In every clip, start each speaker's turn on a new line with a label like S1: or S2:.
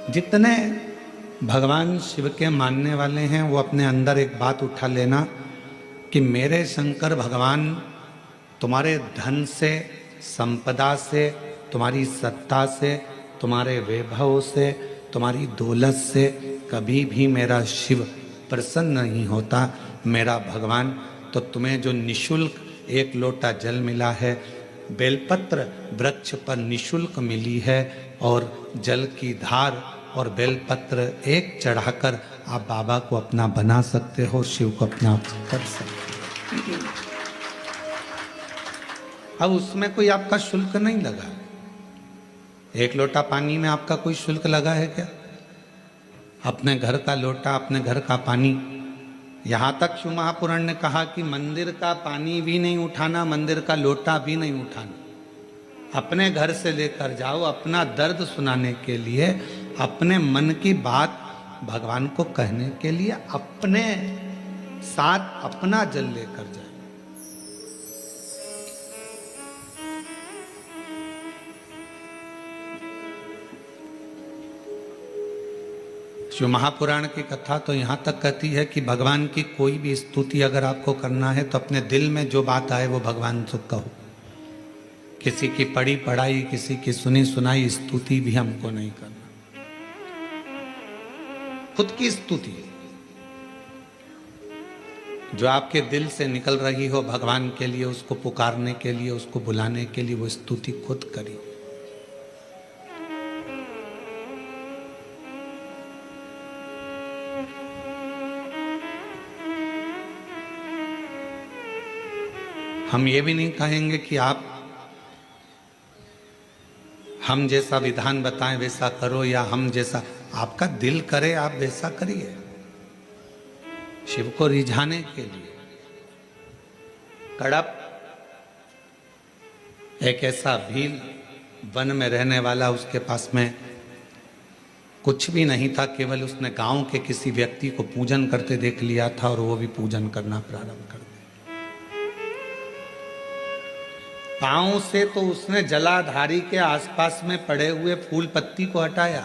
S1: जितने भगवान शिव के मानने वाले हैं वो अपने अंदर एक बात उठा लेना कि मेरे शंकर भगवान तुम्हारे धन से, संपदा से, तुम्हारी सत्ता से, तुम्हारे वैभव से, तुम्हारी दौलत से कभी भी मेरा शिव प्रसन्न नहीं होता। मेरा भगवान तो तुम्हें जो निशुल्क एक लोटा जल मिला है, बेलपत्र वृक्ष पर निशुल्क मिली है, और जल की धार और बेलपत्र एक चढ़ाकर आप बाबा को अपना बना सकते हो, शिव को अपना कर सकते हो। अब उसमें कोई आपका शुल्क नहीं लगा। एक लोटा पानी में आपका कोई शुल्क लगा है क्या? अपने घर का लोटा, अपने घर का पानी। यहां तक शिव महापुराण ने कहा कि मंदिर का पानी भी नहीं उठाना, मंदिर का लोटा भी नहीं उठाना। अपने घर से लेकर जाओ, अपना दर्द सुनाने के लिए, अपने मन की बात भगवान को कहने के लिए अपने साथ अपना जल लेकर जाए। शिव महापुराण की कथा तो यहाँ तक कहती है कि भगवान की कोई भी स्तुति अगर आपको करना है तो अपने दिल में जो बात आए वो भगवान से कहो। किसी की पढ़ी पढ़ाई, किसी की सुनी सुनाई स्तुति भी हमको नहीं करना। खुद की स्तुति जो आपके दिल से निकल रही हो भगवान के लिए, उसको पुकारने के लिए, उसको बुलाने के लिए, वो स्तुति खुद करिए। हम ये भी नहीं कहेंगे कि आप हम जैसा विधान बताएं वैसा करो, या हम जैसा आपका दिल करे आप वैसा करिए। शिव को रिझाने के लिए कड़प एक ऐसा भील वन में रहने वाला, उसके पास में कुछ भी नहीं था, केवल उसने गांव के किसी व्यक्ति को पूजन करते देख लिया था और वो भी पूजन करना प्रारंभ कर दिया। पांव से तो उसने जलाधारी के आसपास में पड़े हुए फूल पत्ती को हटाया,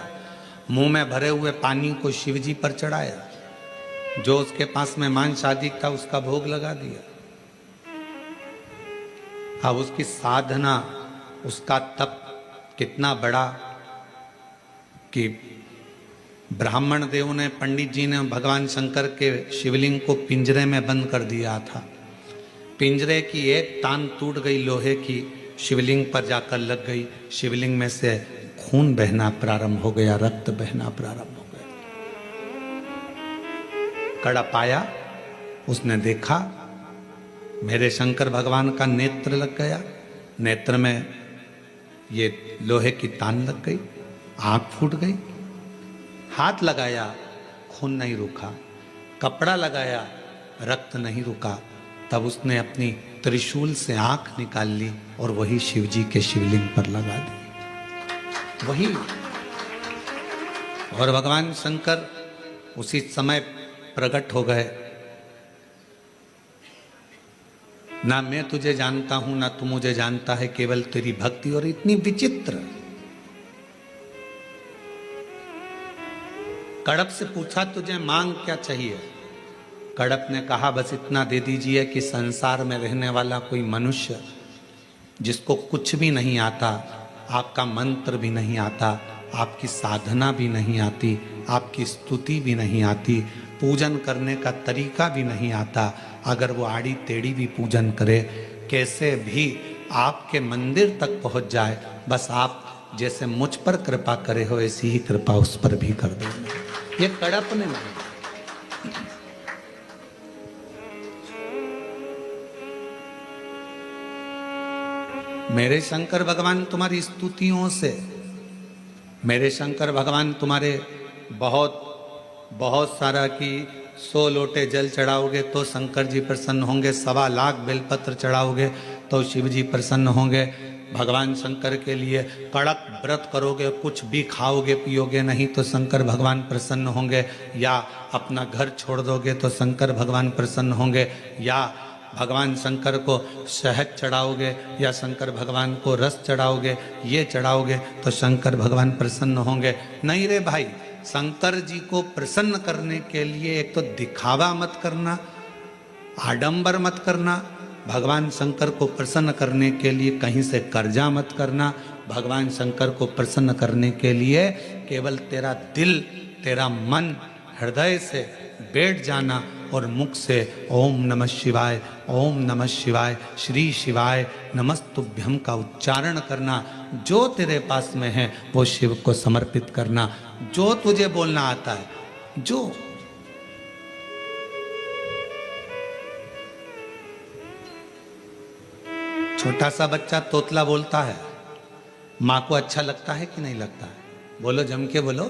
S1: मुंह में भरे हुए पानी को शिवजी पर चढ़ाया, जो उसके पास में मांस आदि था उसका भोग लगा दिया। अब उसकी साधना, उसका तप कितना बड़ा कि ब्राह्मण देव ने, पंडित जी ने भगवान शंकर के शिवलिंग को पिंजरे में बंद कर दिया था। पिंजरे की एक तान टूट गई लोहे की, शिवलिंग पर जाकर लग गई। शिवलिंग में से खून बहना प्रारंभ हो गया, रक्त बहना प्रारंभ हो गया। कड़ा पाया, उसने देखा मेरे शंकर भगवान का नेत्र लग गया, नेत्र में ये लोहे की तान लग गई, आंख फूट गई। हाथ लगाया, खून नहीं रुका, कपड़ा लगाया, रक्त नहीं रुका। तब उसने अपनी त्रिशूल से आंख निकाल ली और वही शिवजी के शिवलिंग पर लगा दी, वही। और भगवान शंकर उसी समय प्रकट हो गए। ना मैं तुझे जानता हूं, ना तू मुझे जानता है, केवल तेरी भक्ति। और इतनी विचित्र। कड़प से पूछा तुझे मांग क्या चाहिए? कड़प ने कहा बस इतना दे दीजिए कि संसार में रहने वाला कोई मनुष्य जिसको कुछ भी नहीं आता, आपका मंत्र भी नहीं आता, आपकी साधना भी नहीं आती, आपकी स्तुति भी नहीं आती, पूजन करने का तरीका भी नहीं आता, अगर वो आड़ी टेढ़ी भी पूजन करे, कैसे भी आपके मंदिर तक पहुंच जाए, बस आप जैसे मुझ पर कृपा करे हो ऐसी ही कृपा उस पर भी कर दो। ये कड़प ने मांगा। मेरे शंकर भगवान तुम्हारी स्तुतियों से, मेरे शंकर भगवान तुम्हारे बहुत सारा कि 100 लोटे जल चढ़ाओगे तो शंकर जी प्रसन्न होंगे, 1.25 लाख बेलपत्र चढ़ाओगे तो शिव जी प्रसन्न होंगे। भगवान शंकर के लिए कड़क व्रत करोगे, कुछ भी खाओगे पियोगे नहीं तो शंकर भगवान प्रसन्न होंगे, या अपना घर छोड़ दोगे तो शंकर भगवान प्रसन्न होंगे, या भगवान शंकर को शहद चढ़ाओगे या शंकर भगवान को रस चढ़ाओगे, ये चढ़ाओगे तो शंकर भगवान प्रसन्न होंगे। नहीं रे भाई, शंकर जी को प्रसन्न करने के लिए एक तो दिखावा मत करना, आडंबर मत करना। भगवान शंकर को प्रसन्न करने के लिए कहीं से कर्जा मत करना। भगवान शंकर को प्रसन्न करने के लिए केवल तेरा दिल, तेरा मन हृदय से बैठ जाना और मुख से ओम नमः शिवाय, ओम नमः शिवाय, श्री शिवाय नमस्तुभ्यम का उच्चारण करना। जो तेरे पास में है वो शिव को समर्पित करना। जो तुझे बोलना आता है, जो छोटा सा बच्चा तोतला बोलता है, माँ को अच्छा लगता है कि नहीं लगता है? बोलो, जम के बोलो,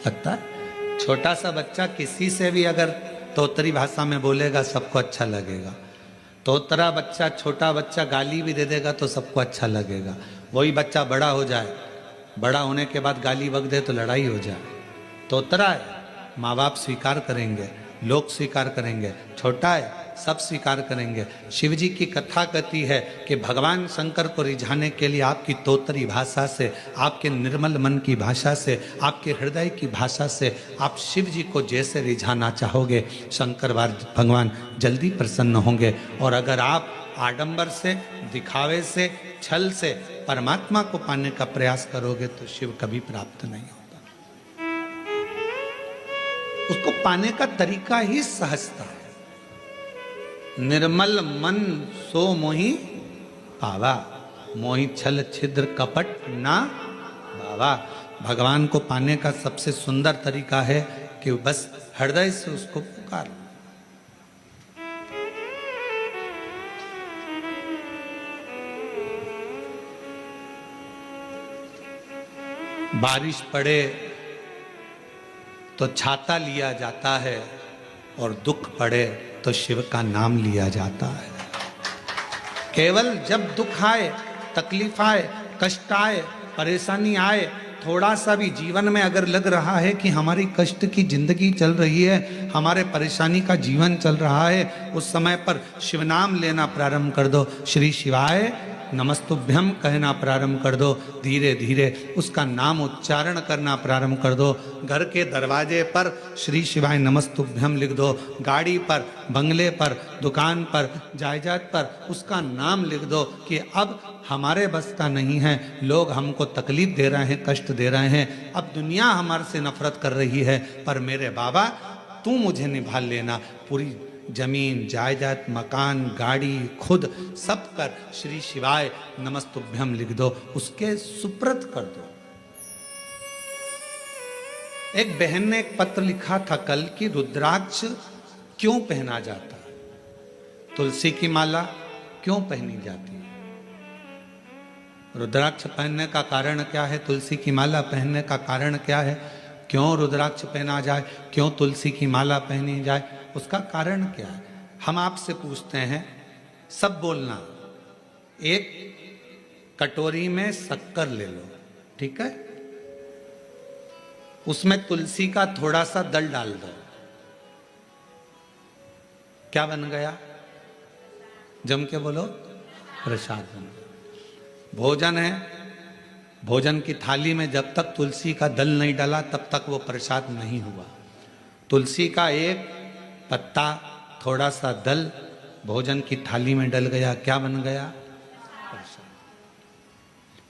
S1: लगता है। छोटा सा बच्चा किसी से भी अगर तोतरी भाषा में बोलेगा सबको अच्छा लगेगा। तोतरा बच्चा, छोटा बच्चा गाली भी दे देगा तो सबको अच्छा लगेगा। वही बच्चा बड़ा हो जाए, बड़ा होने के बाद गाली बक दे तो लड़ाई हो जाए। तोतरा है, माँ बाप स्वीकार करेंगे, लोग स्वीकार करेंगे। छोटा है, सब स्वीकार करेंगे। शिव जी की कथा कहती है कि भगवान शंकर को रिझाने के लिए आपकी तोतरी भाषा से, आपके निर्मल मन की भाषा से, आपके हृदय की भाषा से आप शिव जी को जैसे रिझाना चाहोगे, शंकर भगवान जल्दी प्रसन्न होंगे। और अगर आप आडंबर से, दिखावे से, छल से परमात्मा को पाने का प्रयास करोगे तो शिव कभी प्राप्त नहीं होगा। उसको पाने का तरीका ही सहजता है। निर्मल मन सो मोहि पावा, मोहि छल छिद्र कपट ना बावा। भगवान को पाने का सबसे सुंदर तरीका है कि बस हृदय से उसको पुकार। बारिश पड़े तो छाता लिया जाता है और दुख पड़े तो शिव का नाम लिया जाता है। केवल जब दुख आए, तकलीफ आए, कष्ट आए, परेशानी आए, थोड़ा सा भी जीवन में अगर लग रहा है कि हमारी कष्ट की जिंदगी चल रही है, हमारे परेशानी का जीवन चल रहा है, उस समय पर शिव नाम लेना प्रारंभ कर दो। श्री शिवाय नमस्तुभ्यम कहना प्रारंभ कर दो। धीरे धीरे उसका नाम उच्चारण करना प्रारंभ कर दो। घर के दरवाजे पर श्री शिवाय नमस्तुभ्यम लिख दो। गाड़ी पर, बंगले पर, दुकान पर, जायदाद पर उसका नाम लिख दो कि अब हमारे बस का नहीं है, लोग हमको तकलीफ दे रहे हैं, कष्ट दे रहे हैं, अब दुनिया हमारे से नफरत कर रही है, पर मेरे बाबा तू मुझे निभा लेना। पूरी जमीन, जायदाद, मकान, गाड़ी, खुद सब कर श्री शिवाय नमस्तुभ्यम लिख दो, उसके सुप्रत कर दो। एक बहन ने एक पत्र लिखा था कल कि रुद्राक्ष क्यों पहना जाता है, तुलसी की माला क्यों पहनी जाती है? रुद्राक्ष पहनने का कारण क्या है? तुलसी की माला पहनने का कारण क्या है? क्यों रुद्राक्ष पहना जाए, क्यों तुलसी की माला पहनी जाए, उसका कारण क्या है? हम आपसे पूछते हैं, सब बोलना। एक कटोरी में शक्कर ले लो, ठीक है, उसमें तुलसी का थोड़ा सा दल डाल दो, क्या बन गया? जम के बोलो, प्रसाद बन गया। भोजन है, भोजन की थाली में जब तक तुलसी का दल नहीं डाला तब तक वो प्रसाद नहीं हुआ। तुलसी का एक पत्ता, थोड़ा सा दल भोजन की थाली में डल गया, क्या बन गया? प्रसाद।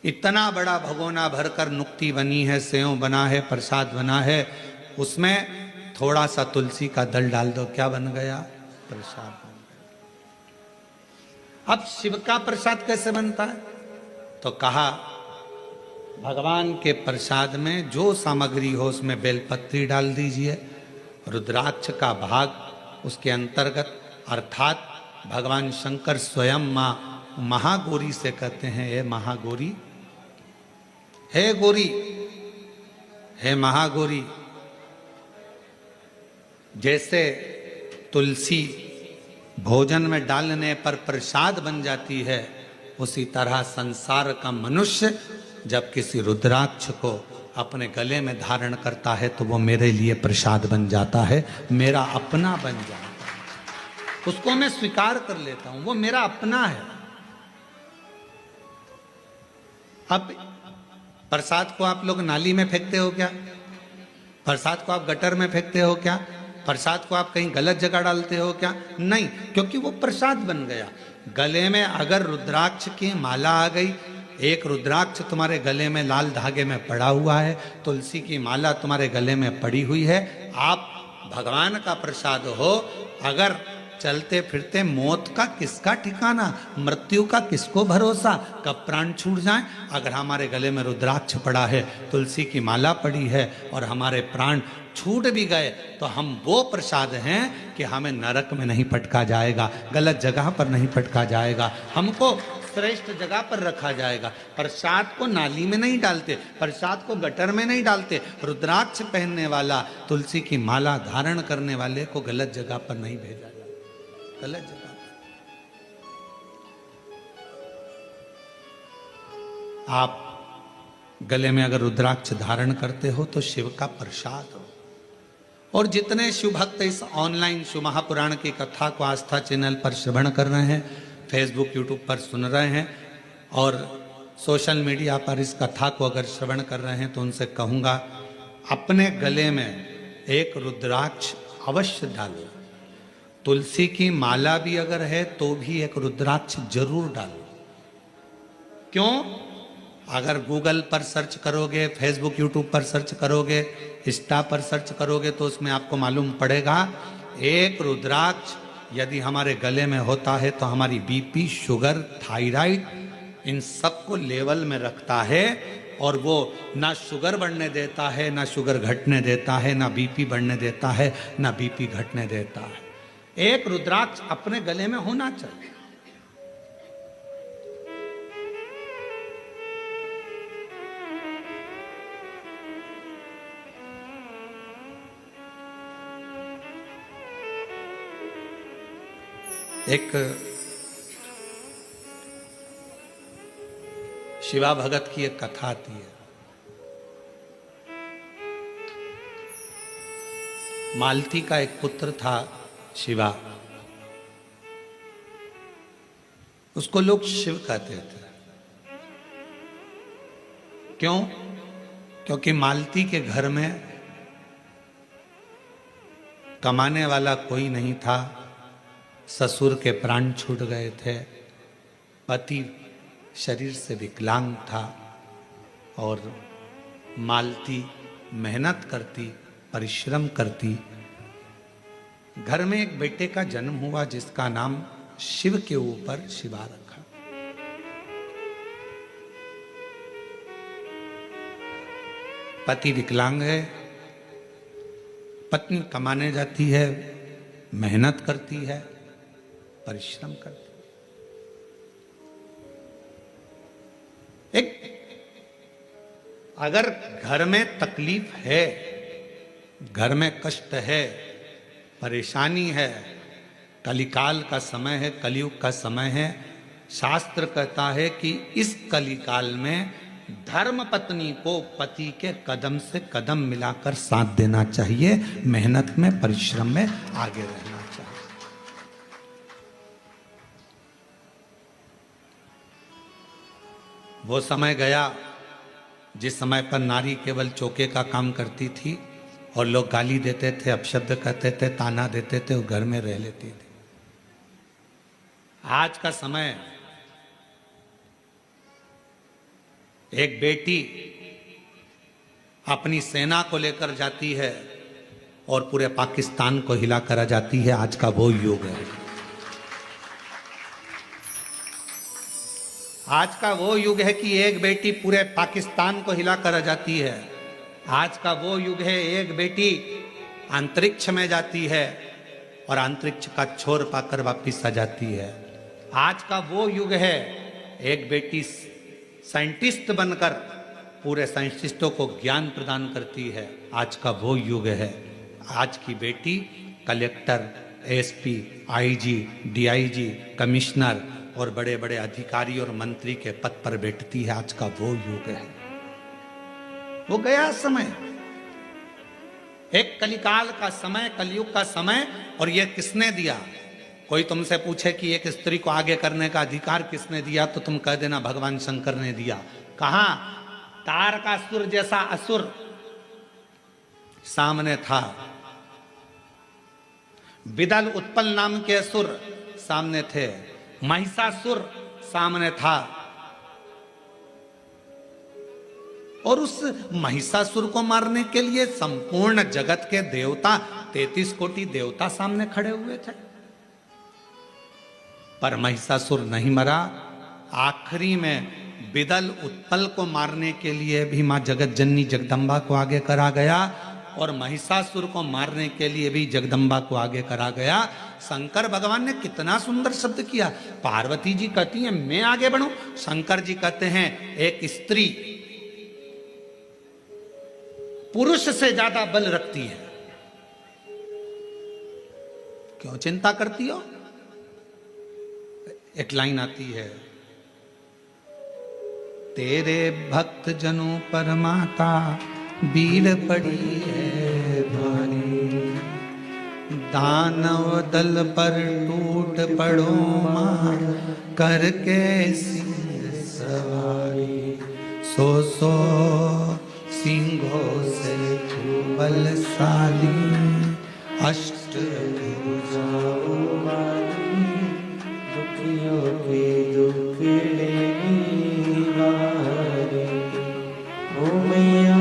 S1: इतना बड़ा भगोना भरकर नुक्ति बनी है, सेव बना है, प्रसाद बना है, उसमें थोड़ा सा तुलसी का दल डाल दो, क्या बन गया? प्रसाद बन गया। अब शिव का प्रसाद कैसे बनता है? तो कहा भगवान के प्रसाद में जो सामग्री हो उसमें बेलपत्री डाल दीजिए, रुद्राक्ष का भाग उसके अंतर्गत, अर्थात भगवान शंकर स्वयं माँ महागौरी से कहते हैं, हे महागौरी, हे गौरी, हे महागौरी। जैसे तुलसी भोजन में डालने पर प्रसाद बन जाती है, उसी तरह संसार का मनुष्य जब किसी रुद्राक्ष को अपने गले में धारण करता है तो वो मेरे लिए प्रसाद बन जाता है, मेरा अपना बन जाता है। उसको मैं स्वीकार कर लेता हूं, वो मेरा अपना है। अब प्रसाद को आप लोग नाली में फेंकते हो क्या? प्रसाद को आप गटर में फेंकते हो क्या? प्रसाद को आप कहीं गलत जगह डालते हो क्या? नहीं, क्योंकि वो प्रसाद बन गया। गले में अगर रुद्राक्ष की माला आ गई, एक रुद्राक्ष तुम्हारे गले में लाल धागे में पड़ा हुआ है, तुलसी की माला तुम्हारे गले में पड़ी हुई है, आप भगवान का प्रसाद हो। अगर चलते फिरते मौत का किसका ठिकाना, मृत्यु का किसको भरोसा, कब प्राण छूट जाए। अगर हमारे गले में रुद्राक्ष पड़ा है, तुलसी की माला पड़ी है और हमारे प्राण छूट भी गए, तो हम वो प्रसाद हैं कि हमें नरक में नहीं पटका जाएगा, गलत जगह पर नहीं पटका जाएगा, हमको श्रेष्ठ जगह पर रखा जाएगा। प्रसाद को नाली में नहीं डालते, प्रसाद को गटर में नहीं डालते। रुद्राक्ष पहनने वाला, तुलसी की माला धारण करने वाले को गलत जगह पर नहीं भेजा जाता, गलत जगह पर। आप गले में अगर रुद्राक्ष धारण करते हो तो शिव का प्रसाद हो। और जितने शिव भक्त इस ऑनलाइन शिव महापुराण की कथा को आस्था चैनल पर श्रवण कर रहे हैं, फेसबुक यूट्यूब पर सुन रहे हैं और सोशल मीडिया पर इस कथा को अगर श्रवण कर रहे हैं, तो उनसे कहूँगा अपने गले में एक रुद्राक्ष अवश्य डालो। तुलसी की माला भी अगर है तो भी एक रुद्राक्ष जरूर डालो। क्यों? अगर गूगल पर सर्च करोगे, फेसबुक यूट्यूब पर सर्च करोगे, इंस्टा पर सर्च करोगे, तो उसमें आपको मालूम पड़ेगा एक रुद्राक्ष यदि हमारे गले में होता है तो हमारी बीपी, शुगर, थायराइड, इन सबको लेवल में रखता है। और वो ना शुगर बढ़ने देता है, ना शुगर घटने देता है, ना बीपी बढ़ने देता है, ना बीपी घटने देता है। एक रुद्राक्ष अपने गले में होना चाहिए। एक शिवा भगत की एक कथा आती है। मालती का एक पुत्र था शिवा, उसको लोग शिव कहते थे। क्यों? क्योंकि मालती के घर में कमाने वाला कोई नहीं था, ससुर के प्राण छूट गए थे, पति शरीर से विकलांग था और मालती मेहनत करती, परिश्रम करती। घर में एक बेटे का जन्म हुआ जिसका नाम शिव के ऊपर शिवा रखा। पति विकलांग है, पत्नी कमाने जाती है, मेहनत करती है, परिश्रम करती। एक अगर घर में तकलीफ है, घर में कष्ट है, परेशानी है, कलिकाल का समय है, कलयुग का समय है, शास्त्र कहता है कि इस कलिकाल में धर्म पत्नी को पति के कदम से कदम मिलाकर साथ देना चाहिए, मेहनत में, परिश्रम में आगे रहना चाहिए। वो समय गया जिस समय पर नारी केवल चौके का काम करती थी और लोग गाली देते थे, अपशब्द कहते थे, ताना देते थे, वो घर में रह लेती थी। आज का समय एक बेटी अपनी सेना को लेकर जाती है और पूरे पाकिस्तान को हिला कर आ जाती है। आज का वो युग है। आज का वो युग है कि एक बेटी पूरे पाकिस्तान को हिला कर आ जाती है। आज का वो युग है एक बेटी अंतरिक्ष में जाती है और अंतरिक्ष का छोर पाकर वापिस आ जाती है। आज का वो युग है एक बेटी साइंटिस्ट बनकर पूरे साइंटिस्टों को ज्ञान प्रदान करती है। आज का वो युग है। आज की बेटी collector, SP, IG, DIG, commissioner और बड़े बड़े अधिकारी और मंत्री के पद पर बैठती है। आज का वो युग है। वो गया समय, एक कलिकाल का समय, कलयुग का समय। और ये किसने दिया? कोई तुमसे पूछे कि एक स्त्री को आगे करने का अधिकार किसने दिया, तो तुम कह देना भगवान शंकर ने दिया। कहां? तारकासुर जैसा असुर सामने था, विदल उत्पल नाम के असुर सामने थे, महिषासुर सामने था, और उस महिषासुर को मारने के लिए संपूर्ण जगत के देवता, 33 कोटि देवता सामने खड़े हुए थे। पर महिषासुर नहीं मरा। आखिरी में विदल उत्पल को मारने के लिए भी मां जगत जननी जगदम्बा को आगे करा गया, और महिषासुर को मारने के लिए भी जगदम्बा को आगे करा गया। शंकर भगवान ने कितना सुंदर शब्द किया। पार्वती जी कहती हैं मैं आगे बढ़ूं, शंकर जी कहते हैं एक स्त्री पुरुष से ज्यादा बल रखती है, क्यों चिंता करती हो? एक लाइन आती है, तेरे भक्त जनों पर माता वीर पड़ी है भारी, दानव दल पर टूट पड़ो मां करके सिंह सवारी, सो सिंहों से बलशाली, अष्ट भुजाओं वाली, दुखियों के दुख निवारे, ओ मैया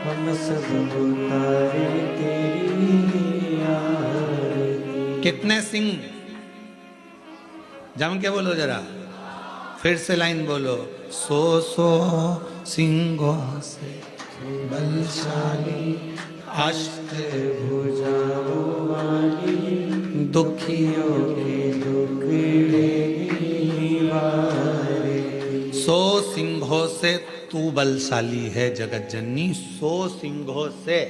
S1: हम सब उतारे तेरी आरती। कितने सिंह? जम के बोलो जरा, फिर से लाइन बोलो, सो सिंहों से बलशाली, अष्ट भुजाओं वाली, दुखियों के दुखड़े निवारे। 100 सिंहों से तू बलशाली है जगत जननी, 100 सिंहों से।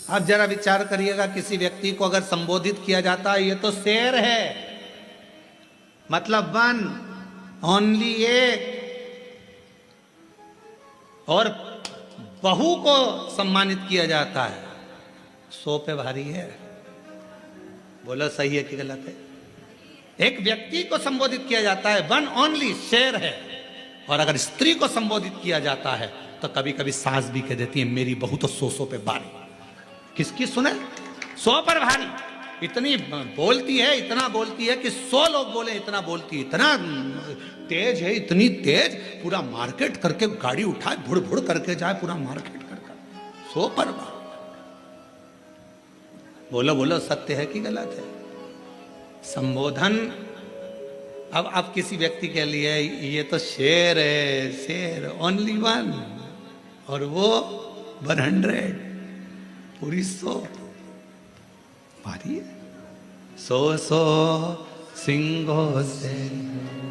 S1: अब जरा विचार करिएगा, किसी व्यक्ति को अगर संबोधित किया जाता है ये तो शेर है, मतलब वन ओनली एक, और बहू को सम्मानित किया जाता है 100 पे भारी है। बोलो सही है कि गलत है? एक व्यक्ति को संबोधित किया जाता है वन ओनली, शेर है, और अगर स्त्री को संबोधित किया जाता है तो कभी कभी सास भी कह देती है मेरी बहू तो 100 पे भारी। किसकी सुने? 100 पर भारी। इतनी बोलती है, इतना बोलती है कि 100 लोग बोले इतना बोलती है, इतना तेज है, इतनी तेज, पूरा मार्केट करके गाड़ी उठाए भुड़ भुड़ करके जाए, पूरा मार्केट करके 100 पर भारी। बोलो बोलो सत्य है कि गलत है? संबोधन अब किसी व्यक्ति के लिए ये तो शेर है, शेर ओनली वन, और वो 100 पूरी 100 भारी है। 100 सिंहों से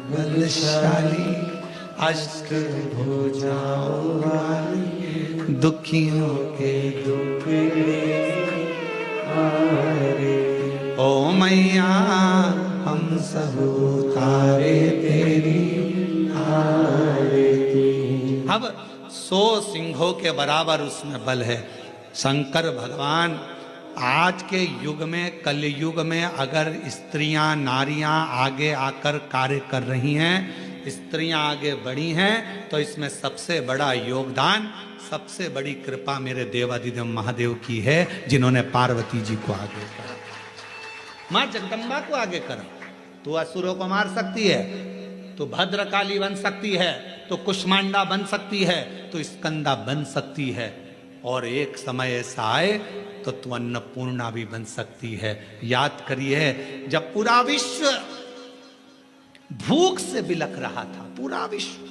S1: बलशाली, अष्ट भुजाओं वाली, दुखियों के दुखड़े हारे, ओ मैया हम सब उतारे तेरी आरती। अब 100 सिंहों के बराबर उसमें बल है। शंकर भगवान आज के युग में, कलयुग में अगर स्त्रियां नारियां आगे आकर कार्य कर रही हैं, स्त्रियां आगे बढ़ी हैं, तो इसमें सबसे बड़ा योगदान, सबसे बड़ी कृपा मेरे देवादिदेव महादेव की है, जिन्होंने पार्वती जी को आगे करा, मां जगदम्बा को आगे करा। तू असुरों को मार सकती है, तो भद्रकाली बन सकती है, तो कुष्मांडा बन सकती है, तो स्कंदा बन सकती है, और एक समय ऐसा आए तो तू अन्नपूर्णा भी बन सकती है। याद करिए जब पूरा विश्व भूख से बिलख रहा था, पूरा विश्व,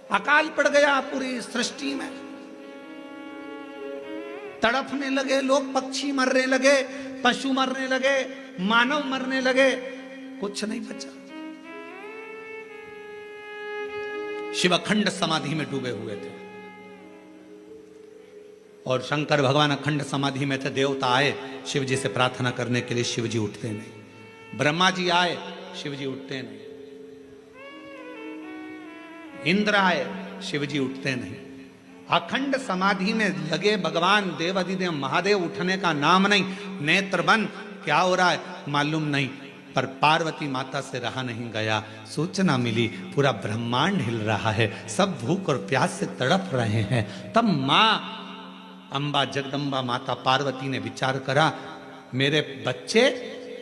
S1: अकाल पड़ गया पूरी सृष्टि में, तड़पने लगे लोग, पक्षी मरने लगे, पशु मरने लगे, मानव मरने लगे, कुछ नहीं बचा। शिव अखंड समाधि में डूबे हुए थे, और शंकर भगवान अखंड समाधि में थे। देवता आए शिव जी से प्रार्थना करने के लिए, शिव जी उठते नहीं। ब्रह्मा जी आए, शिव जी उठते नहीं। इंद्र आए, शिव जी उठते नहीं। अखंड समाधि में लगे भगवान देवाधिदेव महादेव, उठने का नाम नहीं, नेत्र बंद, क्या हो रहा है मालूम नहीं, पर पार्वती माता से रहा नहीं गया। सूचना मिली पूरा ब्रह्मांड हिल रहा है, सब भूख और प्यास से तड़प रहे हैं। तब माँ अम्बा जगदम्बा माता पार्वती ने विचार करा, मेरे बच्चे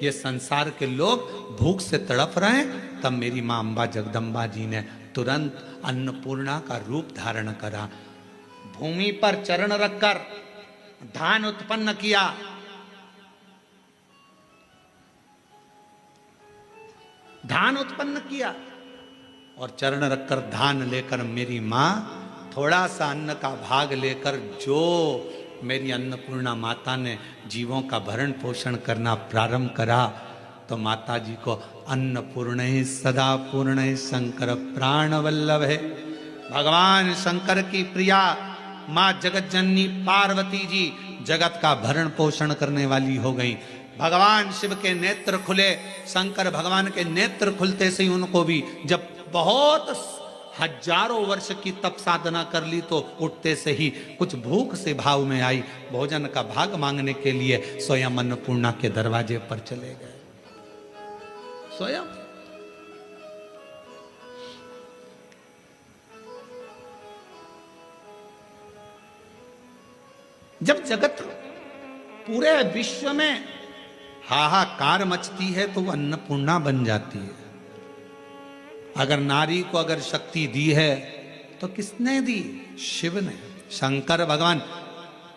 S1: ये संसार के लोग भूख से तड़प रहे हैं। तब मेरी माँ अम्बा जगदम्बा जी ने तुरंत अन्नपूर्णा का रूप धारण करा, भूमि पर चरण रखकर धान उत्पन्न किया। धान उत्पन्न किया और चरण रखकर धान लेकर मेरी मां थोड़ा सा अन्न का भाग लेकर, जो मेरी अन्नपूर्णा माता ने जीवों का भरण पोषण करना प्रारंभ करा, तो माता जी को अन्नपूर्ण सदा पूर्ण शंकर प्राण वल्लभ है। भगवान शंकर की प्रिया माँ जगत जननी पार्वती जी जगत का भरण पोषण करने वाली हो गई। भगवान शिव के नेत्र खुले, शंकर भगवान के नेत्र खुलते से ही उनको भी, जब बहुत हजारों वर्ष की तप साधना कर ली, तो उठते से ही कुछ भूख से भाव में आई, भोजन का भाग मांगने के लिए स्वयं अन्नपूर्णा के दरवाजे पर चले गए। स्वयं जब जगत पूरे विश्व में हाहाकार मचती है तो वो अन्नपूर्णा बन जाती है। अगर नारी को अगर शक्ति दी है तो किसने दी? शिव ने। शंकर भगवान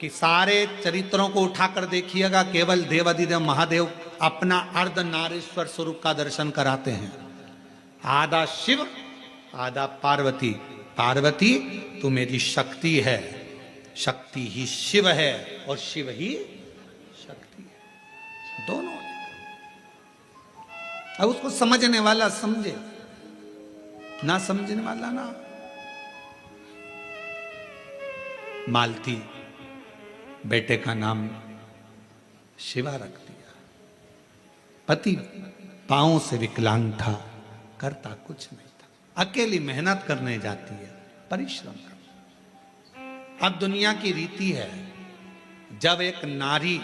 S1: कि सारे चरित्रों को उठाकर देखिएगा, केवल देवाधिदेव महादेव अपना अर्ध नारेश्वर स्वरूप का दर्शन कराते हैं। आधा शिव आधा पार्वती। पार्वती तू मेरी शक्ति है, शक्ति ही शिव है और शिव ही शक्ति है, दोनों। अब उसको समझने वाला समझे, ना समझने वाला ना। मालती बेटे का नाम शिवा रख दिया। पति पांवों से विकलांग था, करता कुछ नहीं था। अकेली मेहनत करने जाती है, परिश्रम कर। अब दुनिया की रीति है, जब एक नारी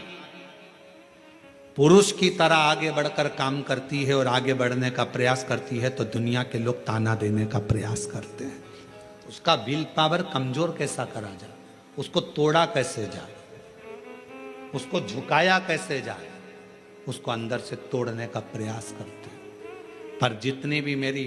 S1: पुरुष की तरह आगे बढ़कर काम करती है और आगे बढ़ने का प्रयास करती है, तो दुनिया के लोग ताना देने का प्रयास करते हैं। उसका विल पावर कमजोर कैसा करा जाए, उसको तोड़ा कैसे जाए, उसको झुकाया कैसे जाए, उसको अंदर से तोड़ने का प्रयास करते हैं। पर जितनी भी मेरी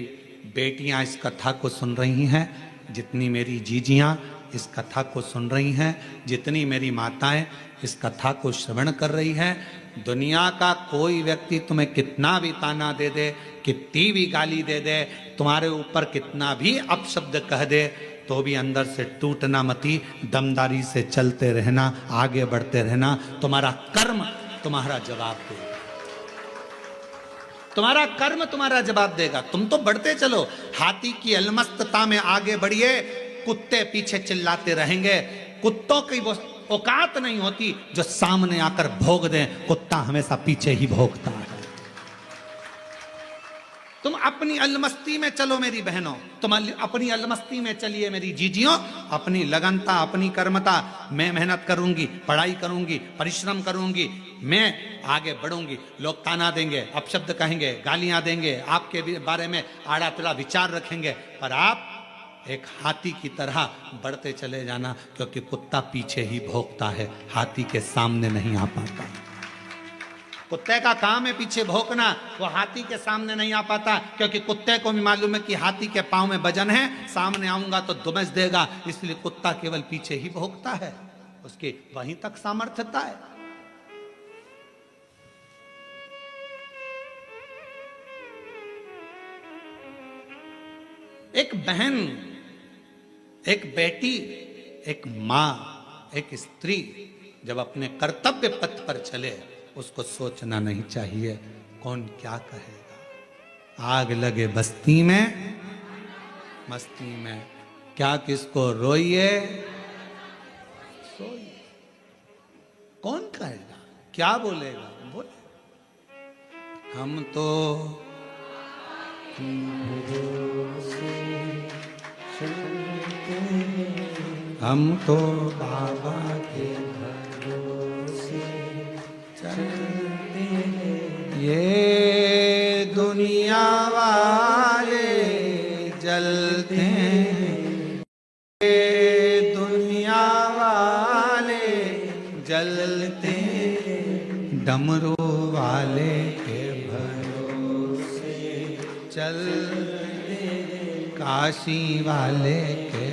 S1: बेटियां इस कथा को सुन रही हैं, जितनी मेरी जीजियां इस कथा को सुन रही हैं, जितनी मेरी माताएं इस कथा को श्रवण कर रही हैं, दुनिया का कोई व्यक्ति तुम्हें कितना भी ताना दे दे, कितनी भी गाली दे दे, तुम्हारे ऊपर कितना भी अपशब्द कह दे, तो भी अंदर से टूटना मती, दमदारी से चलते रहना, आगे बढ़ते रहना। तुम्हारा कर्म तुम्हारा जवाब देगा, तुम्हारा कर्म तुम्हारा जवाब देगा। तुम तो बढ़ते चलो, हाथी की अलमस्तता में आगे बढ़िए, कुत्ते पीछे चिल्लाते रहेंगे। कुत्तों की वो औकात नहीं होती जो सामने आकर भोग दें, कुत्ता हमेशा पीछे ही भोगता है। तुम अपनी अलमस्ती में चलो मेरी बहनों, तुम अपनी अलमस्ती में चलिए मेरी जीजियों, अपनी लगनता, अपनी कर्मता। मैं मेहनत करूंगी, पढ़ाई करूंगी, परिश्रम करूंगी, मैं आगे बढ़ूंगी। लोग ताना देंगे, अपशब्द कहेंगे, गालियां देंगे, आपके बारे में आड़ा तिड़ा विचार रखेंगे, पर आप एक हाथी की तरह बढ़ते चले जाना, क्योंकि कुत्ता पीछे ही भौंकता है, हाथी के सामने नहीं आ पाता। कुत्ते का काम है पीछे भौंकना, वो हाथी के सामने नहीं आ पाता, क्योंकि कुत्ते को भी मालूम है कि हाथी के पांव में वजन है, सामने आऊंगा तो दुमस देगा, इसलिए कुत्ता केवल पीछे ही भौंकता है, उसकी वहीं तक सामर्थ्यता है। एक बहन, एक बेटी, एक मां, एक स्त्री जब अपने कर्तव्य पथ पर चले, उसको सोचना नहीं चाहिए कौन क्या कहेगा। आग लगे बस्ती में, मस्ती में, क्या किसको रोइए सोइए, कौन कहेगा, क्या बोलेगा, बोले। हम तो हम तो बाबा के भरोसे चलते हैं। ये दुनिया वाले जलते हैं, ये दुनिया वाले जलते हैं, डमरू वाले के भरोसे चलते हैं, काशी वाले के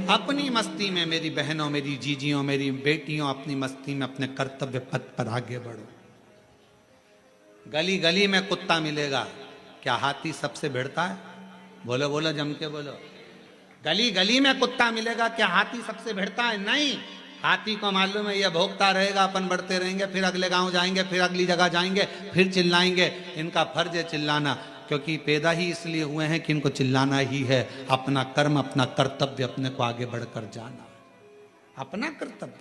S1: अपनी मस्ती में। मेरी बहनों, मेरी जीजियों, मेरी बेटियों, अपनी मस्ती में अपने कर्तव्य पथ पर आगे बढ़ो। गली गली में कुत्ता मिलेगा, क्या हाथी सबसे भिड़ता है? बोलो बोलो, जम के बोलो। गली गली में कुत्ता मिलेगा, क्या हाथी सबसे भिड़ता है? नहीं। हाथी को मालूम है ये भोगता रहेगा, अपन बढ़ते रहेंगे, फिर अगले गांव जाएंगे, फिर अगली जगह जाएंगे, फिर चिल्लाएंगे। इनका फर्ज है चिल्लाना, क्योंकि पैदा ही इसलिए हुए हैं कि इनको चिल्लाना ही है। अपना कर्म, अपना कर्तव्य, अपने को आगे बढ़कर जाना, अपना कर्तव्य,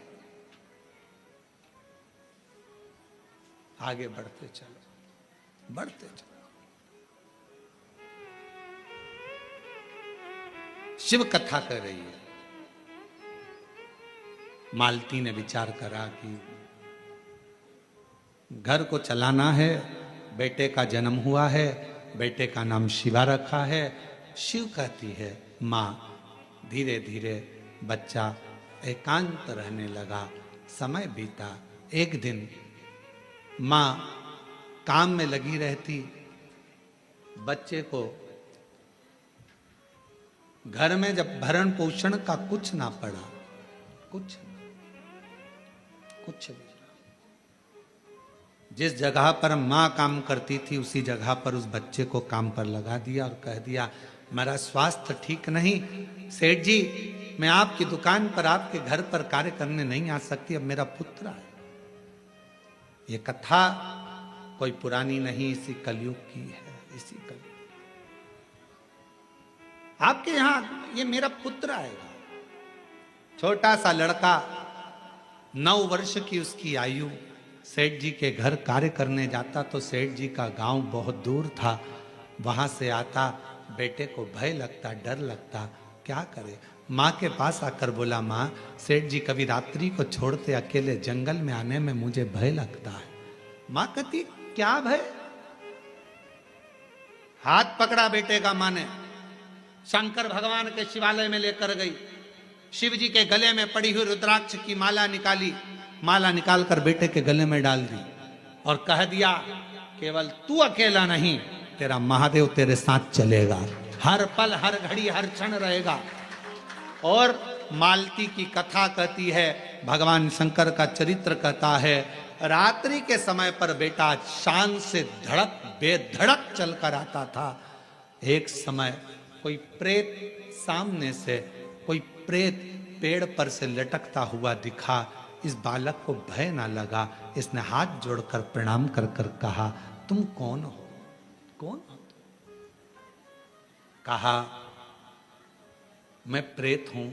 S1: आगे बढ़ते चलो, बढ़ते चलो। शिव कथा कर रही है। मालती ने विचार करा कि घर को चलाना है, बेटे का जन्म हुआ है, बेटे का नाम शिवा रखा है। शिव कहती है माँ। धीरे धीरे बच्चा एकांत रहने लगा, समय बीता। एक दिन माँ काम में लगी रहती, बच्चे को घर में जब भरण पोषण का कुछ ना पड़ा, कुछ नहीं। जिस जगह पर माँ काम करती थी उसी जगह पर उस बच्चे को काम पर लगा दिया और कह दिया मेरा स्वास्थ्य ठीक नहीं, सेठ जी मैं आपकी दुकान पर, आपके घर पर कार्य करने नहीं आ सकती, अब मेरा पुत्र है। ये कथा कोई पुरानी नहीं, इसी कलयुग की है, इसी कलयुग। आपके यहां ये मेरा पुत्र आएगा। छोटा सा लड़का, 9 वर्ष की उसकी आयु, सेठ जी के घर कार्य करने जाता तो सेठ जी का गांव बहुत दूर था। वहां से आता, बेटे को भय लगता, डर लगता, क्या करे। माँ के पास आकर बोला माँ, सेठ जी कभी रात्रि को छोड़ते अकेले जंगल में आने में मुझे भय लगता है। माँ कहती क्या भय? हाथ पकड़ा बेटे का माँ ने, शंकर भगवान के शिवालय में लेकर गई। शिव जी के गले में पड़ी हुई रुद्राक्ष की माला निकाली, माला निकालकर बेटे के गले में डाल दी और कह दिया केवल तू अकेला नहीं, तेरा महादेव तेरे साथ चलेगा, हर पल हर घड़ी हर क्षण रहेगा। और मालती की कथा कहती है, भगवान शंकर का चरित्र कहता है, रात्रि के समय पर बेटा शान से धड़क बेधड़क चलकर आता था। एक समय कोई प्रेत सामने से, कोई प्रेत पेड़ पर से लटकता हुआ दिखा। इस बालक को भय ना लगा, इसने हाथ जोड़कर प्रणाम कर कर कहा तुम कौन हो? कौन हो? कहा मैं प्रेत हूं,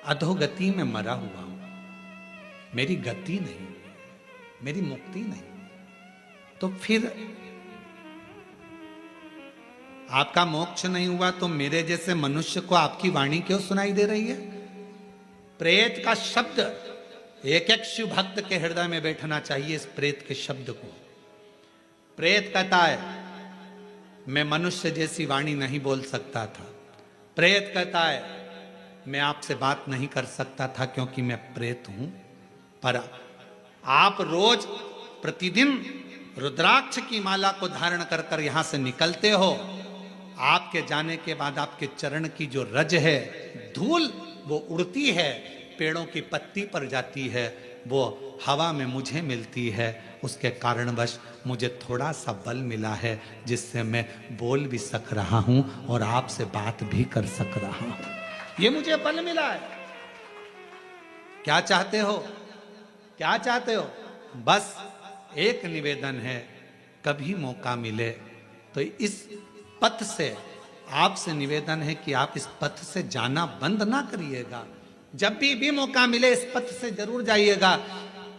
S1: अधोगति में मरा हुआ हूं, मेरी गति नहीं, मेरी मुक्ति नहीं। तो फिर आपका मोक्ष नहीं हुआ तो मेरे जैसे मनुष्य को आपकी वाणी क्यों सुनाई दे रही है? प्रेत का शब्द एक एक शिव भक्त के हृदय में बैठना चाहिए। इस प्रेत के शब्द को, प्रेत कहता है मैं मनुष्य जैसी वाणी नहीं बोल सकता था। प्रेत कहता है मैं आपसे बात नहीं कर सकता था क्योंकि मैं प्रेत हूं, पर आप रोज प्रतिदिन रुद्राक्ष की माला को धारण कर कर यहां से निकलते हो। आपके जाने के बाद आपके चरण की जो रज है, धूल, वो उड़ती है, पेड़ों की पत्ती पर जाती है, वो हवा में मुझे मिलती है। उसके कारणवश मुझे थोड़ा सा बल मिला है जिससे मैं बोल भी सक रहा हूं और आपसे बात भी कर सक रहा हूं। ये मुझे बल मिला है। क्या चाहते हो? क्या चाहते हो? बस एक निवेदन है, कभी मौका मिले तो इस पथ से, आपसे निवेदन है कि आप इस पथ से जाना बंद ना करिएगा। जब भी मौका मिले इस पथ से जरूर जाइएगा।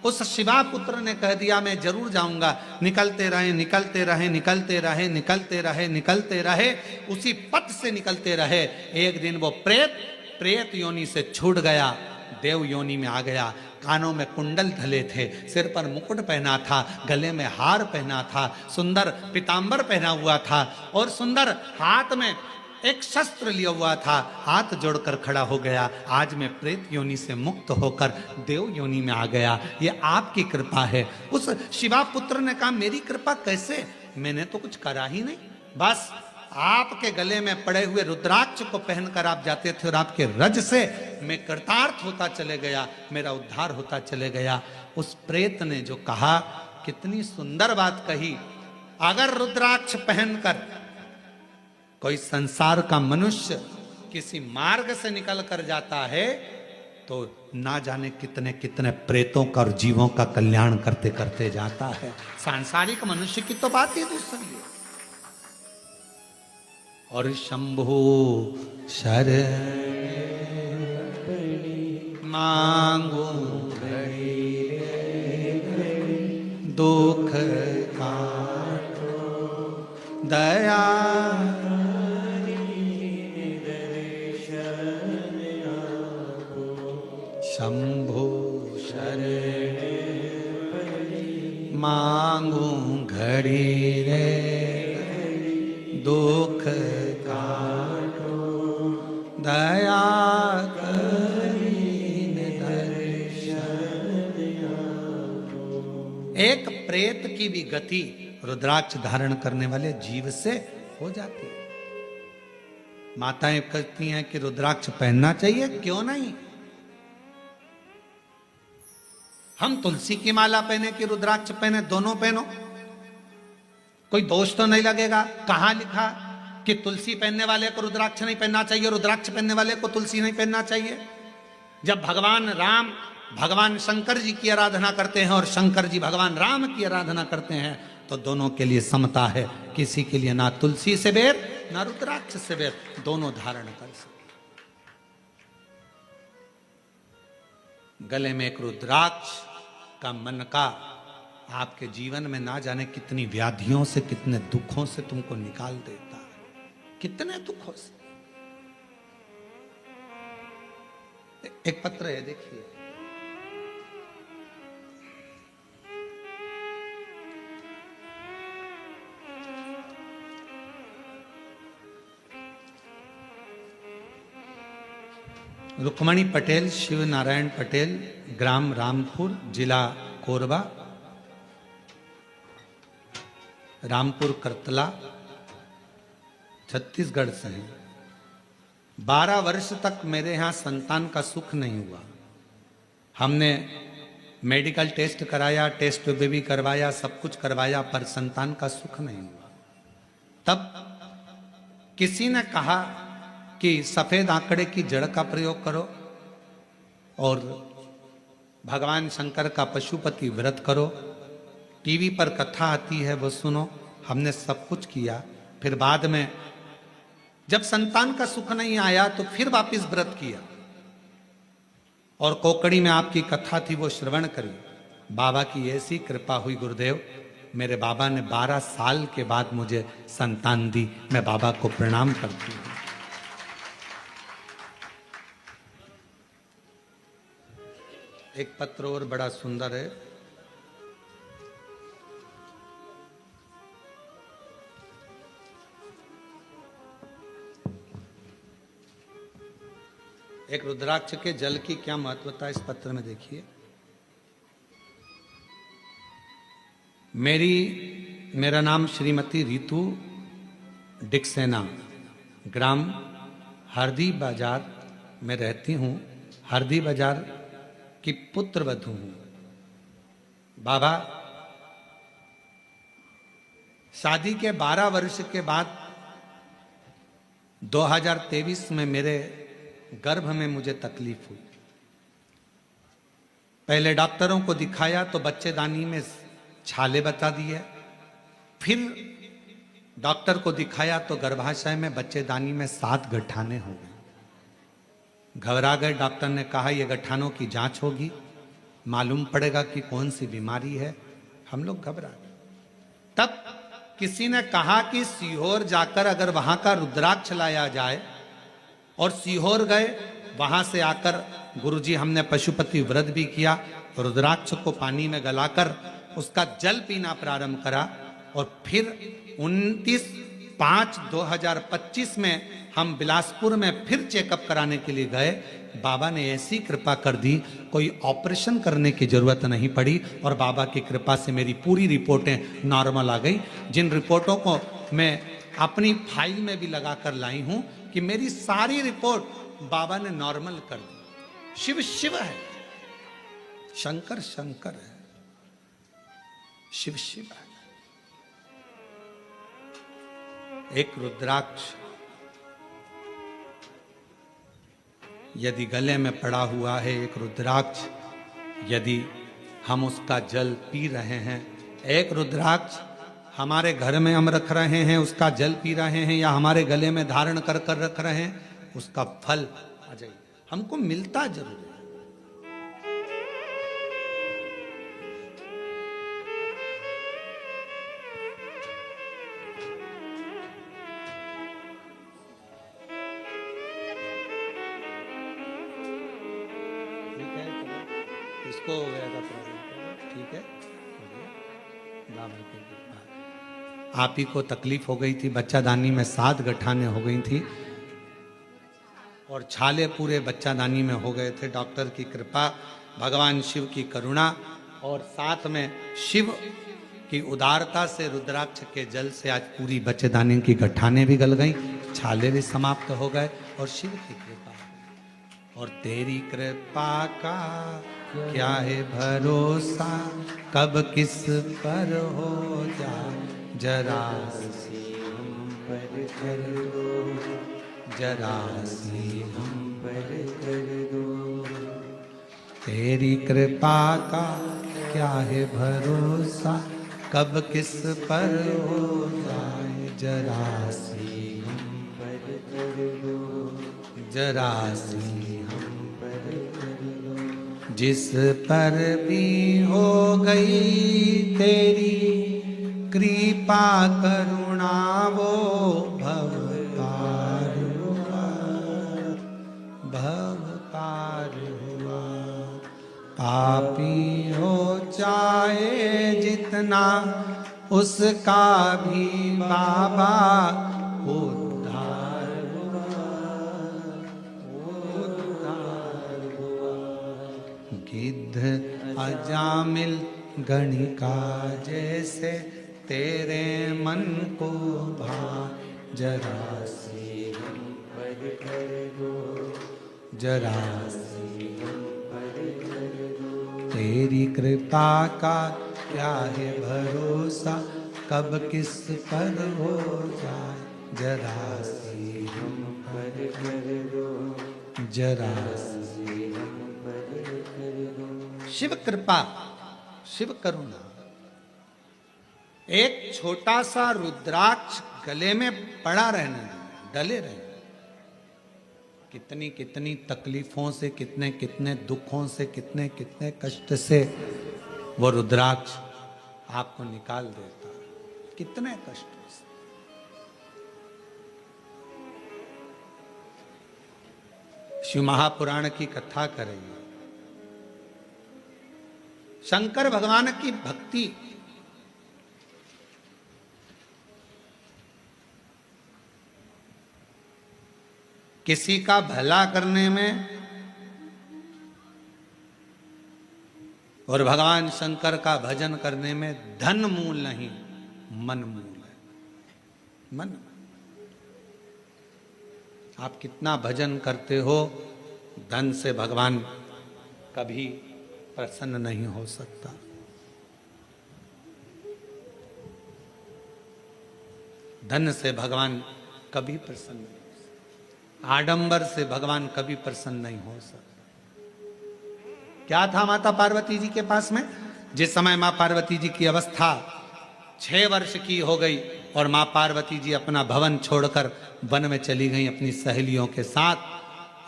S1: उस शिवा पुत्र ने कह दिया मैं जरूर जाऊंगा। निकलते रहे निकलते रहे निकलते रहे निकलते रहे निकलते रहे, उसी पथ से निकलते रहे। एक दिन वो प्रेत योनि से छूट गया, देव योनि में आ गया। कानों में कुंडल धले थे, सिर पर मुकुट पहना था, गले में हार पहना था, सुंदर पीतांबर पहना हुआ था और सुंदर हाथ में एक शस्त्र लिया हुआ था। हाथ जोड़कर खड़ा हो गया, आज मैं प्रेत योनि से मुक्त होकर देव योनि में आ गया, ये आपकी कृपा है। उस शिवा पुत्र ने कहा मेरी कृपा कैसे, मैंने तो कुछ करा ही नहीं, बस आपके गले में पड़े हुए रुद्राक्ष को पहनकर आप जाते थे और आपके रज से मैं कृतार्थ होता चले गया, मेरा उद्धार होता चले गया। उस प्रेत ने जो कहा, कितनी सुंदर बात कही। अगर रुद्राक्ष पहनकर कोई संसार का मनुष्य किसी मार्ग से निकल कर जाता है तो ना जाने कितने कितने प्रेतों का और जीवों का कल्याण करते करते जाता है। सांसारिक मनुष्य की तो बात ही दूसरी है। और शंभो शरण मांगो दुख काटो दया शंभो शरण मांगू घड़ी रे दुख काटो दया करीने दर्शन। एक प्रेत की भी गति रुद्राक्ष धारण करने वाले जीव से हो जाती है। माताएं कहती हैं कि रुद्राक्ष पहनना चाहिए, क्यों नहीं। हम तुलसी की माला पहने कि रुद्राक्ष पहने, दोनों पहनो, कोई दोष तो नहीं लगेगा। कहां लिखा कि तुलसी पहनने वाले को रुद्राक्ष नहीं पहनना चाहिए, रुद्राक्ष पहनने वाले को तुलसी नहीं पहनना चाहिए। जब भगवान राम भगवान शंकर जी की आराधना करते हैं और शंकर जी भगवान राम की आराधना करते हैं तो दोनों के लिए समता है। किसी के लिए ना तुलसी से बैर ना रुद्राक्ष से बैर, दोनों धारण कर सकते। गले में एक रुद्राक्ष का मन का आपके जीवन में ना जाने कितनी व्याधियों से, कितने दुखों से तुमको निकाल देता है, कितने दुखों से। एक पत्र है, देखिए। रुक्मणी पटेल, शिव नारायण पटेल, ग्राम रामपुर, जिला कोरबा, रामपुर करतला, छत्तीसगढ़ से हैं। 12 वर्ष तक मेरे यहाँ संतान का सुख नहीं हुआ। हमने मेडिकल टेस्ट कराया, टेस्ट बेबी करवाया, सब कुछ करवाया, पर संतान का सुख नहीं हुआ। तब किसी ने कहा कि सफेद आंकड़े की जड़ का प्रयोग करो और भगवान शंकर का पशुपति व्रत करो, टीवी पर कथा आती है वो सुनो। हमने सब कुछ किया, फिर बाद में जब संतान का सुख नहीं आया तो फिर वापस व्रत किया और कोकड़ी में आपकी कथा थी वो श्रवण करी। बाबा की ऐसी कृपा हुई गुरुदेव, मेरे बाबा ने 12 साल के बाद मुझे संतान दी। मैं बाबा को प्रणाम करती हूँ। एक पत्र और बड़ा सुंदर है। एक रुद्राक्ष के जल की क्या महत्वता है इस पत्र में देखिए। मेरा नाम श्रीमती रितु डिक्सेना, ग्राम हरदी बाजार में रहती हूँ। हरदी बाजार की पुत्र वधू हूँ। बाबा, शादी के 12 वर्ष के बाद 2023 में मेरे गर्भ में मुझे तकलीफ हुई। पहले डॉक्टरों को दिखाया तो बच्चेदानी में छाले बता दिए, फिर डॉक्टर को दिखाया तो गर्भाशय में बच्चेदानी में 7 गठाने हो गए। घबरा गए। डॉक्टर ने कहा यह गठानों की जांच होगी। मालूम पड़ेगा कि कौन सी बीमारी है। हम लोग घबरा गए। तब किसी ने कहा कि सीहोर जाकर अगर वहां का रुद्राक्ष लाया जाए, और सीहोर गए, वहां से आकर गुरुजी हमने पशुपति व्रत भी किया, रुद्राक्ष को पानी में गलाकर उसका जल पीना प्रारंभ करा, और फिर 29/5/2025 में हम बिलासपुर में फिर चेकअप कराने के लिए गए। बाबा ने ऐसी कृपा कर दी, कोई ऑपरेशन करने की जरूरत नहीं पड़ी, और बाबा की कृपा से मेरी पूरी रिपोर्टें नॉर्मल आ गई, जिन रिपोर्टों को मैं अपनी फाइल में भी लगाकर लाई हूं कि मेरी सारी रिपोर्ट बाबा ने नॉर्मल कर दी। शिव शिव है, शंकर शंकर है, शिव शिव है। एक रुद्राक्ष यदि गले में पड़ा हुआ है, एक रुद्राक्ष यदि हम उसका जल पी रहे हैं, एक रुद्राक्ष हमारे घर में हम रख रहे हैं, उसका जल पी रहे हैं, या हमारे गले में धारण कर कर रख रहे हैं, उसका फल आ जाए हमको मिलता जरूर है। इसको हो गया था प्रॉब्लम, ठीक है, आप ही को तकलीफ हो गई थी, बच्चादानी में 7 गठाने हो गई थी और छाले पूरे बच्चादानी में हो गए थे। डॉक्टर की कृपा, भगवान शिव की करुणा और साथ में शिव की उदारता से रुद्राक्ष के जल से आज पूरी बच्चेदानी की गठाने भी गल गई, छाले भी समाप्त हो गए, और शिव की कृपा। और तेरी कृपा का क्या है भरोसा, कब किस पर हो जाए, जरा सी हम पर कर दो, जरा सी हम पर कर दो। तेरी कृपा का क्या है भरोसा, कब किस पर हो जाए, जरा सी हम पर कर दो, जरा सी हम पर कर दो। जिस पर भी हो गई तेरी कृपा करुणा, वो भव पार हुआ, भव पार हुआ। पापी हो चाहे जितना, उसका भी बाबा उद्धार हुआ, उद्धार हुआ। गिद्ध अजामिल गणिका जैसे तेरे मन को भा, जरा सी हम पर कर दो, जरा सी हम पर कर दो। तेरी कृपा का क्या है भरोसा, कब किस पर हो जाए, जरा सी हम पर कर दो, जरा सी हम पर कर दो। शिव कृपा, शिव करुणा। एक छोटा सा रुद्राक्ष गले में पड़ा रहने, डले रहने, कितनी कितनी तकलीफों से, कितने कितने दुखों से, कितने कितने कष्ट से वो रुद्राक्ष आपको निकाल देता, कितने कष्टों से। शिव महापुराण की कथा करेंगे, शंकर भगवान की भक्ति, किसी का भला करने में, और भगवान शंकर का भजन करने में धन मूल नहीं, मन मूल है। मन, आप कितना भजन करते हो, धन से भगवान कभी प्रसन्न नहीं हो सकता। धन से भगवान कभी प्रसन्न नहीं, आडंबर से भगवान कभी प्रसन्न नहीं हो सकता। क्या था माता पार्वती जी के पास में? जिस समय मां पार्वती जी की अवस्था 6 वर्ष की हो गई और मां पार्वती जी अपना भवन छोड़कर वन में चली गई अपनी सहेलियों के साथ,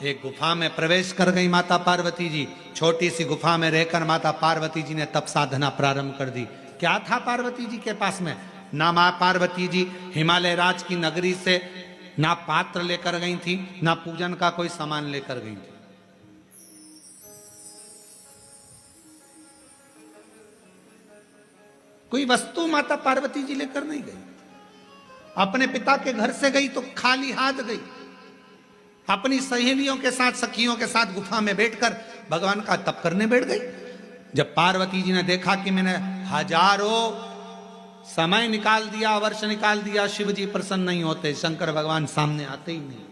S1: एक गुफा में प्रवेश कर गई माता पार्वती जी। छोटी सी गुफा में रहकर माता पार्वती जी ने तप साधना प्रारंभ कर दी। क्या था पार्वती जी के पास में? ना मां पार्वती जी हिमालय राज की नगरी से ना पात्र लेकर गई थी, ना पूजन का कोई सामान लेकर गई थी। कोई वस्तु माता पार्वती जी लेकर नहीं गई। अपने पिता के घर से गई तो खाली हाथ गई। अपनी सहेलियों के साथ, सखियों के साथ गुफा में बैठकर भगवान का तप करने बैठ गई। जब पार्वती जी ने देखा कि मैंने हजारों समय निकाल दिया, वर्ष निकाल दिया, शिव जी प्रसन्न नहीं होते, शंकर भगवान सामने आते ही नहीं।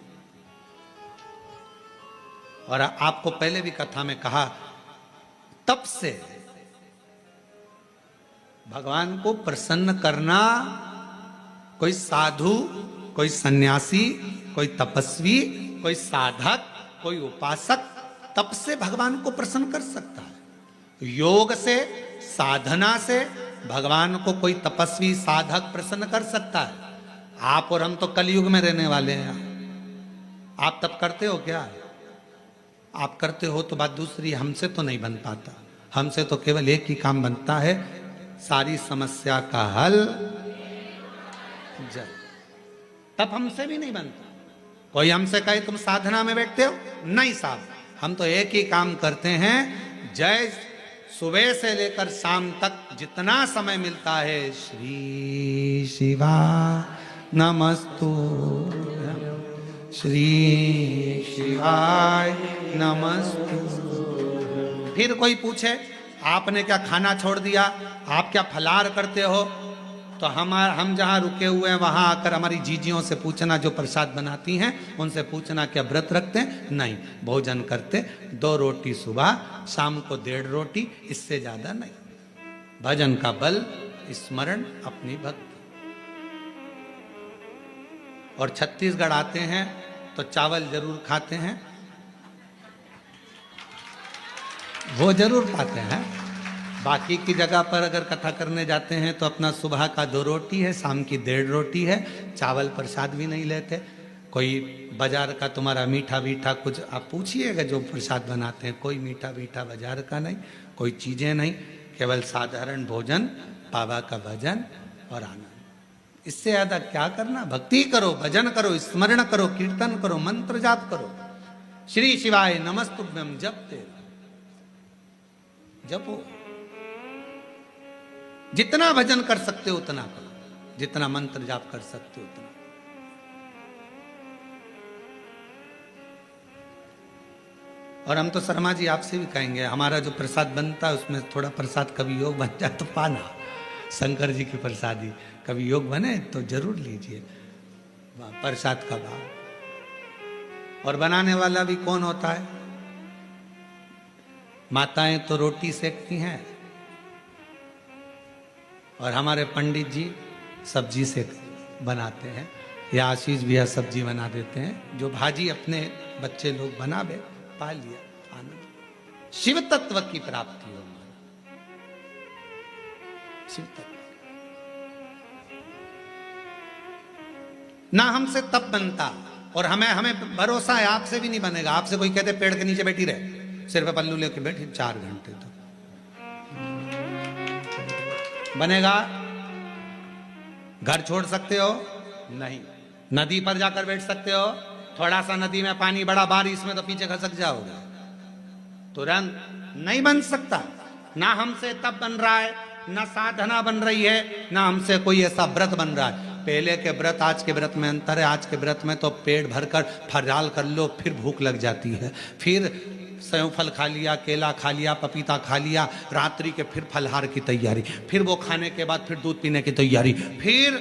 S1: और आपको पहले भी कथा में कहा, तप से भगवान को प्रसन्न करना कोई साधु, कोई सन्यासी, कोई तपस्वी, कोई साधक, कोई उपासक तप से भगवान को प्रसन्न कर सकता है। योग से, साधना से भगवान को कोई तपस्वी, साधक प्रसन्न कर सकता है। आप और हम तो कलयुग में रहने वाले हैं। आप तप करते हो क्या? आप करते हो तो बात दूसरी, हमसे तो नहीं बन पाता। हमसे तो केवल एक ही काम बनता है, सारी समस्या का हल जल। तब हमसे भी नहीं बनता। कोई हमसे कहे तुम साधना में बैठते हो, नहीं साहब, हम तो एक ही काम करते हैं। जय सुबह से लेकर शाम तक जितना समय मिलता है, श्री शिवा नमस्तु, श्री शिवाय नमस्तु। फिर कोई पूछे आपने क्या खाना छोड़ दिया, आप क्या फलार करते हो, तो हम जहाँ रुके हुए हैं वहाँ आकर हमारी जीजियों से पूछना, जो प्रसाद बनाती हैं उनसे पूछना क्या व्रत रखते हैं? नहीं, भोजन करते, 2 रोटी सुबह, शाम को 1.5 रोटी, इससे ज्यादा नहीं। भजन का बल, स्मरण, अपनी भक्ति। और छत्तीसगढ़ आते हैं तो चावल जरूर खाते हैं, वो जरूर पाते हैं। बाकी की जगह पर अगर कथा करने जाते हैं तो अपना सुबह का 2 रोटी है, शाम की 1.5 रोटी है, चावल प्रसाद भी नहीं लेते। कोई बाजार का तुम्हारा मीठा मीठा कुछ आप पूछिएगा जो प्रसाद बनाते हैं, कोई मीठा मीठा बाजार का नहीं, कोई चीजें नहीं, केवल साधारण भोजन, बाबा का भजन और आनंद। इससे ज्यादा क्या करना? भक्ति करो, भजन करो, स्मरण करो, कीर्तन करो, मंत्र जाप करो, श्री शिवाय नमस्तुभ्यम जपते जपो। जितना भजन कर सकते हो उतना करो, जितना मंत्र जाप कर सकते हो उतना। और हम तो शर्मा जी आपसे भी कहेंगे, हमारा जो प्रसाद बनता है उसमें थोड़ा प्रसाद कभी योग बन जाए तो पाना। शंकर जी की प्रसादी कभी योग बने तो जरूर लीजिए प्रसाद का भाव। और बनाने वाला भी कौन होता है? माताएं तो रोटी सेकती हैं और हमारे पंडित जी सब्जी से बनाते हैं, या आशीष भैया सब्जी बना देते हैं। जो भाजी अपने बच्चे लोग बनावे, पा लिया आनंद। शिव तत्व की प्राप्ति हो, शिव तत्व। ना हमसे तप बनता, और हमें भरोसा है आपसे भी नहीं बनेगा। आपसे कोई कहते पेड़ के नीचे बैठी रहे, सिर पे पल्लू लेके बैठी 4 घंटे तक, बनेगा? घर छोड़ सकते हो? नहीं। नदी पर जाकर बैठ सकते हो? थोड़ा सा नदी में पानी बड़ा, बारिश में तो पीछे खसक जाओगे, तुरंत नहीं बन सकता। ना हमसे तप बन रहा है, ना साधना बन रही है, ना हमसे कोई ऐसा व्रत बन रहा है। पहले के व्रत आज के व्रत में अंतर है। आज के व्रत में तो पेट भरकर फराल कर लो, फिर भूख लग जाती है, फिर सेव फल खा लिया, केला खा लिया, पपीता खा लिया, रात्रि के फिर फलहार की तैयारी, फिर वो खाने के बाद फिर दूध पीने की तैयारी, फिर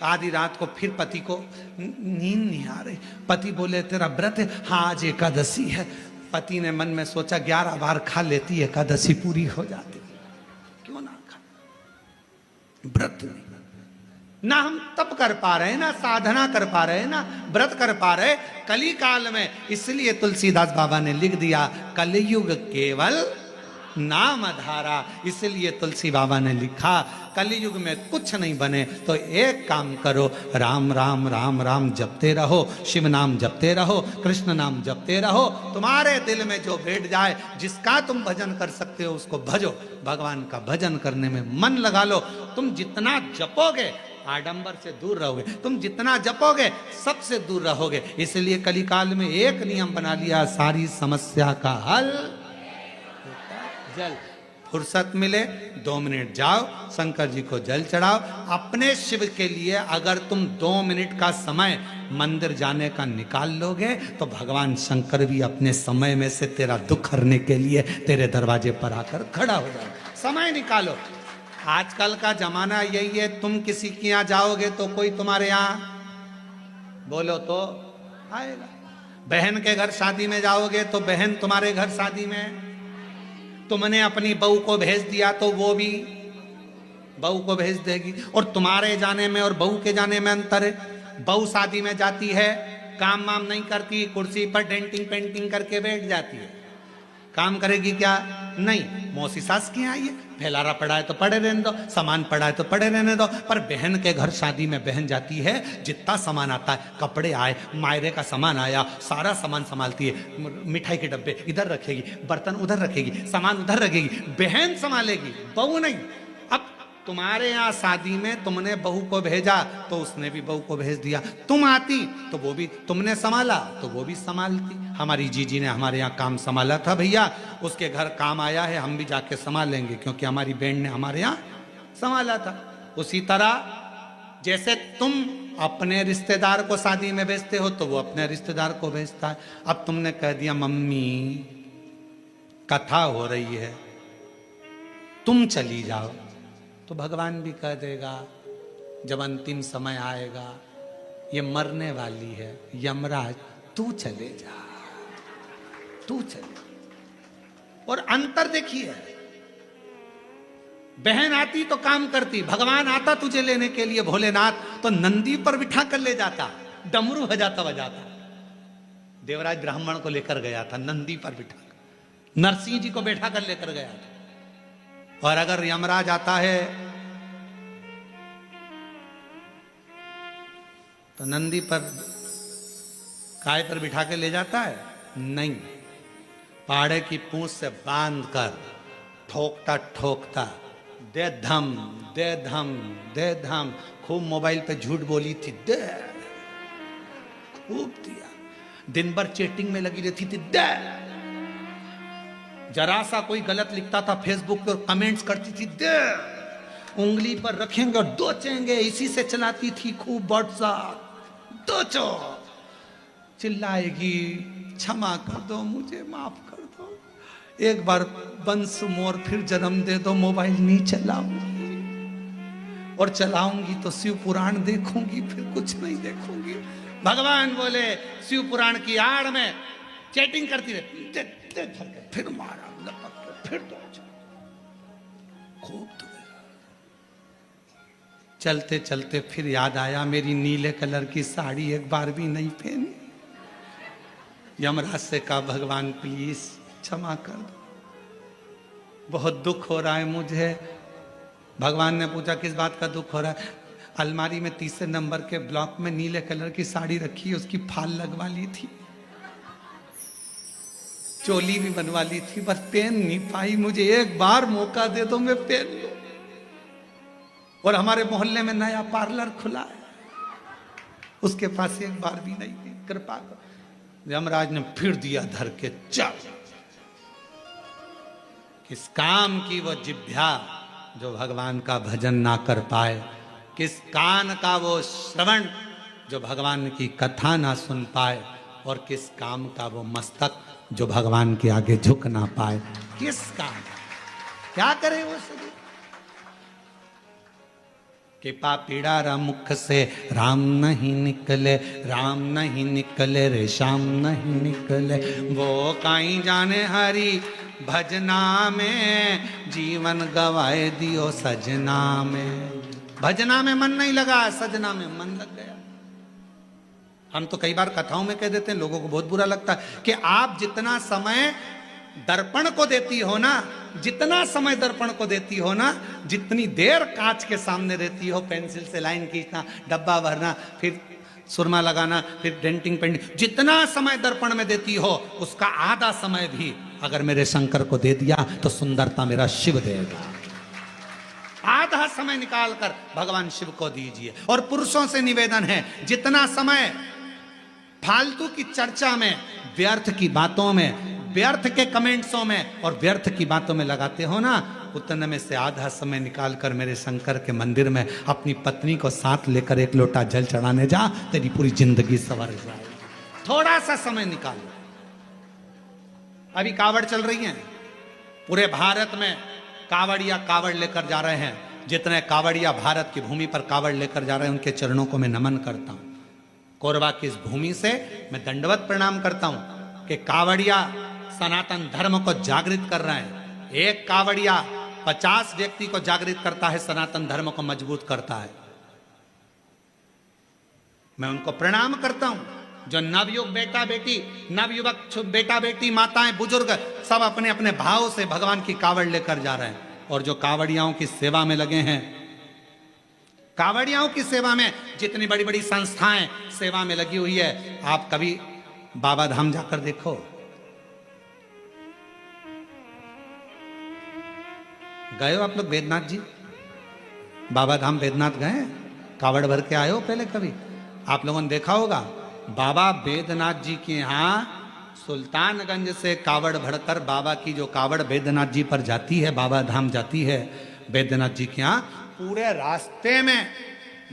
S1: आधी रात को फिर पति को नींद नहीं आ रही, पति बोले तेरा व्रत है, हाँ आज एकादशी है। पति ने मन में सोचा 11 बार खा लेती, एकादशी पूरी हो जाती, क्यों ना खा। व्रत नहीं, ना हम तप कर पा रहे, ना साधना कर पा रहे, ना व्रत कर पा रहे कली काल में। इसलिए तुलसीदास बाबा ने लिख दिया, कलयुग केवल नाम आधारा। इसलिए तुलसी बाबा ने लिखा कलयुग में कुछ नहीं बने तो एक काम करो, राम राम राम राम जपते रहो, शिव नाम जपते रहो, कृष्ण नाम जपते रहो। तुम्हारे दिल में जो बैठ जाए, जिसका तुम भजन कर सकते हो उसको भजो। भगवान का भजन करने में मन लगा लो। तुम जितना जपोगे आडंबर से दूर रहोगे, तुम जितना जपोगे सबसे दूर रहोगे। इसलिए कलिकाल में एक नियम बना लिया, सारी समस्या का हल जल। फुर्सत मिले 2 मिनट जाओ, शंकर जी को जल चढ़ाओ। अपने शिव के लिए अगर तुम 2 मिनट का समय मंदिर जाने का निकाल लोगे तो भगवान शंकर भी अपने समय में से तेरा दुख हरने के लिए तेरे दरवाजे पर आकर खड़ा हो जाए। समय निकालो। आजकल का जमाना यही है, तुम किसी के यहाँ जाओगे तो कोई तुम्हारे यहाँ बोलो तो आएगा। बहन के घर शादी में जाओगे तो बहन तुम्हारे घर शादी में, तुमने अपनी बहू को भेज दिया तो वो भी बहू को भेज देगी। और तुम्हारे जाने में और बहू के जाने में अंतर है। बहू शादी में जाती है, काम वाम नहीं करती, कुर्सी पर डेंटिंग पेंटिंग करके बैठ जाती है। काम करेगी क्या? नहीं। मौसी सास की आई है, फैलारा पड़ा है तो पड़े रहने दो, सामान पड़ा है तो पड़े रहने दो। पर बहन के घर शादी में बहन जाती है, जितना सामान आता है, कपड़े आए, मायरे का सामान आया, सारा सामान संभालती है। मिठाई के डब्बे इधर रखेगी, बर्तन उधर रखेगी, सामान उधर रखेगी, बहन संभालेगी, बहू नहीं। अब तुम्हारे यहाँ शादी में तुमने बहू को भेजा तो उसने भी बहू को भेज दिया। तुम आती तो वो भी, तुमने संभाला तो वो भी संभालती। हमारी जीजी ने हमारे यहाँ काम संभाला था भैया, उसके घर काम आया है, हम भी जाके संभाल लेंगे क्योंकि हमारी बहन ने हमारे यहाँ संभाला था। उसी तरह जैसे तुम अपने रिश्तेदार को शादी में भेजते हो तो वो अपने रिश्तेदार को भेजता है। अब तुमने कह दिया मम्मी कथा हो रही है, तुम चली जाओ, तो भगवान भी कह देगा जब अंतिम समय आएगा, ये मरने वाली है, यमराज तू चले जा, तू चले। और अंतर देखिए, बहन आती तो काम करती, भगवान आता तुझे लेने के लिए भोलेनाथ तो नंदी पर बिठा कर ले जाता, डमरू बजाता बजाता। देवराज ब्राह्मण को लेकर गया था नंदी पर बिठा कर, नरसिंह जी को बैठा कर लेकर गया था। और अगर यमराज आता है तो नंदी पर काय पर बिठा के ले जाता है? नहीं, पाड़े की पूंछ से बांध कर ठोकता ठोकता, दे धम दे धम दे धम। खूब मोबाइल पे झूठ बोली थी, दे, खूब दिया। दिन भर चैटिंग में लगी रहती थी, दे। जरा सा कोई गलत लिखता था फेसबुक पे और कमेंट्स करती थी, दे। उंगली पर रखेंगे और दोचेंगे, इसी से चलाती थी खूब व्हाट्सएप, दोचो। चिल्लाएगी, क्षमा कर दो, मुझे माफ कर दो, एक बार बंस मोर फिर जन्म दे दो, मोबाइल नहीं चलाऊंगी, और चलाऊंगी तो शिव पुराण देखूंगी, फिर कुछ नहीं देखूंगी। भगवान बोले शिव पुराण की आड़ में चैटिंग करती रहती, दे, दे, दे, फिर मारा लपक के, फिर दो, खूब तो। चलते चलते फिर याद आया, मेरी नीले कलर की साड़ी एक बार भी नहीं पहनी। यमराज से कहा, भगवान प्लीज क्षमा कर दो, बहुत दुख हो रहा है मुझे। भगवान ने पूछा किस बात का दुख हो रहा है? अलमारी में 3 नंबर के ब्लॉक में नीले कलर की साड़ी रखी, उसकी फाल लगवा ली थी, चोली भी बनवा ली थी, बस पहन नहीं पाई। मुझे एक बार मौका दे दो, मैं पहन लूं। और हमारे मोहल्ले में नया पार्लर खुला है, उसके पास एक बार भी नहीं थी, कृपा करो। यमराज ने फिर दिया धर के, चल। किस काम की वो जिह्वा जो भगवान का भजन ना कर पाए, किस कान का वो श्रवण जो भगवान की कथा ना सुन पाए, और किस काम का वो मस्तक जो भगवान के आगे झुक ना पाए। किस काम, क्या करे वो सभी? कि पापीड़ा मुख से राम नहीं निकले, राम नहीं निकले रे श्याम नहीं निकले। वो काई जाने हरि भजना में, जीवन गवाए दियो सजना में। भजना में मन नहीं लगा, सजना में मन लग गया। हम तो कई बार कथाओं में कह देते हैं, लोगों को बहुत बुरा लगता है कि आप जितना समय दर्पण को देती हो ना, जितना समय दर्पण को देती हो ना, जितनी देर कांच के सामने रहती हो, पेंसिल से लाइन खींचना, डब्बा भरना, फिर सुरमा लगाना, फिर डेंटिंग पेंटिंग, जितना समय दर्पण में देती हो उसका आधा समय भी अगर मेरे शंकर को दे दिया तो सुंदरता मेरा शिव देगा। आधा समय निकालकर भगवान शिव को दीजिए। और पुरुषों से निवेदन है, जितना समय फालतू की चर्चा में, व्यर्थ की बातों में, व्यर्थ के कमेंट्सों में और व्यर्थ की बातों में लगाते हो ना, उतने में से आधा समय निकालकर मेरे शंकर के मंदिर में अपनी पत्नी को साथ लेकर एक लोटा जल चढ़ाने जा, तेरी पूरी जिंदगी संवर जाए। थोड़ा सा समय निकालो। अभी कावड़ चल रही है, पूरे भारत में कावड़िया कावड़ लेकर जा रहे हैं। जितने कावड़िया भारत की भूमि पर कावड़ लेकर जा रहे हैं, उनके चरणों को मैं नमन करता हूं। कोरबा की इस भूमि से मैं दंडवत प्रणाम करता हूं कि कावड़िया सनातन धर्म को जागृत कर रहे हैं। एक कावड़िया 50 व्यक्ति को जागृत करता है, सनातन धर्म को मजबूत करता है। मैं उनको प्रणाम करता हूं, जो नवयुग बेटा बेटी, नवयुवक बेटा बेटी, माताएं, बुजुर्ग सब अपने अपने भाव से भगवान की कावड़ लेकर जा रहे हैं। और जो कावड़ियाओं की सेवा में लगे हैं, कावड़ियाओं की सेवा में जितनी बड़ी बड़ी संस्थाएं सेवा में लगी हुई है, आप कभी बाबा धाम जाकर देखो। गए हो आप लोग बैद्यनाथ जी? बाबा धाम बैद्यनाथ गए? कावड़ भर के आए हो पहले कभी? आप लोगों ने देखा होगा, बाबा बैद्यनाथ जी के यहाँ सुल्तानगंज से कावड़ भरकर बाबा की जो कावड़ बैद्यनाथ जी पर जाती है, बाबा धाम जाती है बैद्यनाथ जी के यहाँ, पूरे रास्ते में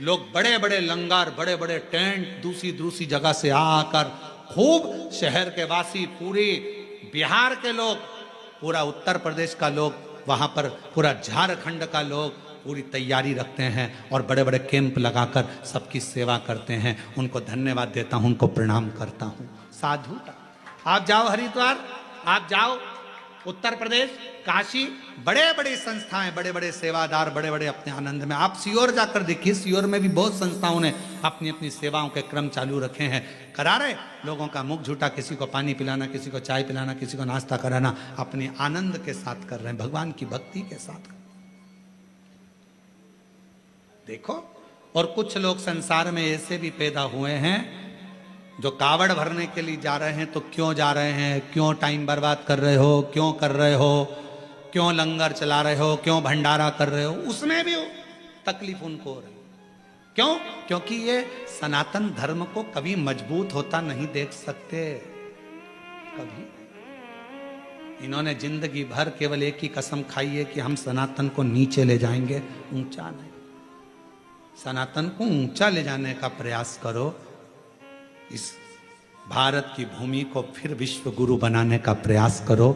S1: लोग बड़े बड़े लंगर, बड़े बड़े टेंट दूसरी दूसरी जगह से आकर, खूब शहर के वासी, पूरी बिहार के लोग, पूरा उत्तर प्रदेश का लोग, वहां पर पूरा झारखंड का लोग पूरी तैयारी रखते हैं और बड़े बड़े कैंप लगाकर सबकी सेवा करते हैं। उनको धन्यवाद देता हूं, उनको प्रणाम करता हूं। साधुता। आप जाओ हरिद्वार, आप जाओ उत्तर प्रदेश, काशी, बड़े बड़े संस्थाएं, बड़े बड़े सेवादार, बड़े बड़े अपने आनंद में। आप सीहोर जाकर देखिए, सीहोर में भी बहुत संस्थाओं ने अपनी अपनी सेवाओं के क्रम चालू रखे हैं। करा रहे लोगों का मुख झूठा, किसी को पानी पिलाना, किसी को चाय पिलाना, किसी को नाश्ता कराना, अपने आनंद के साथ कर रहे हैं, भगवान की भक्ति के साथ। देखो, और कुछ लोग संसार में ऐसे भी पैदा हुए हैं जो कावड़ भरने के लिए जा रहे हैं। तो क्यों जा रहे हैं, क्यों टाइम बर्बाद कर रहे हो, क्यों कर रहे हो, क्यों लंगर चला रहे हो, क्यों भंडारा कर रहे हो, उसमें भी तकलीफ उनको हो रही। क्यों? क्योंकि ये सनातन धर्म को कभी मजबूत होता नहीं देख सकते, कभी। इन्होंने जिंदगी भर केवल एक ही कसम खाई है कि हम सनातन को नीचे ले जाएंगे, ऊंचा नहीं। सनातन को ऊंचा ले जाने का प्रयास करो। इस भारत की भूमि को फिर विश्व गुरु बनाने का प्रयास करो।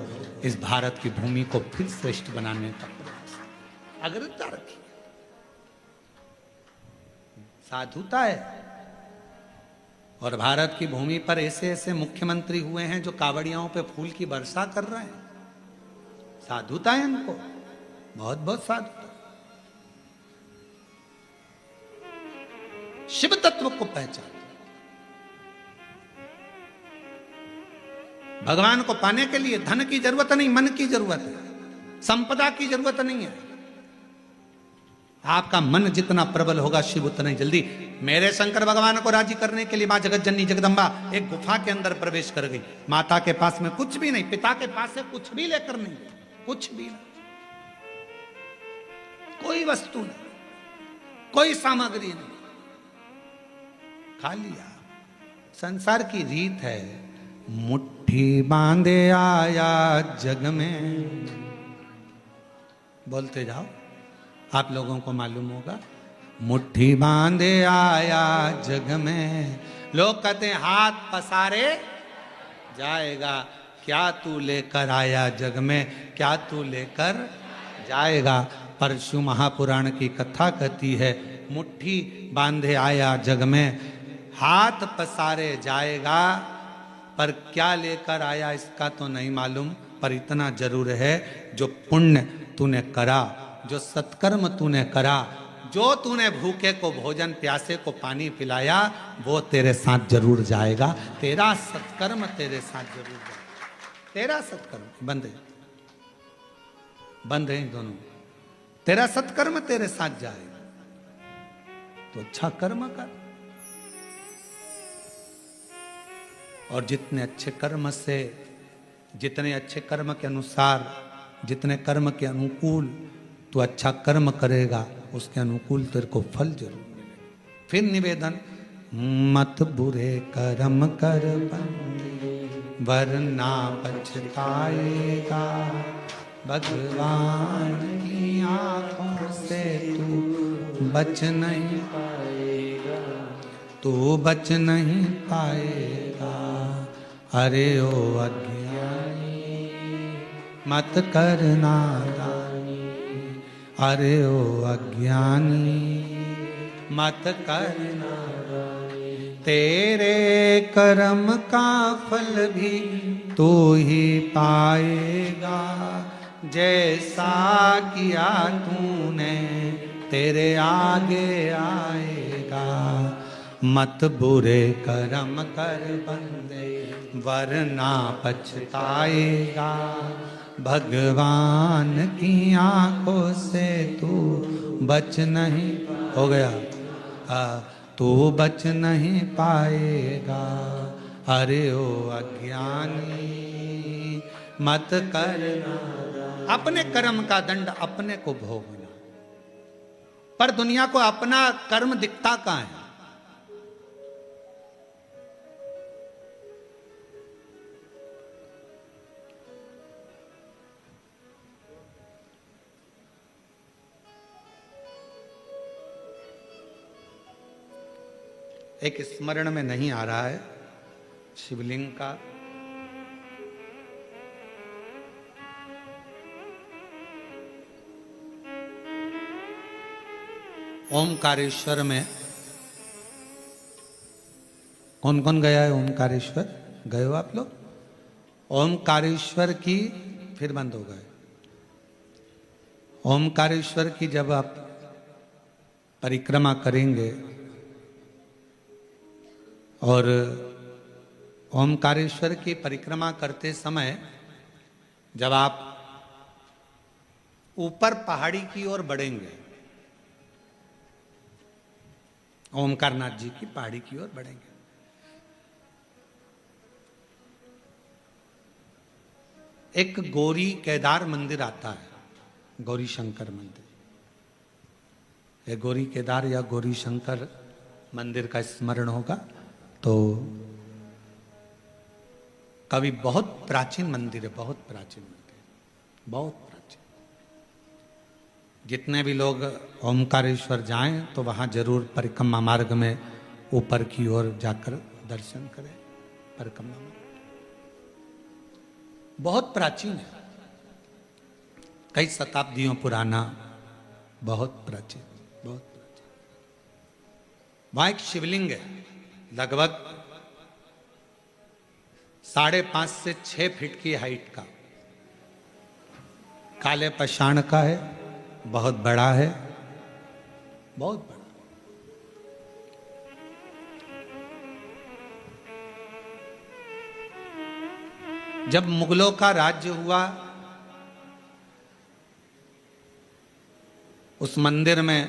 S1: इस भारत की भूमि को फिर श्रेष्ठ बनाने का प्रयास, अग्रता रखिए। साधुता है। और भारत की भूमि पर ऐसे ऐसे मुख्यमंत्री हुए हैं जो कावड़ियाओं पे फूल की वर्षा कर रहे हैं। साधुता है इनको, बहुत बहुत साधुता। शिव तत्व को पहचान। भगवान को पाने के लिए धन की जरूरत नहीं, मन की जरूरत है, संपदा की जरूरत नहीं है। आपका मन जितना प्रबल होगा, शिव उतना ही जल्दी। मेरे शंकर भगवान को राजी करने के लिए मां जगत जननी जगदम्बा एक गुफा के अंदर प्रवेश कर गई। माता के पास में कुछ भी नहीं, पिता के पास से कुछ भी लेकर नहीं, कुछ भी नहीं, कोई वस्तु नहीं, कोई सामग्री नहीं, खा लिया। संसार की रीत है, मुट्ठी बांधे आया जग में। बोलते जाओ, आप लोगों को मालूम होगा। मुट्ठी बांधे आया जग में, लोग कहते हैं हाथ पसारे जाएगा। क्या तू लेकर आया जग में, क्या तू लेकर जाएगा। परशु महापुराण की कथा कहती है, मुट्ठी बांधे आया जग में, हाथ पसारे जाएगा, पर क्या लेकर आया इसका तो नहीं मालूम। पर इतना जरूर है, जो पुण्य तूने करा, जो सत्कर्म तूने करा, जो तूने भूखे को भोजन, प्यासे को पानी पिलाया, वो तेरे साथ जरूर जाएगा। तेरा सत्कर्म तेरे साथ जरूर जाएगा। तेरा सत्कर्म बंद है, बंद है दोनों। तेरा सत्कर्म तेरे साथ जाएगा तो अच्छा कर्म कर, और जितने अच्छे कर्म से, जितने अच्छे कर्म के अनुसार, जितने कर्म के अनुकूल तू अच्छा कर्म करेगा, उसके अनुकूल तेरे को फल जरूर मिलेगा। फिर निवेदन, मत बुरे कर्म कर बंदे वरना पछताएगा, भगवान की आंखों से तू बच नहीं पाएगा, तू बच नहीं पाएगा। अरे ओ अज्ञानी मत कर नादानी, अरे ओ अज्ञानी मत कर नादानी, तेरे कर्म का फल भी तू ही पाएगा, जैसा किया तूने तेरे आगे आएगा। मत बुरे कर्म कर बंदे वरना पछताएगा, भगवान की आंखों से तू बच नहीं, हो गया, तू बच नहीं पाएगा। अरे ओ अज्ञानी मत करना, अपने कर्म का दंड अपने को भोगना। पर दुनिया को अपना कर्म दिखता कहाँ है? एक स्मरण में नहीं आ रहा है शिवलिंग का, ओमकारेश्वर में कौन कौन गया है? ओमकारेश्वर गए हो आप लोग? ओमकारेश्वर की, फिर बंद हो गए। ओमकारेश्वर की जब आप परिक्रमा करेंगे और ओमकारेश्वर की परिक्रमा करते समय जब आप ऊपर पहाड़ी की ओर बढ़ेंगे, ओमकारनाथ जी की पहाड़ी की ओर बढ़ेंगे, एक गौरी केदार मंदिर आता है, गौरी शंकर मंदिर। यह गौरी केदार या गौरी शंकर मंदिर का स्मरण होगा तो कभी, बहुत प्राचीन मंदिर है, बहुत प्राचीन मंदिर, बहुत प्राचीन। जितने भी लोग ओमकारेश्वर जाएं तो वहां जरूर परिक्रमा मार्ग में ऊपर की ओर जाकर दर्शन करें। परिक्रमा मार्ग बहुत प्राचीन है, कई शताब्दियों पुराना, बहुत प्राचीन, बहुत प्राचीन। वहां एक शिवलिंग है, लगभग 5.5 से 6 फीट की हाइट का, काले पाषाण का है, बहुत बड़ा है, बहुत बड़ा। जब मुगलों का राज्य हुआ, उस मंदिर में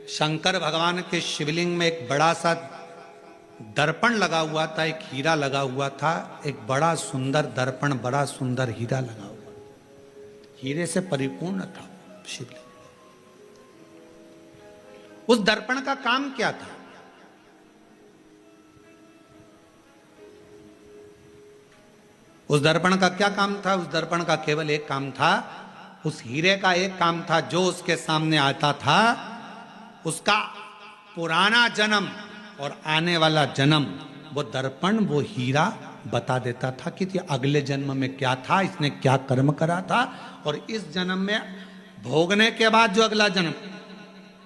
S1: शंकर भगवान के शिवलिंग में एक बड़ा सा दर्पण लगा हुआ था, एक हीरा लगा हुआ था, एक बड़ा सुंदर दर्पण, बड़ा सुंदर हीरा लगा हुआ, हीरे से परिपूर्ण था शिवलिंग। उस दर्पण का काम क्या था? उस दर्पण का क्या काम था? उस दर्पण का केवल एक काम था, उस हीरे का एक काम था, जो उसके सामने आता था उसका पुराना जन्म और आने वाला जन्म वो दर्पण, वो हीरा बता देता था कि अगले जन्म में क्या था, इसने क्या कर्म करा था, और इस जन्म में भोगने के बाद जो अगला जन्म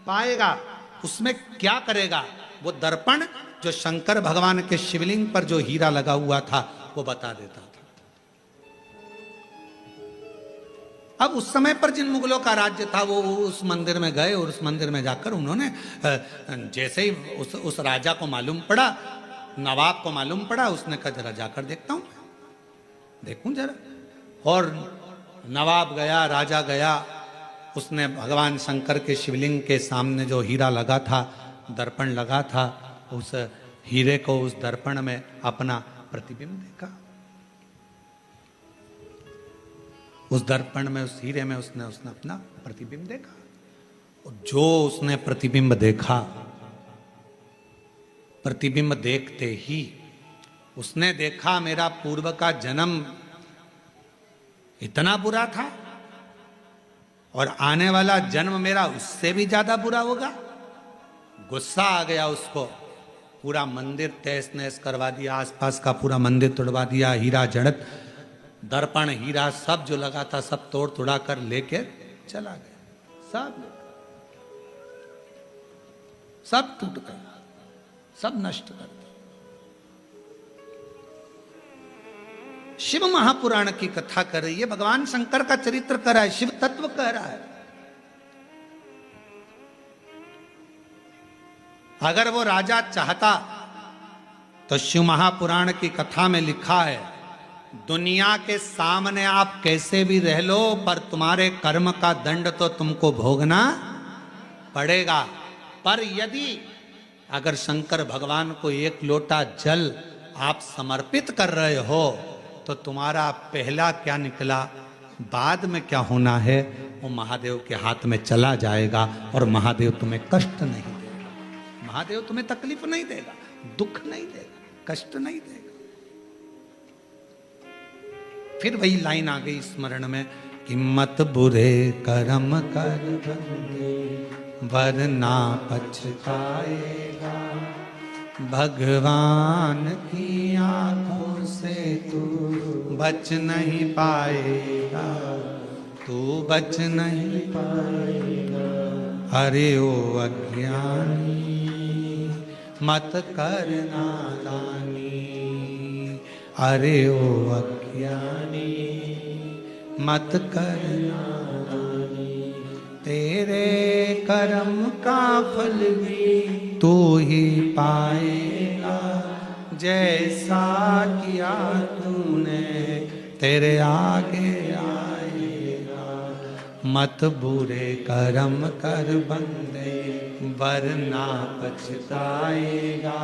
S1: पाएगा उसमें क्या करेगा। वो दर्पण जो शंकर भगवान के शिवलिंग पर जो हीरा लगा हुआ था वो बता देता था। अब उस समय पर जिन मुगलों का राज्य था वो उस मंदिर में गए और उस मंदिर में जाकर उन्होंने जैसे ही उस राजा को मालूम पड़ा, नवाब को मालूम पड़ा, उसने कहा जरा जाकर देखता हूं। देखूं जरा। और नवाब गया, राजा गया, उसने भगवान शंकर के शिवलिंग के सामने जो हीरा लगा था, दर्पण लगा था, उस हीरे को उस दर्पण में अपना प्रतिबिंब देखा। उस दर्पण में, उस हीरे में उसने अपना प्रतिबिंब देखा। जो उसने प्रतिबिंब देखा, प्रतिबिंब देखते ही उसने देखा मेरा पूर्व का जन्म इतना बुरा था और आने वाला जन्म मेरा उससे भी ज्यादा बुरा होगा। गुस्सा आ गया उसको, पूरा मंदिर तहस नहस करवा दिया, आसपास का पूरा मंदिर तोड़वा दिया, हीरा जड़त, दर्पण, हीरा सब जो लगा था सब तोड़ तोड़ा कर लेके चला गया। सब टूट गया, सब नष्ट कर दिया। शिव महापुराण की कथा कर रही है, भगवान शंकर का चरित्र कर रहा है, शिव तत्व कह रहा है। अगर वो राजा चाहता तो शिव महापुराण की कथा में लिखा है, दुनिया के सामने आप कैसे भी रह लो पर तुम्हारे कर्म का दंड तो तुमको भोगना पड़ेगा। पर यदि अगर शंकर भगवान को एक लोटा जल आप समर्पित कर रहे हो तो तुम्हारा पहला क्या निकला, बाद में क्या होना है, वो महादेव के हाथ में चला जाएगा और महादेव तुम्हें कष्ट नहीं देगा, महादेव तुम्हें तकलीफ नहीं देगा, दुख नहीं देगा, कष्ट नहीं देगा। फिर वही लाइन आ गई स्मरण में कि मत बुरे कर्म कर बंदे वरना पछताएगा, भगवान की आंखों से तू बच नहीं पाएगा, तू बच नहीं पाएगा। अरे ओ अज्ञानी मत कर नादानी, अरे ओ अज्ञानी मत कर नादानी, तेरे कर्म का फल भी तू ही पाएगा, जैसा किया तूने तेरे आगे आएगा। मत बुरे कर्म कर बंदे वरना पछताएगा,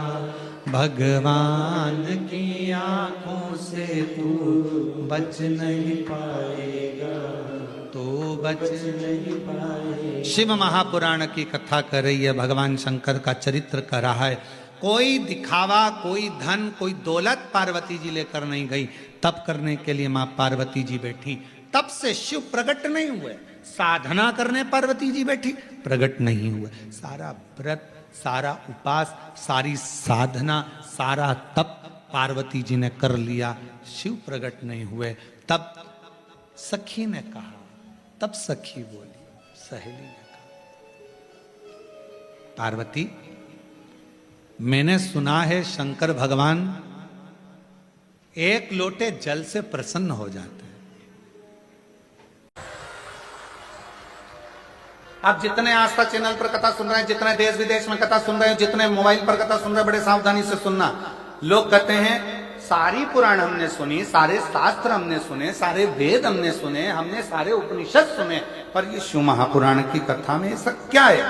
S1: भगवान की आंखों से तू बच नहीं पाएगा, तो बच नहीं पाएगा। शिव महापुराण की कथा कर रही है, भगवान शंकर का चरित्र कर रहा है। कोई दिखावा, कोई धन, कोई दौलत पार्वती जी लेकर नहीं गई। तप करने के लिए मां पार्वती जी बैठी, तब से शिव प्रकट नहीं हुए। साधना करने पार्वती जी बैठी, प्रकट नहीं हुए। सारा व्रत, सारा उपास, सारी साधना, सारा तप पार्वती जी ने कर लिया, शिव प्रकट नहीं हुए। तब सखी ने कहा, तब सखी बोली, सहेली ने कहा, पार्वती मैंने सुना है शंकर भगवान एक लोटे जल से प्रसन्न हो जाते हैं। आप जितने आस्था चैनल पर कथा सुन रहे हैं, जितने देश विदेश में कथा सुन रहे हैं, जितने मोबाइल पर कथा सुन रहे हैं, बड़े सावधानी से सुनना। लोग कहते हैं सारी पुराण हमने सुनी, सारे शास्त्र हमने सुने, सारे वेद हमने सुने, हमने सारे उपनिषद सुने, पर ये शिव महापुराण की कथा में ऐसा क्या है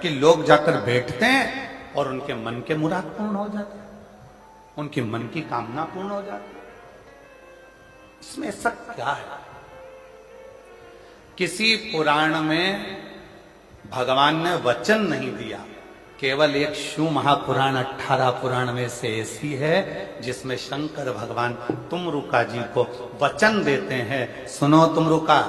S1: कि लोग जाकर बैठते हैं और उनके मन के मुराद पूर्ण हो जाते हैं, उनके मन की कामना पूर्ण हो जाती है। इसमें ऐसा क्या है? किसी पुराण में भगवान ने वचन नहीं दिया, केवल एक शिव महापुराण 18 पुराण में से ऐसी है जिसमें शंकर भगवान तुमरुका जी को वचन देते हैं, सुनो तुमरुका,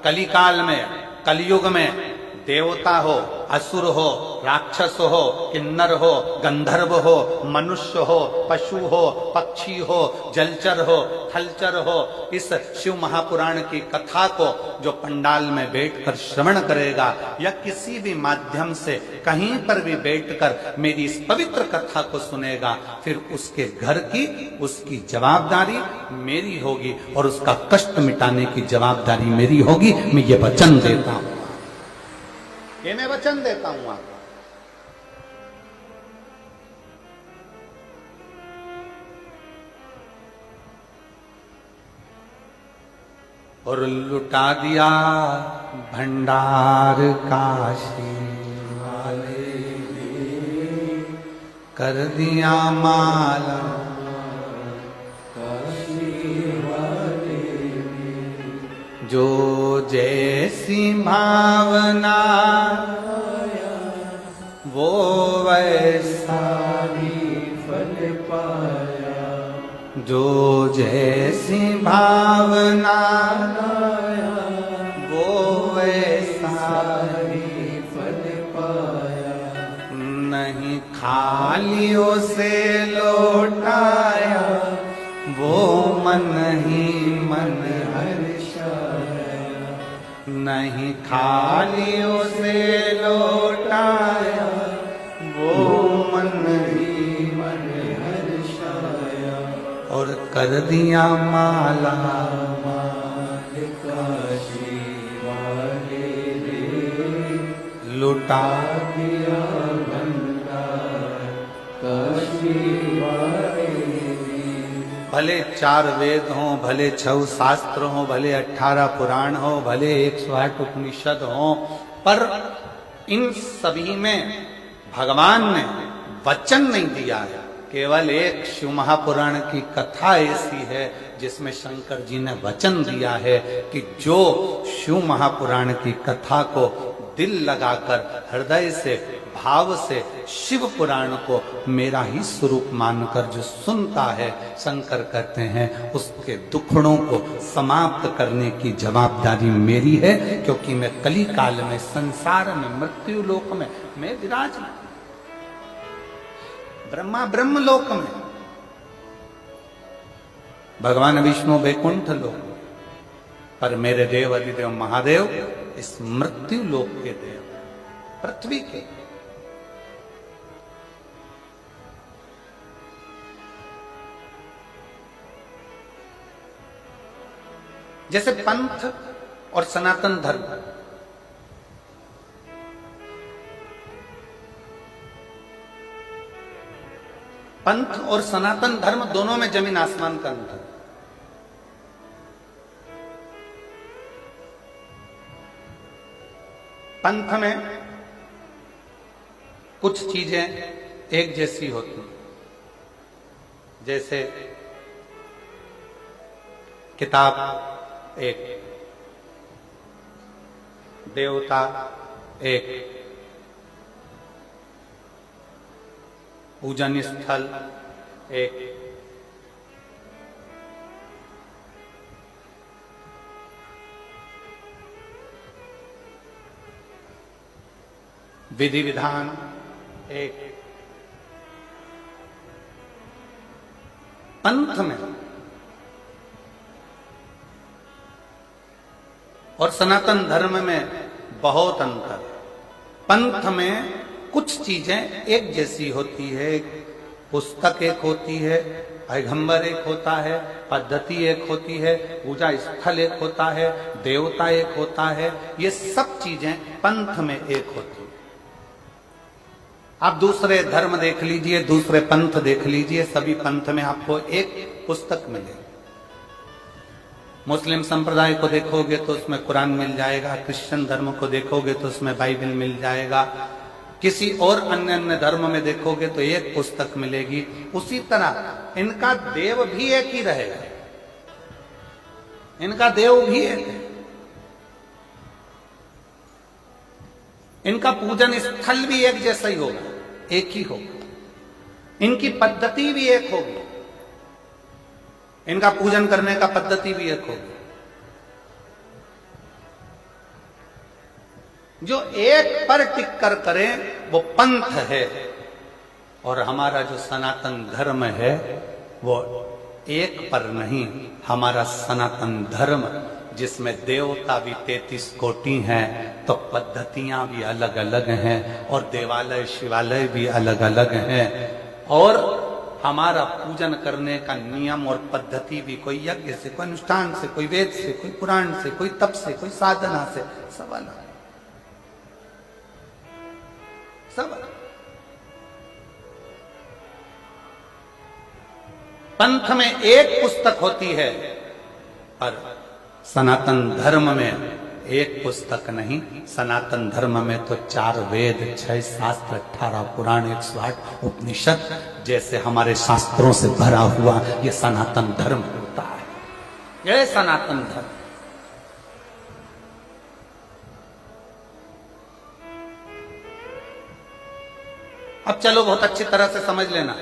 S1: कलिकाल में, कलयुग में देवता हो, असुर हो, राक्षस हो, किन्नर हो, गंधर्व हो, मनुष्य हो, पशु हो, पक्षी हो, जलचर हो, थलचर हो, इस शिव महापुराण की कथा को जो पंडाल में बैठकर श्रवण करेगा या किसी भी माध्यम से कहीं पर भी बैठकर मेरी इस पवित्र कथा को सुनेगा, फिर उसके घर की, उसकी जवाबदारी मेरी होगी और उसका कष्ट मिटाने की जवाबदारी मेरी होगी। मैं ये वचन देता हूं, ये मैं वचन देता हूं आपको। और लुटा दिया भंडार काशी वाले ने, कर दिया माला जो जैसी भावना वो वैसा ही फल पाया, जो जैसी भावना वो वैसा ही फल पाया, नहीं खालियों से लौटाया वो मन ही मन नहीं खालियों से लौटाया वो मन ही मन हर्षाया, और कर दिया माला माल काशी वाले ने, लुटा दिया भंडार काशी वाले। भले 4 वेद हों, भले 6 शास्त्र हों, भले 18 पुराण हो, भले 108 उपनिषद हों, पर इन सभी में भगवान ने वचन नहीं दिया है। केवल एक शिव महापुराण की कथा ऐसी है जिसमें शंकर जी ने वचन दिया है कि जो शिव महापुराण की कथा को दिल लगाकर हृदय से भाव से शिव पुराण को मेरा ही स्वरूप मानकर जो सुनता है, शंकर कहते हैं उसके दुखड़ों को समाप्त करने की जवाबदारी मेरी है, क्योंकि मैं कली काल में संसार में मृत्यु लोक में मैं विराजमान, ब्रह्मा ब्रह्म लोक में, भगवान विष्णु वैकुंठ लोक, पर मेरे देव अधिदेव महादेव इस मृत्यु लोक के देव, पृथ्वी के। जैसे पंथ और सनातन धर्म, पंथ और सनातन धर्म दोनों में जमीन आसमान का अंतर। पंथ में कुछ चीजें एक जैसी होती, जैसे किताब एक, देवता एक, पूजन स्थल एक, विधि विधान एक। पंथ में और सनातन धर्म में बहुत अंतर। पंथ में कुछ चीजें एक जैसी होती है, पुस्तक एक होती है, पैगंबर एक होता है, पद्धति एक होती है, पूजा स्थल एक होता है, देवता एक होता है, ये सब चीजें पंथ में एक होती है। आप दूसरे धर्म देख लीजिए, दूसरे पंथ देख लीजिए, सभी पंथ में आपको एक पुस्तक मिलेगी। मुस्लिम संप्रदाय को देखोगे तो उसमें कुरान मिल जाएगा, क्रिश्चियन धर्म को देखोगे तो उसमें बाइबल मिल जाएगा, किसी और अन्य धर्म में देखोगे तो एक पुस्तक मिलेगी। उसी तरह इनका देव भी एक ही रहेगा, इनका देव भी एक है, इनका पूजन स्थल भी एक जैसा ही होगा, एक ही होगा, इनकी पद्धति भी एक होगी, इनका पूजन करने का पद्धति भी एक होगी। जो एक पर टिक कर करें वो पंथ है, और हमारा जो सनातन धर्म है वो एक पर नहीं, हमारा सनातन धर्म जिसमें देवता भी 33 कोटि हैं, तो पद्धतियां भी अलग अलग हैं, और देवालय शिवालय भी अलग अलग हैं, और हमारा पूजन करने का नियम और पद्धति भी कोई यज्ञ से, कोई अनुष्ठान से, कोई वेद से, कोई पुराण से, कोई तप से, कोई साधना से, सब अलग सब। पंथ में एक पुस्तक होती है, पर सनातन धर्म में एक पुस्तक नहीं, सनातन धर्म में तो 4 वेद, 6 शास्त्र, 18 पुराण, 108 उपनिषद जैसे हमारे शास्त्रों से भरा हुआ ये सनातन धर्म होता है। यह सनातन धर्म। अब चलो बहुत अच्छी तरह से समझ लेना।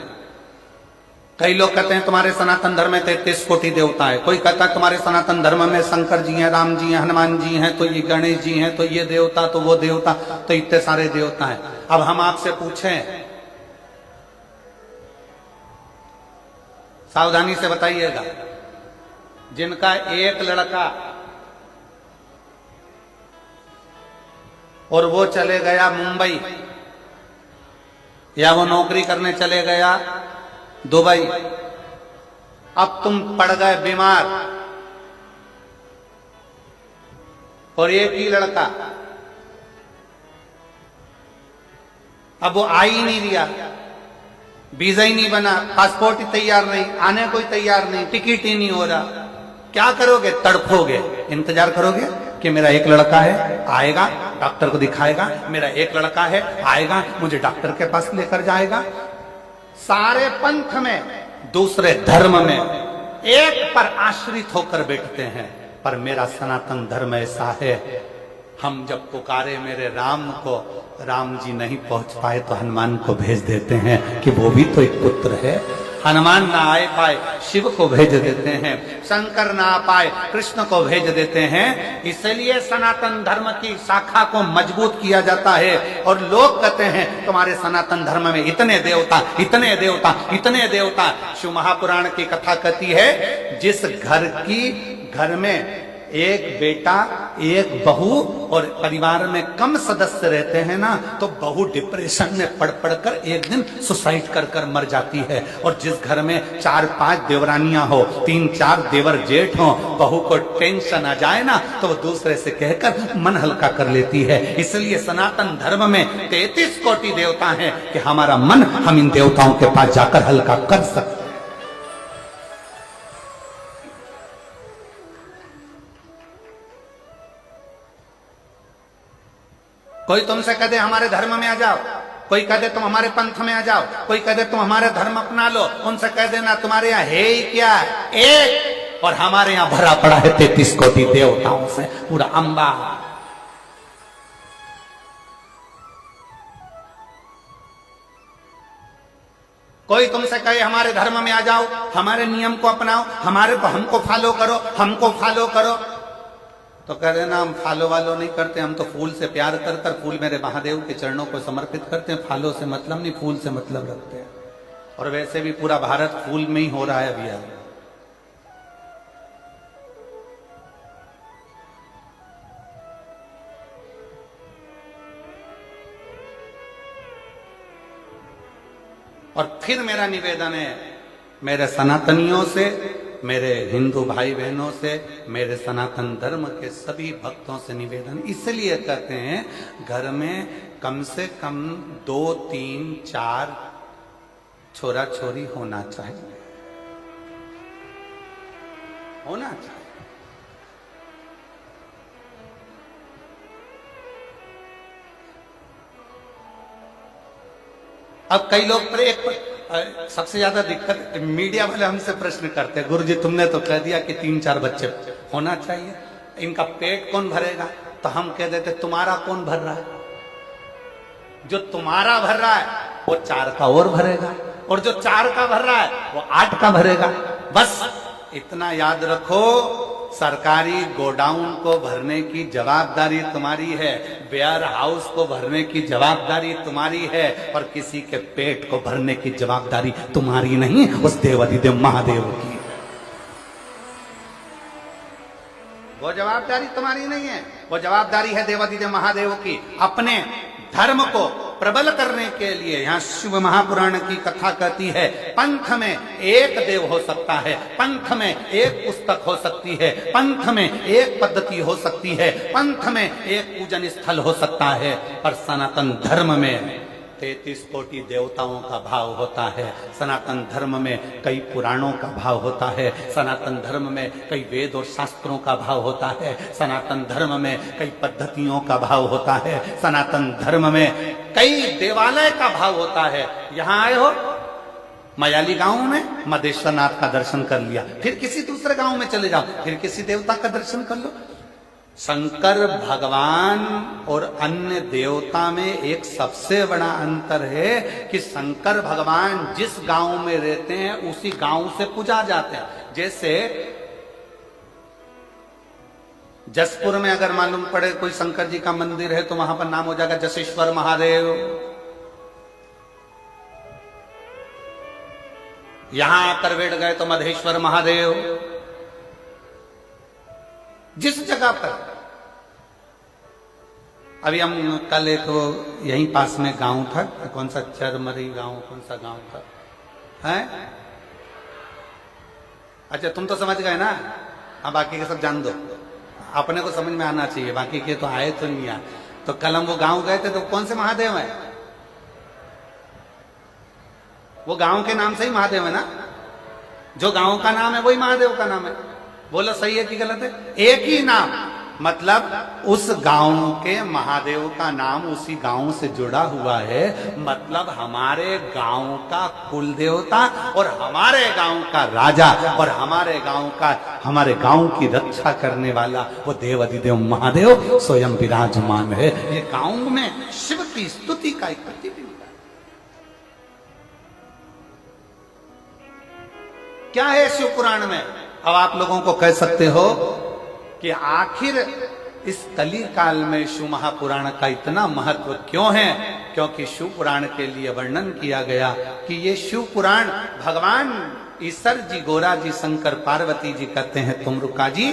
S1: कई लोग कहते हैं तुम्हारे सनातन धर्म में 33 कोटि देवता है, कोई कहता है तुम्हारे सनातन धर्म में शंकर जी हैं, राम जी हैं, हनुमान जी हैं, तो ये गणेश जी हैं, तो ये देवता, तो वो देवता, तो इतने सारे देवता हैं। अब हम आपसे पूछें, सावधानी से बताइएगा, जिनका एक लड़का और वो चले गया मुंबई, या वो नौकरी करने चले गया दुबई, अब तुम पड़ गए बीमार और एक ही लड़का, अब वो आ ही नहीं रिया, वीजा ही नहीं बना, पासपोर्ट ही तैयार नहीं, आने कोई तैयार नहीं, टिकट ही नहीं हो रहा, क्या करोगे? तड़पोगे, इंतजार करोगे कि मेरा एक लड़का है आएगा, डॉक्टर को दिखाएगा, मेरा एक लड़का है आएगा, मुझे डॉक्टर के पास लेकर जाएगा। सारे पंथ में, दूसरे धर्म में एक पर आश्रित होकर बैठते हैं, पर मेरा सनातन धर्म ऐसा है, हम जब पुकारे मेरे राम को, राम जी नहीं पहुंच पाए तो हनुमान को भेज देते हैं कि वो भी तो एक पुत्र है। हनुमान ना आए पाए शिव को भेज देते हैं, शंकर ना आ पाए कृष्ण को भेज देते हैं। इसलिए सनातन धर्म की शाखा को मजबूत किया जाता है। और लोग कहते हैं तुम्हारे सनातन धर्म में इतने देवता, इतने देवता, इतने देवता। शिव महापुराण की कथा कहती है, जिस घर में एक बेटा, एक बहू और परिवार में कम सदस्य रहते हैं ना, तो बहू डिप्रेशन में पड़ कर एक दिन सुसाइड कर मर जाती है। और जिस घर में 4-5 देवरानियां हो, 3-4 देवर जेठ हो, बहू को टेंशन आ जाए ना, तो वो दूसरे से कहकर मन हल्का कर लेती है। इसलिए सनातन धर्म में 33 कोटि देवता हैं कि हमारा मन हम इन देवताओं के पास जाकर हल्का कर सकते हैं। कोई तुमसे कह दे हमारे धर्म में आ जाओ, कोई कह दे तुम हमारे पंथ में आ जाओ, कोई कह दे तुम हमारे धर्म अपना लो, उनसे कह देना तुम्हारे यहाँ है ही क्या, एक, और हमारे यहाँ भरा पड़ा है 33 कोटि देवताओं से पूरा अंबा। कोई तुमसे कहे हमारे धर्म में आ जाओ, हमारे नियम को अपनाओ, हमको फॉलो करो, हमको फॉलो करो, तो कह देना हम फॉलो वालो नहीं करते, हम तो फूल से प्यार कर फूल मेरे महादेव के चरणों को समर्पित करते हैं, फॉलो से मतलब नहीं, फूल से मतलब रखते हैं। और वैसे भी पूरा भारत फूल में ही हो रहा है अभी। और फिर मेरा निवेदन है मेरे सनातनियों से, मेरे हिंदू भाई बहनों से, मेरे सनातन धर्म के सभी भक्तों से निवेदन इसलिए कहते हैं, घर में कम से कम 2, 3, 4 छोरा छोरी होना चाहिए, होना चाहिए। अब कई लोग सबसे ज्यादा दिक्कत मीडिया वाले हमसे प्रश्न करते हैं, गुरुजी तुमने तो कह दिया कि 3-4 बच्चे होना चाहिए, इनका पेट कौन भरेगा? तो हम कह देते तुम्हारा कौन भर रहा है? जो तुम्हारा भर रहा है वो 4 का और भरेगा, और जो 4 का भर रहा है वो 8 का भरेगा। बस इतना याद रखो, सरकारी गोडाउन को भरने की जवाबदारी तुम्हारी है, वेयर हाउस को भरने की जवाबदारी तुम्हारी है, और किसी के पेट को भरने की जवाबदारी तुम्हारी नहीं, उस देवाधिदेव महादेव की। वो जवाबदारी तुम्हारी नहीं है, वो जवाबदारी है देवाधिदेव महादेव की। अपने धर्म को प्रबल करने के लिए यहां शिव महापुराण की कथा कहती है, पंथ में एक देव हो सकता है, पंथ में एक पुस्तक हो सकती है, पंथ में एक पद्धति हो सकती है, पंथ में एक पूजन स्थल हो सकता है, पर सनातन धर्म में 33 कोटि देवताओं का भाव होता है, सनातन धर्म में कई पुराणों का भाव होता है, सनातन धर्म में कई वेद और शास्त्रों का भाव होता है, सनातन धर्म में कई पद्धतियों का भाव होता है, सनातन धर्म में कई देवालय का भाव होता है। यहां आए हो मयाली गांव में मदेश्वर नाथ का दर्शन कर लिया, फिर किसी दूसरे गांव में चले जाओ, फिर किसी देवता का दर्शन कर लो। शंकर भगवान और अन्य देवता में एक सबसे बड़ा अंतर है कि शंकर भगवान जिस गांव में रहते हैं उसी गांव से पूजा जाते हैं। जैसे जसपुर में अगर मालूम पड़े कोई शंकर जी का मंदिर है तो वहां पर नाम हो जाएगा जसेश्वर महादेव। यहां आकर बैठ गए तो मधेश्वर महादेव। जिस जगह पर अभी हम कल एक यहीं पास में गांव था, कौन सा चरमरी गांव, कौन सा गांव था है? अच्छा तुम तो समझ गए ना, अब बाकी के सब जान दो, अपने को समझ में आना चाहिए, बाकी के तो आए तो नहीं आए। तो कल हम वो गांव गए थे तो कौन से महादेव है? वो गांव के नाम से ही महादेव है ना, जो गांव का नाम है वही महादेव का नाम है। बोलो सही है कि गलत है? एक ही नाम, मतलब उस गांव के महादेव का नाम उसी गांव से जुड़ा हुआ है। मतलब हमारे गांव का कुल देवता और हमारे गांव का राजा और हमारे गांव की रक्षा करने वाला वो देव अधिदेव महादेव स्वयं विराजमान है। ये गांव में शिव की स्तुति का एक प्रतिबिंब है। क्या है शिव पुराण में? अब आप लोगों को कह सकते हो कि आखिर इस कली काल में शिव महापुराण का इतना महत्व क्यों है? क्योंकि शिव पुराण के लिए वर्णन किया गया कि ये शिव पुराण भगवान ईश्वर जी, गोरा जी, शंकर पार्वती जी कहते हैं तुमरुका जी,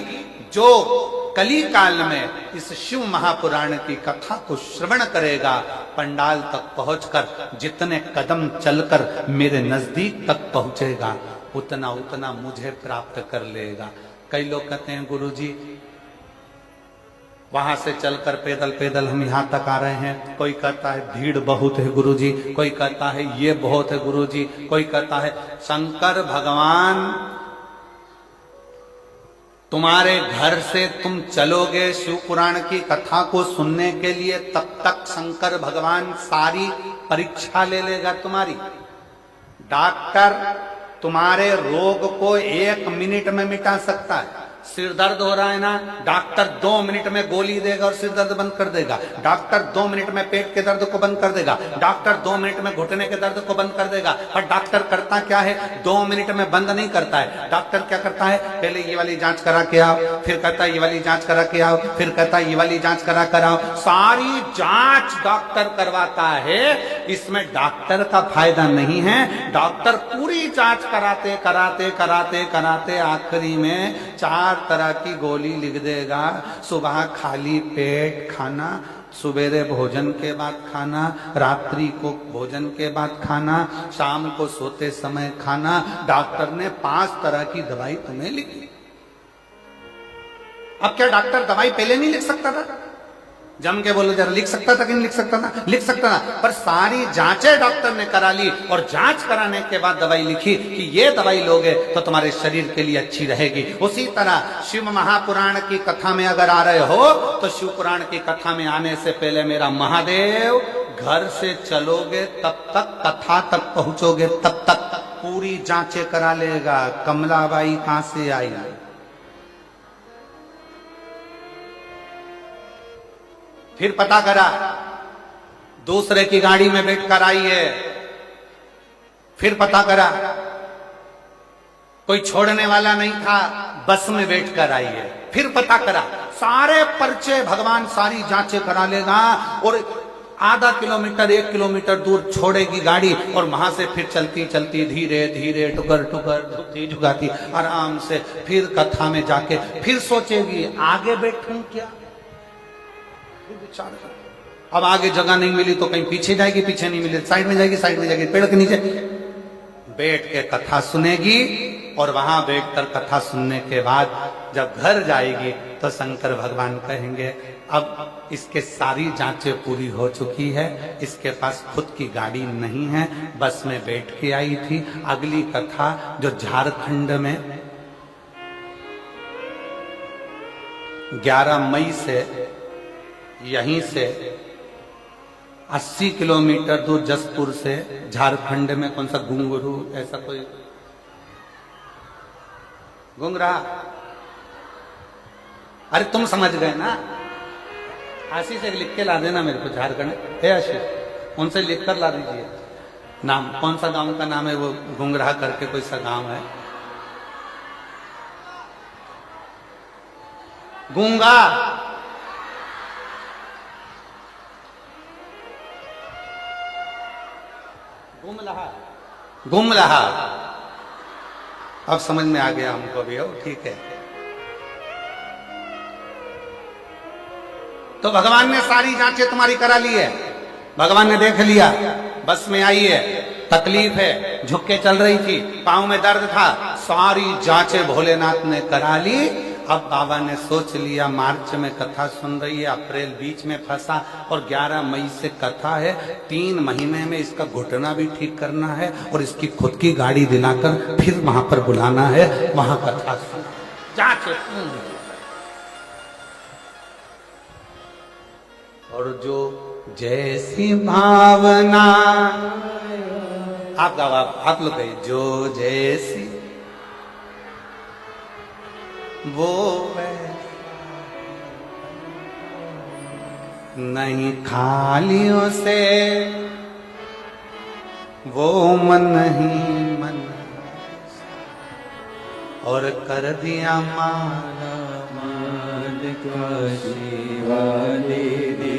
S1: जो कली काल में इस शिव महापुराण की कथा को श्रवण करेगा, पंडाल तक पहुंचकर जितने कदम चलकर मेरे नजदीक तक पहुंचेगा उतना उतना मुझे प्राप्त कर लेगा। कई लोग कहते हैं गुरुजी वहां से चलकर पैदल पैदल हम यहां तक आ रहे हैं। कोई कहता है भीड़ बहुत है गुरुजी, कोई कहता है ये बहुत है गुरुजी, कोई कहता है शंकर भगवान तुम्हारे घर से तुम चलोगे शिव पुराण की कथा को सुनने के लिए, तब तक शंकर भगवान सारी परीक्षा ले लेगा तुम्हारी। डॉक्टर तुम्हारे रोग को 1 मिनट में मिटा सकता है। सिर दर्द हो रहा है ना, डॉक्टर 2 मिनट में गोली देगा और सिर दर्द बंद कर देगा। डॉक्टर 2 मिनट में पेट के दर्द को बंद कर देगा। डॉक्टर 2 मिनट में घुटने के दर्द को बंद कर देगा। पर डॉक्टर करता क्या है? 2 मिनट में बंद नहीं करता है। डॉक्टर क्या करता है? पहले ये वाली जांच करा के आओ, फिर कहता है ये वाली जांच करा के आओ, फिर कहता है ये वाली जांच करा कर आओ। सारी जांच डॉक्टर करवाता है। इसमें डॉक्टर का फायदा नहीं है। डॉक्टर पूरी जांच कराते कराते कराते कराते आखिरी में 4 तरह की गोली लिख देगा। सुबह खाली पेट खाना, सुबेरे भोजन के बाद खाना, रात्रि को भोजन के बाद खाना, शाम को सोते समय खाना। डॉक्टर ने 5 तरह की दवाई तुम्हें लिखी। अब क्या डॉक्टर दवाई पहले नहीं लिख सकता था? जम के बोलो जरा, लिख सकता था कि नहीं लिख सकता था? लिख सकता था, पर सारी जांचें डॉक्टर ने करा ली और जांच कराने के बाद दवाई लिखी कि ये दवाई लोगे तो तुम्हारे शरीर के लिए अच्छी रहेगी। उसी तरह शिव महापुराण की कथा में अगर आ रहे हो तो शिव पुराण की कथा में आने से पहले मेरा महादेव घर से चलोगे तब तक, कथा तक पहुंचोगे तब तक पूरी जांचें करा लेगा। कमलाबाई कहां से आई? फिर पता करा दूसरे की गाड़ी में बैठकर आई है। फिर पता करा कोई छोड़ने वाला नहीं था, बस में बैठकर आई है। फिर पता करा, सारे पर्चे भगवान सारी जांचें करा लेगा और आधा किलोमीटर 1 किलोमीटर दूर छोड़ेगी गाड़ी और वहां से फिर चलती चलती धीरे धीरे टुकर टुकर झुकती झुकाती आराम से फिर कथा में जाके फिर सोचेगी आगे बैठूं क्या। अब आगे जगह नहीं मिली तो कहीं पीछे जाएगी, पीछे नहीं मिली साइड में जाएगी, साइड में जाएगी, पेड़ के नीचे बैठ के कथा सुनेगी। और वहां बैठकर कथा सुनने के बाद जब घर जाएगी तो शंकर भगवान कहेंगे अब इसके सारी जांचें पूरी हो चुकी है, इसके पास खुद की गाड़ी नहीं है, बस में बैठ के आई थी। अगली कथा जो झारखंड में 11 मई से यहीं से 80 किलोमीटर दूर जसपुर से झारखंड में कौन सा घुंगरू ऐसा कोई घुंगरा, अरे तुम समझ गए ना। आशीष एक लिख के ला देना मेरे को, झारखंड है आशीष, उनसे लिख कर ला दीजिए नाम, कौन सा गांव का नाम है वो, घुंगरा करके कोई सा गांव है, गूंगा, गुमलहा। अब समझ में आ गया हमको भी, हो ठीक है। तो भगवान ने सारी जांचें तुम्हारी करा ली है, भगवान ने देख लिया, बस में आई है, तकलीफ है, झुक के चल रही थी, पांव में दर्द था, सारी जांचें भोलेनाथ ने करा ली। अब बाबा ने सोच लिया मार्च में कथा सुन रही है, अप्रैल बीच में फंसा और 11 मई से कथा है, 3 महीने में इसका घुटना भी ठीक करना है और इसकी खुद की गाड़ी दिलाकर फिर वहां पर बुलाना है, वहां कथा सुन जांच। और जो जैसी भावना, आप गाओ, आप लोग गए, जो जैसी वो नहीं खालियों से वो मन ही मन, और कर दिया माला मान का शिवा दे दे,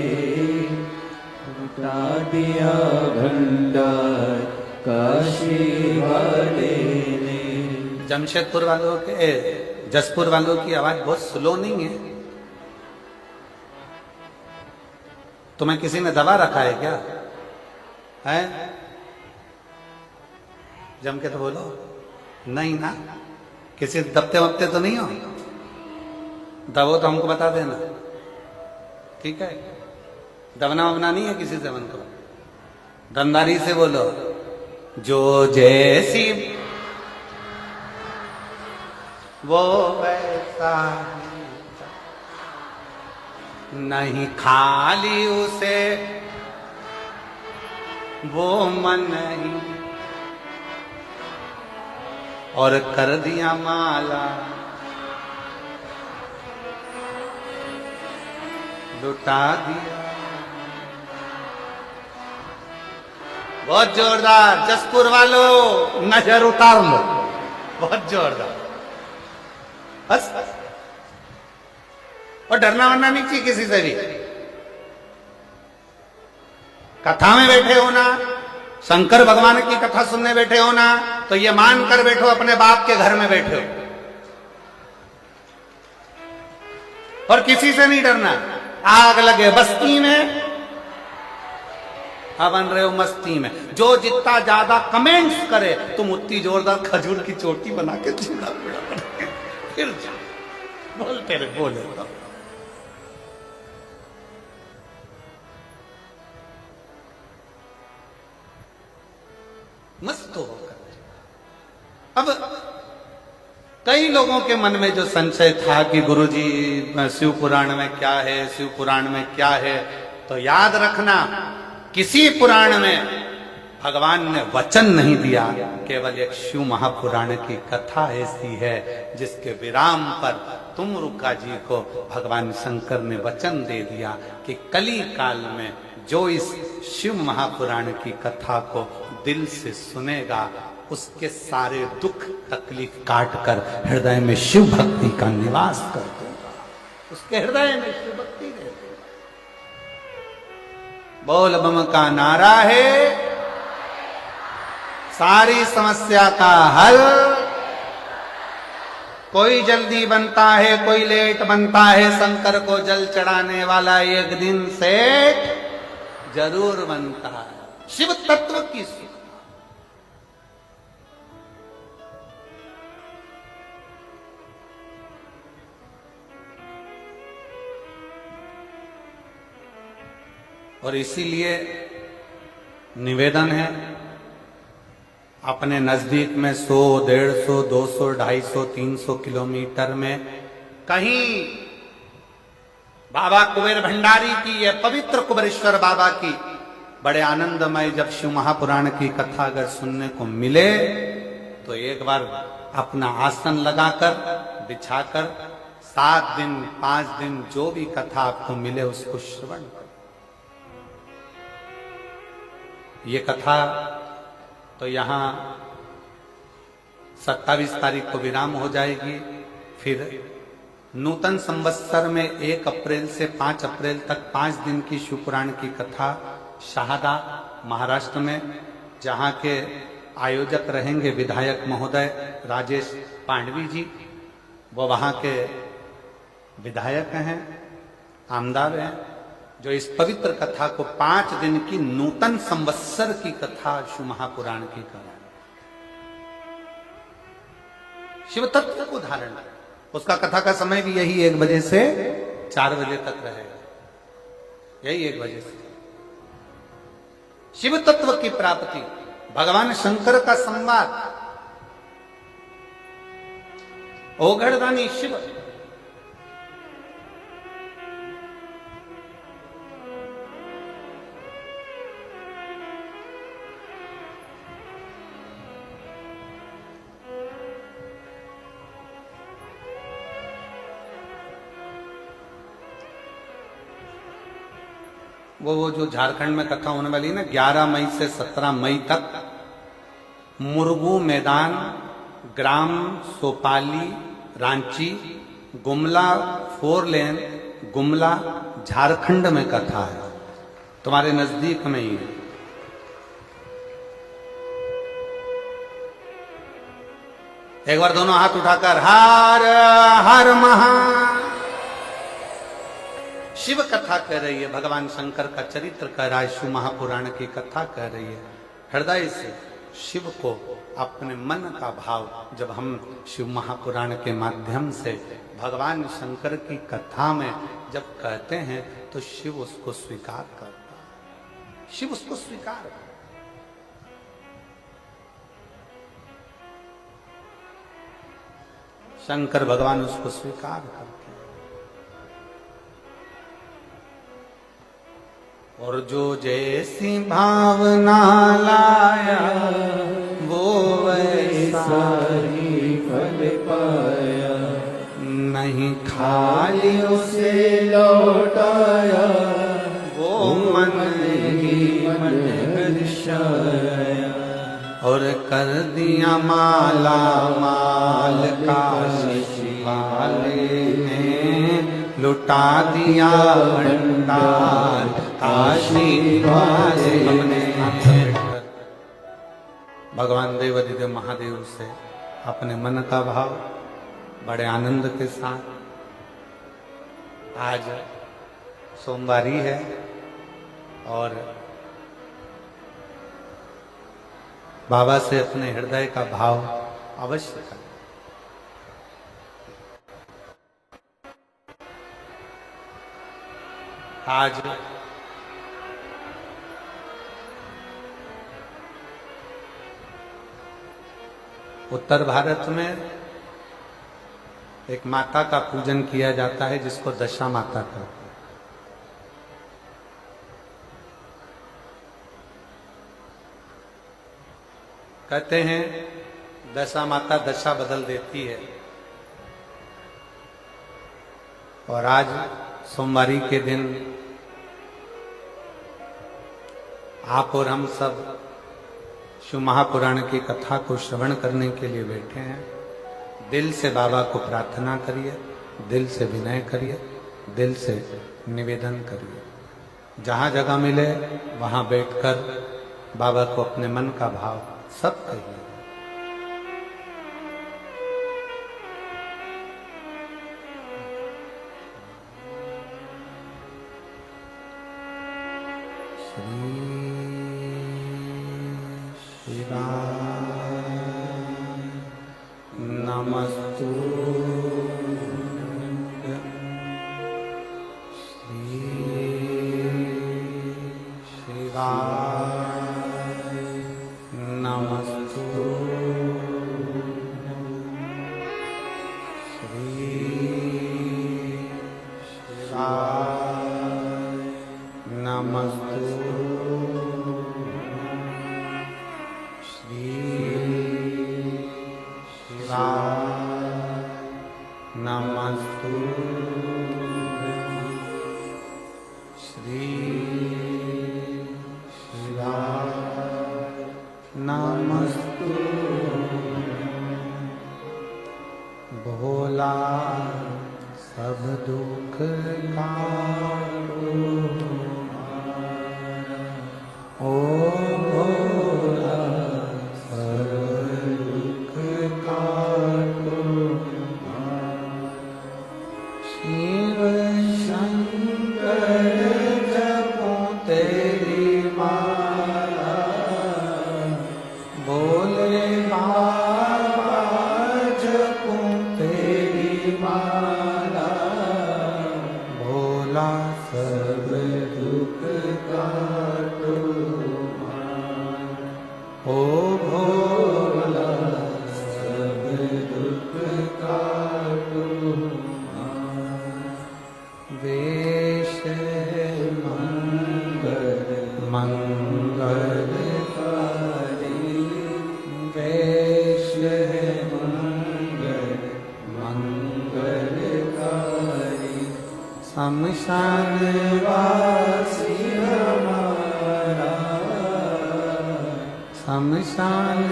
S1: उठा दिया भंडार का शिवा दे दे। जमशेदपुर वालों के, जसपुर वालों की आवाज बहुत स्लो नहीं है? तुम्हें किसी ने दबा रखा है क्या? है जम के तो बोलो, नहीं ना, किसी दबते वबते तो नहीं हो? दबो तो हमको बता देना, ठीक है? दबना वबना नहीं है किसी से मन को, दमदारी से बोलो। जो जैसी वो वैसा नहीं खाली उसे वो मन ही, और कर दिया माला लुटा दिया। बहुत जोरदार, जसपुर वालों नजर उतार लो, बहुत जोरदार बस। और डरना वरना नहीं चाहिए किसी से भी। कथा में बैठे हो ना, शंकर भगवान की कथा सुनने बैठे हो ना, तो ये मान कर बैठो अपने बाप के घर में बैठे हो, और किसी से नहीं डरना। आग लगे बस्ती में, अब बन रहे हो मस्ती में। जो जितना ज्यादा कमेंट्स करे तुम उतनी जोरदार खजूर की चोटी बना के चूड़ा फिर बोलते रहे, बोले मस्त होकर। अब कई लोगों के मन में जो संशय था कि गुरुजी शिव पुराण में क्या है, शिव पुराण में क्या है, तो याद रखना किसी पुराण में भगवान ने वचन नहीं दिया, केवल एक शिव महापुराण की कथा ऐसी है जिसके विराम पर तुमरुका जी को भगवान शंकर ने वचन दे दिया कि कली काल में जो इस शिव महापुराण की कथा को दिल से सुनेगा उसके सारे दुख तकलीफ काट कर हृदय में शिव भक्ति का निवास कर दूंगा, उसके हृदय में शिव भक्ति दे दूंगा। बोल बम का नारा है, सारी समस्या का हल। कोई जल्दी बनता है, कोई लेट बनता है, शंकर को जल चढ़ाने वाला एक दिन सेठ जरूर बनता है। शिव तत्व की और इसीलिए निवेदन है, अपने नजदीक में 100, 150, 200, 250, 300 किलोमीटर में कहीं बाबा कुबेर भंडारी की, ये पवित्र कुबेरेश्वर बाबा की बड़े आनंदमय जब शिव महापुराण की कथा अगर सुनने को मिले तो एक बार अपना आसन लगाकर बिछाकर 7 दिन 5 दिन जो भी कथा आपको मिले उसको श्रवण करो। ये कथा तो यहां 27 तारीख को विराम हो जाएगी। फिर नूतन संवत्सर में 1 अप्रैल से 5 अप्रैल तक 5 दिन की शिवपुराण की कथा शहादा महाराष्ट्र में, जहां के आयोजक रहेंगे विधायक महोदय राजेश पांडवी जी, वो वहां के विधायक हैं, आमदार हैं, जो इस पवित्र कथा को 5 दिन की नूतन संवत्सर की कथा शिव महापुराण की कथा, शिव तत्व को धारण कर, उसका कथा का समय भी यही 1 बजे से 4 बजे तक रहेगा, यही 1 बजे से। शिव तत्व की प्राप्ति, भगवान शंकर का संवाद, ओघड़दानी शिव, वो जो झारखंड में कथा होने वाली है ना 11 मई से 17 मई तक, मुरगू मैदान, ग्राम सोपाली, रांची, गुमला 4 लेन, गुमला झारखंड में कथा है, तुम्हारे नजदीक में ही है। एक बार दोनों हाथ उठाकर हर हर महा, शिव कथा कह रही है, भगवान शंकर का चरित्र कह रहा है, शिव महापुराण की कथा कह रही है। हृदय से शिव को अपने मन का भाव जब हम शिव महापुराण के माध्यम से भगवान शंकर की कथा में जब कहते हैं तो शिव उसको स्वीकार करता है, शिव उसको स्वीकार करता है। शंकर भगवान उसको स्वीकार करते हैं। और जो जैसी भावना लाया वो वैसा ही फल पाया, नहीं खाली उसे लौटाया वो मन ही मन दर्शाया, और कर दिया माला माल काशी वाले ने, लुटा दिया भंडार काशी वाले। हमने भगवान देवाधिदेव महादेव से अपने मन का भाव बड़े आनंद के साथ, आज सोमवारी है और बाबा से अपने हृदय का भाव अवश्य करें। आज उत्तर भारत में एक माता का पूजन किया जाता है जिसको दशा माता कहते हैं। कहते हैं दशा माता दशा बदल देती है, और आज सोमवारी के दिन आप और हम सब शिव महापुराण की कथा को श्रवण करने के लिए बैठे हैं। दिल से बाबा को प्रार्थना करिए, दिल से विनय करिए, दिल से निवेदन करिए। जहाँ जगह मिले वहाँ बैठकर बाबा को अपने मन का भाव सब कहिए। नमस्तु नमस्तुभ्यं श्री शिवाय नमस्तुभ्यं भोला सब दुख काटो ओ भोला सब दुख काटो शिव शंकर जपो तेरी माला भोले बाबा जपो तेरी माला भोला सब दुख काटो ओ भोला सब दुख काटो वेश मंगल मंगलकारी वेश मंगल मंगलकारी शमशान वासी हमारा शमशान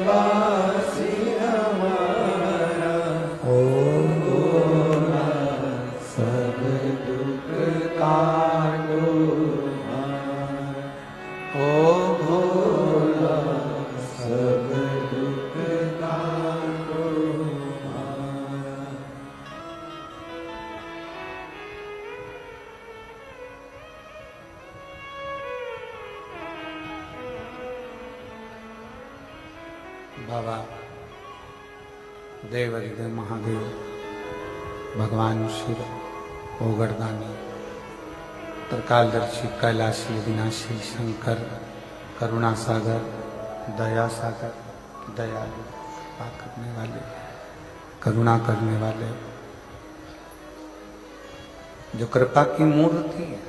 S1: वासी हमारा ओ भोला सब दुख काटो ओ भोला सब दुख काटो बाबा देवाधिदेव महादेव भगवान शिव ओगरदानी त्रिकालदर्शी कैलाशी विनाशी शंकर करुणा सागर दया सागर दयालु कृपा करने वाले करुणा करने वाले जो कृपा की मूर्ति है।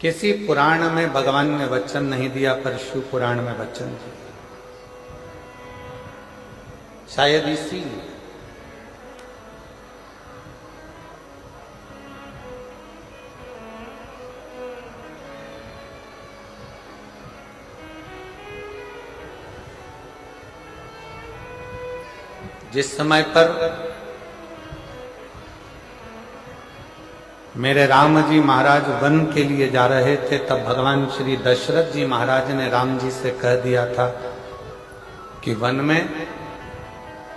S1: किसी पुराण में भगवान ने वचन नहीं दिया पर शिव पुराण में वचन दिया, शायद इसीलिए जिस समय पर मेरे राम जी महाराज वन के लिए जा रहे थे तब भगवान श्री दशरथ जी महाराज ने राम जी से कह दिया था कि वन में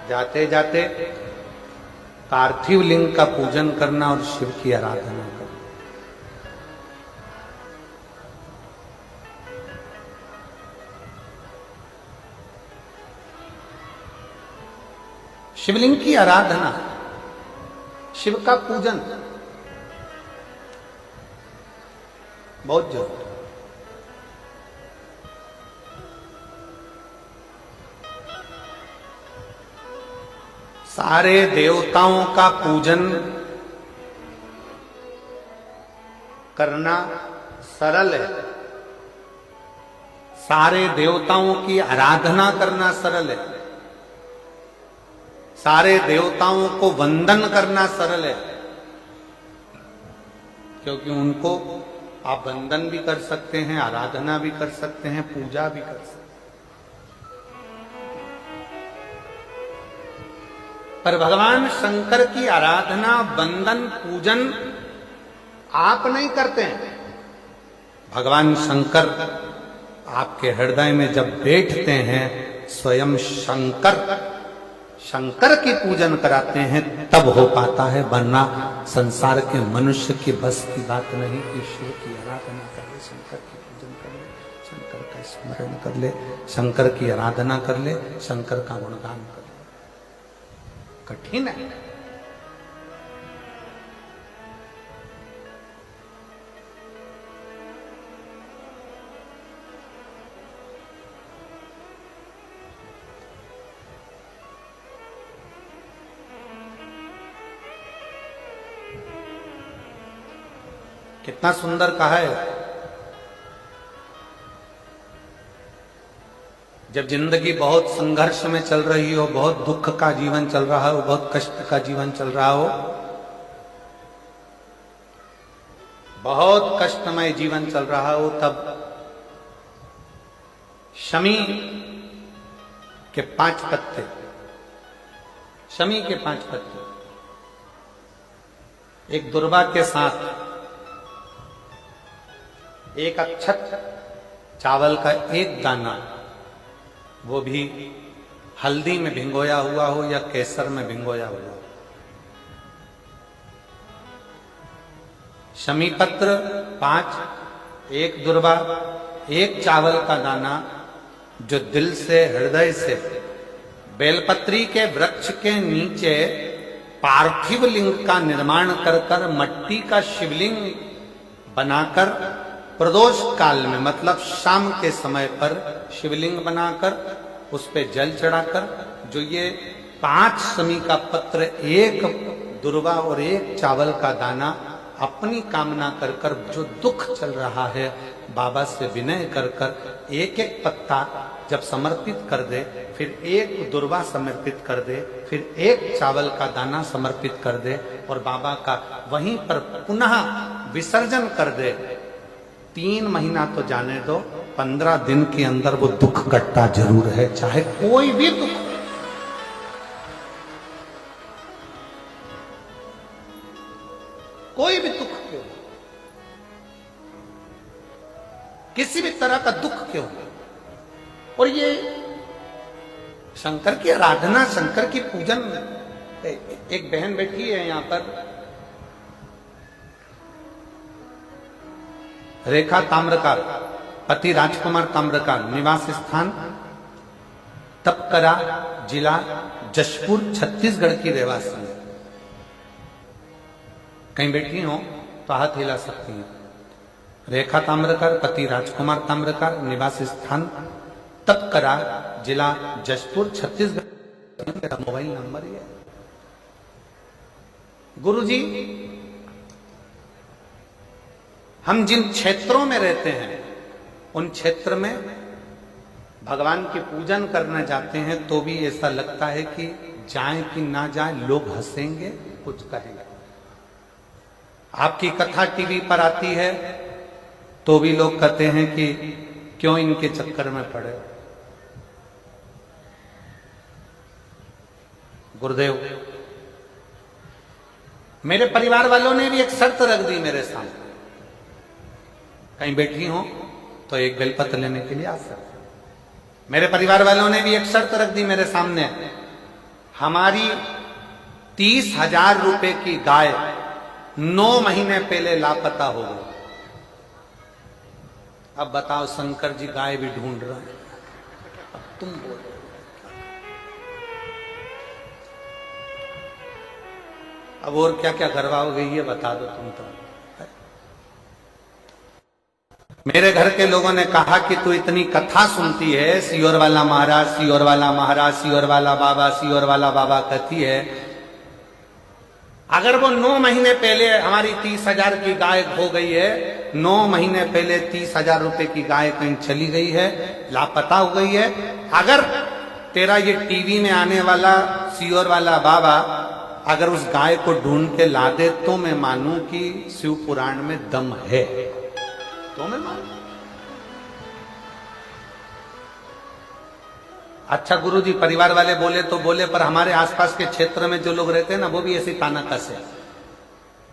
S1: जाते जाते पार्थिव लिंग का पूजन करना और शिव की आराधना करना। शिवलिंग की आराधना, शिव का पूजन बहुत जरूरी है। सारे देवताओं का पूजन करना सरल है, सारे देवताओं की आराधना करना सरल है, सारे देवताओं को वंदन करना सरल है, क्योंकि उनको आप वंदन भी कर सकते हैं, आराधना भी कर सकते हैं, पूजा भी कर सकते हैं। पर भगवान शंकर की आराधना, वंदन, पूजन आप नहीं करते हैं। भगवान शंकर आपके हृदय में जब बैठते हैं, स्वयं शंकर शंकर की पूजन कराते हैं तब हो पाता है, वरना संसार के मनुष्य की बस की बात नहीं कि शिव की आराधना कर ले, शंकर की पूजन कर ले, शंकर का स्मरण कर ले, शंकर की आराधना कर ले, शंकर का गुणगान कर ले। कठिन है। कितना सुंदर कहा है, जब जिंदगी बहुत संघर्ष में चल रही हो, बहुत दुख का जीवन चल रहा हो, बहुत कष्ट का जीवन चल रहा हो, बहुत कष्टमय जीवन चल रहा हो, तब शमी के 5 पत्ते, शमी के 5 पत्ते एक दुर्वा के साथ एक अक्षत चावल का एक दाना, वो भी हल्दी में भिंगोया हुआ हो या केसर में भिंगोया हुआ हो, शमी पत्र 5, एक दुर्वा, एक चावल का दाना, जो दिल से हृदय से बेलपत्री के वृक्ष के नीचे पार्थिव लिंग का निर्माण कर मट्टी का शिवलिंग बनाकर प्रदोष काल में, मतलब शाम के समय पर शिवलिंग बनाकर उस पे जल चढ़ाकर, जो ये 5 शमी का पत्र, एक दुर्वा और एक चावल का दाना, अपनी कामना कर जो दुख चल रहा है बाबा से विनय कर एक एक पत्ता जब समर्पित कर दे, फिर एक दुर्वा समर्पित कर दे, फिर एक चावल का दाना समर्पित कर दे और बाबा का वहीं पर पुनः विसर्जन कर दे, 3 महीना तो जाने दो, 15 दिन के अंदर वो दुख कटता जरूर है, चाहे कोई भी दुख, कोई भी दुख क्यों, किसी भी तरह का दुख क्यों। और ये शंकर की आराधना, शंकर की पूजन, एक बहन बैठी है यहां पर, रेखा ताम्रकार, पति राजकुमार ताम्रकार, निवास स्थान तपकरा, जिला जशपुर, छत्तीसगढ़ की रहवासी है। कहीं बैठी हो तो हाथ हिला सकती हैं। रेखा ताम्रकार, पति राजकुमार ताम्रकार, निवास स्थान तपकरा, जिला जशपुर, छत्तीसगढ़। मेरा मोबाइल नंबर ही है। गुरुजी, हम जिन क्षेत्रों में रहते हैं उन क्षेत्र में भगवान की पूजन करने जाते हैं तो भी ऐसा लगता है कि जाएं कि ना जाएं, लोग हंसेंगे, कुछ कहेंगे। आपकी कथा टीवी पर आती है तो भी लोग कहते हैं कि क्यों इनके चक्कर में पड़े। गुरुदेव, मेरे परिवार वालों ने भी एक शर्त रख दी मेरे सामने, कहीं बैठी हो तो एक बेलपत्र लेने के लिए आ सकते। मेरे परिवार वालों ने भी एक शर्त रख दी मेरे सामने, हमारी 30,000 रुपए की गाय 9 महीने पहले लापता हो गई। अब बताओ, शंकर जी गाय भी ढूंढ रहे हैं, अब तुम बोलो। अब और क्या क्या करवाओगे ये बता दो तुम तो। मेरे घर के लोगों ने कहा कि तू इतनी कथा सुनती है, सियोर वाला महाराज, सियोर वाला महाराज, सियोर वाला बाबा, सियोर वाला बाबा कहती है, अगर वो 9 महीने पहले हमारी 30,000 की गाय हो गई है, 9 महीने पहले 30,000 रुपए की गाय कहीं चली गई है, लापता हो गई है, अगर तेरा ये टीवी में आने वाला सियोर वाला बाबा अगर उस गाय को ढूंढ के ला दे तो मैं मानूं कि शिव पुराण में दम है, तो मैं मानूं। अच्छा गुरुजी, परिवार वाले बोले तो बोले, पर हमारे आसपास के क्षेत्र में जो लोग रहते हैं ना, वो भी ऐसी ताना कसे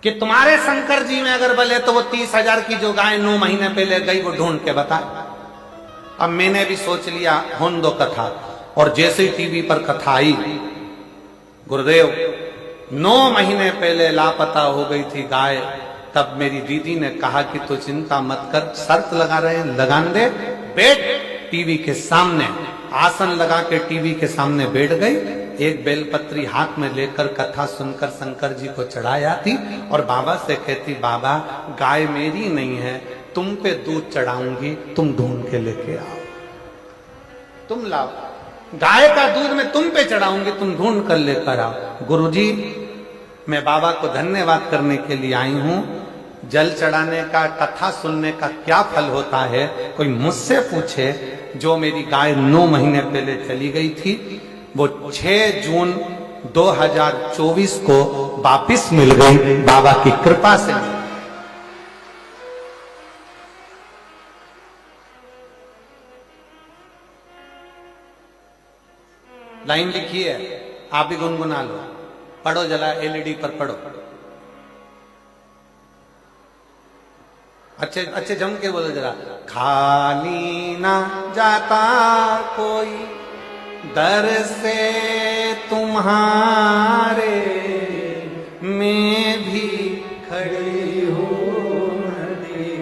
S1: कि तुम्हारे शंकर जी में अगर बोले तो वो 30,000 की जो गाय 9 महीने पहले गई वो ढूंढ के बताए। अब मैंने भी सोच लिया होन दो कथा, और जैसे ही टीवी पर कथा आई, गुरुदेव 9 महीने पहले लापता हो गई थी गाय, तब मेरी दीदी ने कहा कि तू चिंता मत कर, शर्त लगा रहे हैं, लगान दे, बैठ टीवी के सामने, आसन लगा के टीवी के सामने बैठ गई, एक बेलपत्री हाथ में लेकर कथा सुनकर शंकर जी को चढ़ाया थी और बाबा से कहती, बाबा गाय मेरी नहीं है, तुम पे दूध चढ़ाऊंगी, तुम ढूंढ के लेके आओ, तुम लाओ, गाय का दूध मैं तुम पे चढ़ाऊंगी, तुम ढूंढ कर लेकर आओ। गुरुजी, मैं बाबा को धन्यवाद करने के लिए आई हूं, जल चढ़ाने का, कथा सुनने का क्या फल होता है, कोई मुझसे पूछे। जो मेरी गाय 9 महीने पहले चली गई थी, वो 6 जून 2024 को वापिस मिल गई, बाबा की कृपा से। लाइन लिखी है, आप भी गुनगुना लो, पढ़ो जरा, एलईडी पर पढ़ो। अच्छे जम के बोलो जरा। खाली ना जाता कोई दर से तुम्हारे, मैं भी खड़ी हूँ नदी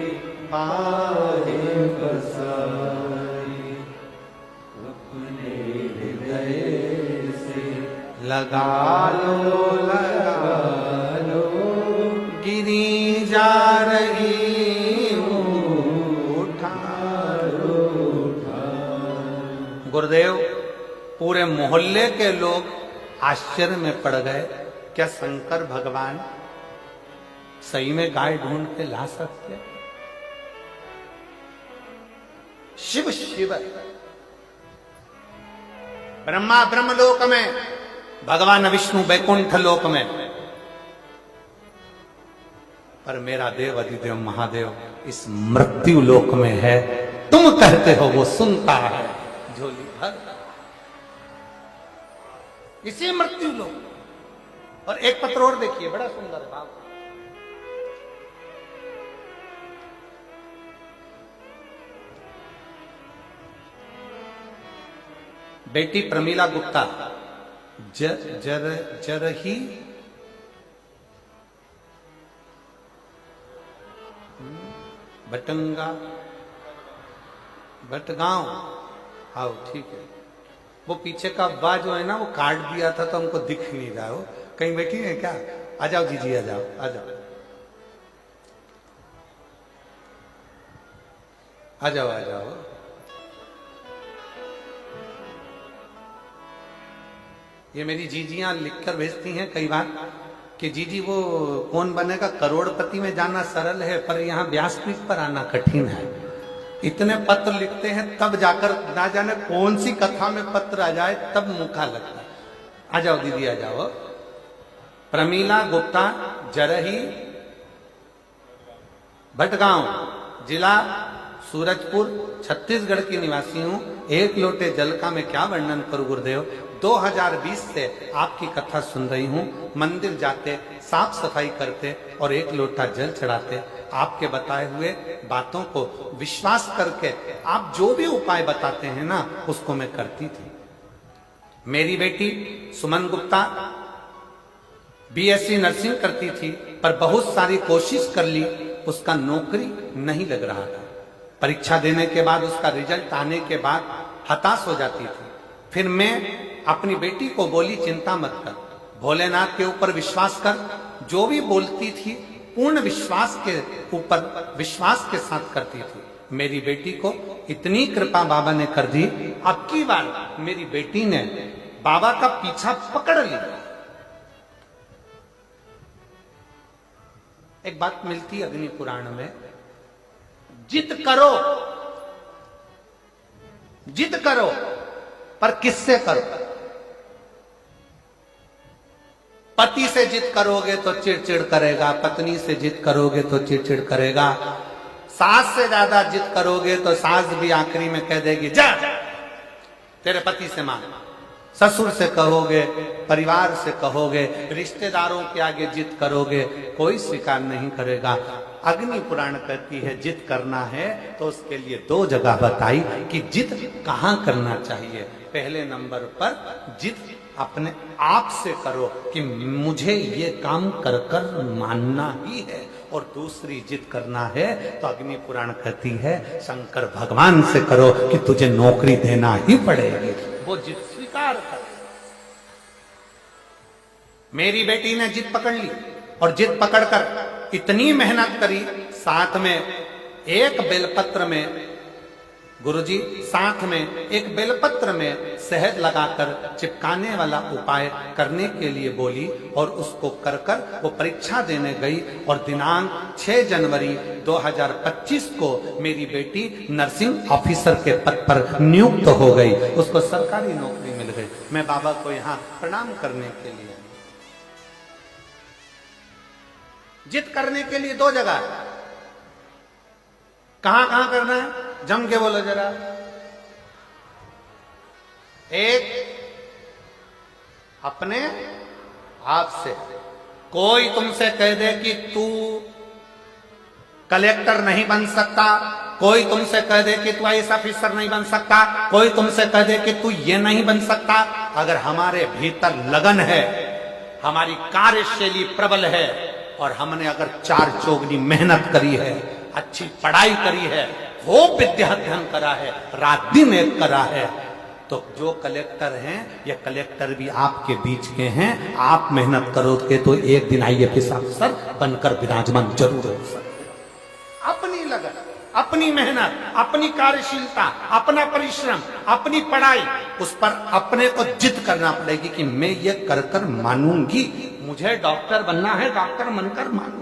S1: पाए बसाई, अपने हृदय से लगा लो गिरी जा रही गुरुदेव। पूरे मोहल्ले के लोग आश्चर्य में पड़ गए, क्या शंकर भगवान सही में गाय ढूंढ के ला सकते? शिव शिव, ब्रह्मा ब्रह्मलोक में, भगवान विष्णु बैकुंठ लोक में, पर मेरा देव अधिदेव महादेव इस मृत्यु लोक में है। तुम कहते हो वो सुनता है, झोली भर इसी मृत्यु लोक। और एक पत्र और देखिए, बड़ा सुंदर भाव। बेटी प्रमीला गुप्ता जरही भटगांव, आओ ठीक है। वो पीछे का वाह जो है ना, वो काट दिया था तो हमको दिख नहीं रहा। हो कहीं बैठी है क्या? आ जाओ जीजी, आ जाओ आ जाओ आ जाओ आ जाओ। ये मेरी जीजियां लिखकर भेजती हैं कई बार कि जीजी वो कौन बनेगा करोड़पति में जाना सरल है, पर यहाँ व्यासपीठ पर आना कठिन है। इतने पत्र लिखते हैं, तब जाकर ना जाने कौन सी कथा में पत्र आ जाए, तब मुखा लगता है। आ जाओ दीदी आ जाओ। प्रमीला गुप्ता जरही भटगांव, जिला सूरजपुर, छत्तीसगढ़ की निवासी हूं। एक लोटे जल का मैं क्या वर्णन करूं गुरुदेव। 2020 से आपकी कथा सुन रही हूं। मंदिर जाते, साफ सफाई करते और एक लोटा जल चढ़ाते, आपके बताए हुए बातों को विश्वास करके आप जो भी उपाय बताते हैं ना, उसको मैं करती थी। मेरी बेटी सुमन गुप्ता बीएससी नर्सिंग करती थी, पर बहुत सारी कोशिश कर ली, उसका नौकरी नहीं लग रहा था। परीक्षा देने के बाद, उसका रिजल्ट आने के बाद हताश हो जाती थी। फिर मैं अपनी बेटी को बोली, चिंता मत कर, भोलेनाथ के ऊपर विश्वास कर। जो भी बोलती थी पूर्ण विश्वास के ऊपर, विश्वास के साथ करती थी। मेरी बेटी को इतनी कृपा बाबा ने कर दी, अब की बार मेरी बेटी ने बाबा का पीछा पकड़ लिया। एक बात मिलती अग्नि पुराण में, जिद करो, जिद करो, पर किससे करो? पति से जिद करोगे तो चिड़चिड़ करेगा, पत्नी से जिद करोगे तो चिड़चिड़ करेगा, सास से ज्यादा जिद करोगे तो सास भी आखिरी में कह देगी जा तेरे पति से मांग। ससुर से कहोगे, परिवार से कहोगे, रिश्तेदारों के आगे जिद करोगे, कोई स्वीकार नहीं करेगा। अग्नि पुराण कहती है जिद करना है तो उसके लिए 2 जगह बताई कि जिद कहां करना चाहिए। पहले नंबर पर जिद अपने आप से करो कि मुझे ये काम कर कर मानना ही है, और दूसरी जिद करना है तो अग्नि पुराण कहती है शंकर भगवान से करो कि तुझे नौकरी देना ही पड़ेगी। वो जिद स्वीकार कर। मेरी बेटी ने जिद पकड़ ली, और जिद पकड़कर इतनी मेहनत करी, साथ में एक बेलपत्र में गुरुजी साथ में एक बेलपत्र में शहद लगाकर चिपकाने वाला उपाय करने के लिए बोली और उसको कर वो परीक्षा देने गई और दिनांक 6 जनवरी 2025 को मेरी बेटी नर्सिंग ऑफिसर के पद पर नियुक्त हो गई, उसको सरकारी नौकरी मिल गई। मैं बाबा को यहाँ प्रणाम करने के लिए, जिद करने के लिए 2 जगह, कहां कहां करना है जम के बोलो जरा। एक अपने आप से, कोई तुमसे कह दे कि तू कलेक्टर नहीं बन सकता, कोई तुमसे कह दे कि तू आईएएस ऑफिसर नहीं बन सकता, कोई तुमसे कह दे कि तू ये नहीं बन सकता, अगर हमारे भीतर लगन है, हमारी कार्यशैली प्रबल है और हमने अगर 4 चौगनी मेहनत करी है, अच्छी पढ़ाई करी है, खूब विद्या अध्ययन करा है, रात दिन एक करा है, तो जो कलेक्टर हैं ये कलेक्टर भी आपके बीच के हैं। आप मेहनत करोगे तो एक दिन आईएएस अफसर बनकर विराजमान जरूर हो सकते। अपनी लगन, अपनी मेहनत, अपनी कार्यशीलता, अपना परिश्रम, अपनी पढ़ाई, उस पर अपने को जिद करना पड़ेगी कि मैं ये कर मानूंगी, मुझे डॉक्टर बनना है, डॉक्टर बनकर मानूंगी।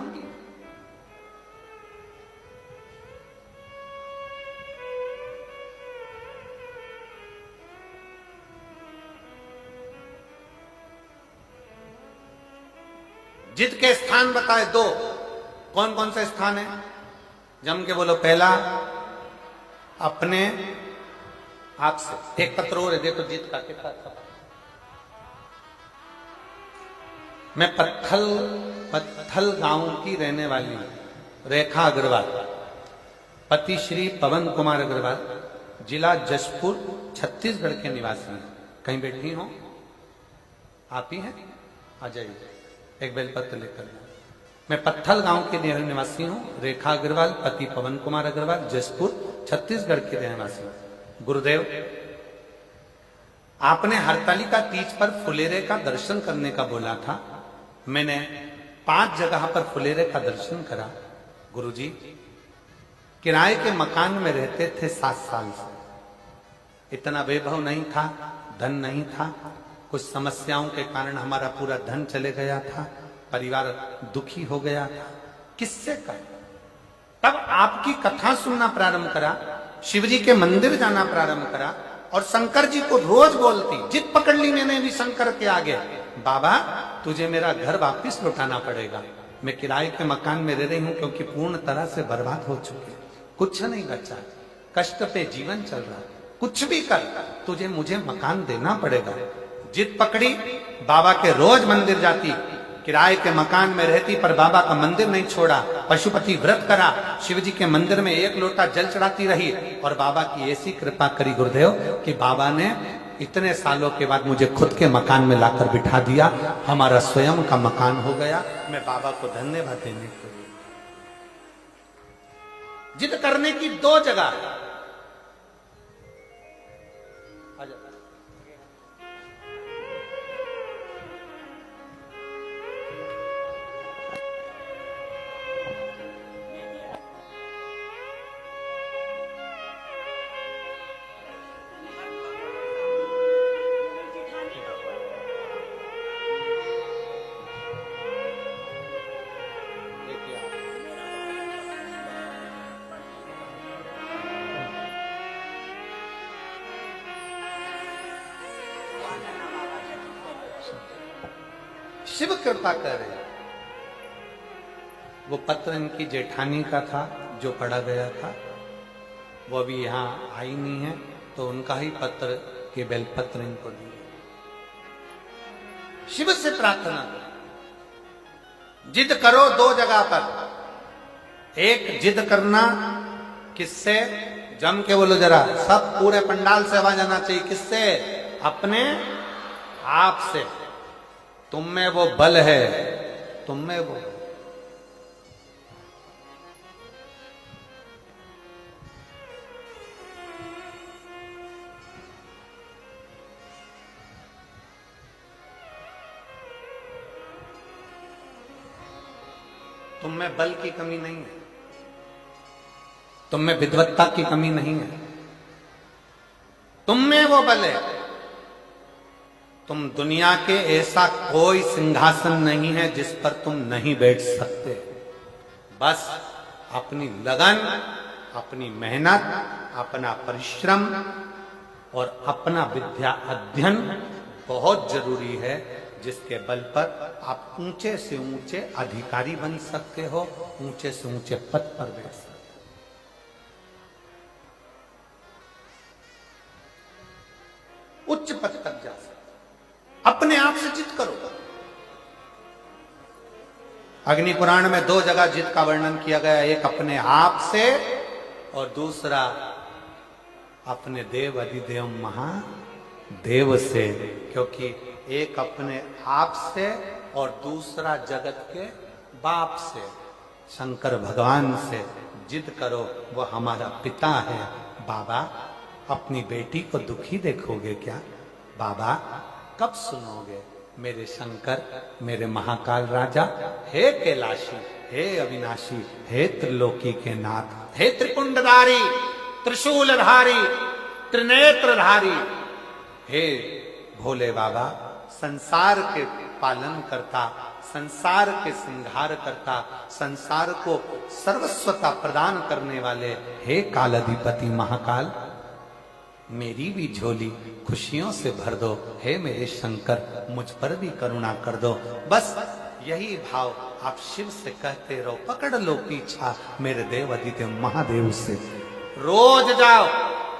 S1: जिद के स्थान बताए 2, कौन कौन से स्थान है? जम के बोलो। पहला अपने आप से, एक पत्र और है, देखो जिद का कितना था। मैं पत्थल गांव की रहने वाली रेखा अग्रवाल, पति श्री पवन कुमार अग्रवाल, जिला जशपुर छत्तीसगढ़ के निवासी हैं। कहीं बैठी हो? आप ही हैं? आ जाइए, एक बेलपत्र लेकर। मैं पत्थल गांव के निवासी हूं, रेखा अग्रवाल, पति पवन कुमार अग्रवाल, जसपुर छत्तीसगढ़ के निवासी हूं। गुरुदेव, आपने हरतालिका तीज पर फुलेरे का दर्शन करने का बोला था। मैंने 5 जगह पर फुलेरे का दर्शन करा। गुरुजी, किराए के मकान में रहते थे 7 साल से। इतना वैभव नहीं था, धन नहीं था, कुछ समस्याओं के कारण हमारा पूरा धन चले गया था, परिवार दुखी हो गया था। किससे कर? तब आपकी कथा सुनना प्रारंभ करा, शिवजी के मंदिर जाना प्रारंभ करा और शंकर जी को रोज बोलती, जिद पकड़ ली मैंने भी शंकर के आगे, बाबा तुझे मेरा घर वापिस लौटाना पड़ेगा। मैं किराए के मकान में रह रही हूं क्योंकि पूर्ण तरह से बर्बाद हो चुकी, कुछ नहीं बचा, कष्ट पे जीवन चल रहा, कुछ भी कर तुझे मुझे मकान देना पड़ेगा। जिद पकड़ी, बाबा के रोज मंदिर जाती, किराए के मकान में रहती पर बाबा का मंदिर नहीं छोड़ा, पशुपति व्रत करा, शिवजी के मंदिर में 1 लोटा जल चढ़ाती रही और बाबा की ऐसी कृपा करी गुरुदेव कि बाबा ने इतने सालों के बाद मुझे खुद के मकान में लाकर बिठा दिया, हमारा स्वयं का मकान हो गया। मैं बाबा को धन्यवाद देने के लिए, जिद करने की 2 जगह। शिव कृपा करे। वो पत्र इनकी जेठानी का था जो पढ़ा गया था, वो अभी यहां आई नहीं है, तो उनका ही पत्र के बेलपत्र इनको दिए। शिव से प्रार्थना करो, जिद करो 2 जगह पर। एक जिद करना किससे? जम के बोलो जरा, सब पूरे पंडाल से आवाज आना चाहिए। किससे? अपने आप से। तुम में वो बल है, तुम में वो, तुम में बल की कमी नहीं है, तुम में विद्वत्ता की कमी नहीं है, तुम में वो बल है। तुम दुनिया के ऐसा कोई सिंहासन नहीं है जिस पर तुम नहीं बैठ सकते। बस अपनी लगन, अपनी मेहनत, अपना परिश्रम और अपना विद्या अध्ययन बहुत जरूरी है, जिसके बल पर आप ऊंचे से ऊंचे अधिकारी बन सकते हो, ऊंचे से ऊंचे पद पर बैठ सकते हो। उच्च पद तक जा सकते, अपने आप से जिद करो। अग्नि पुराण में 2 जगह जिद का वर्णन किया गया, एक अपने आप से और दूसरा अपने देव अधिदेव महादेव से। क्योंकि एक अपने आप से और दूसरा जगत के बाप से, शंकर भगवान से जिद करो, वो हमारा पिता है। बाबा, अपनी बेटी को दुखी देखोगे क्या? बाबा, कब सुनोगे? मेरे शंकर, मेरे महाकाल राजा, हे कैलाशी, हे अविनाशी, हे त्रिलोकी के नाथ, हे त्रिपुंडधारी, त्रिशूलधारी, त्रिनेत्रधारी, हे भोले बाबा, संसार के पालन करता, संसार के श्रृंगार करता, संसार को सर्वस्वता प्रदान करने वाले, हे कालाधिपति महाकाल, मेरी भी झोली खुशियों से भर दो। हे मेरे शंकर, मुझ पर भी करुणा कर दो। बस यही भाव आप शिव से कहते रहो, पकड़ लो पीछा मेरे देव अधिदेव महादेव से। रोज जाओ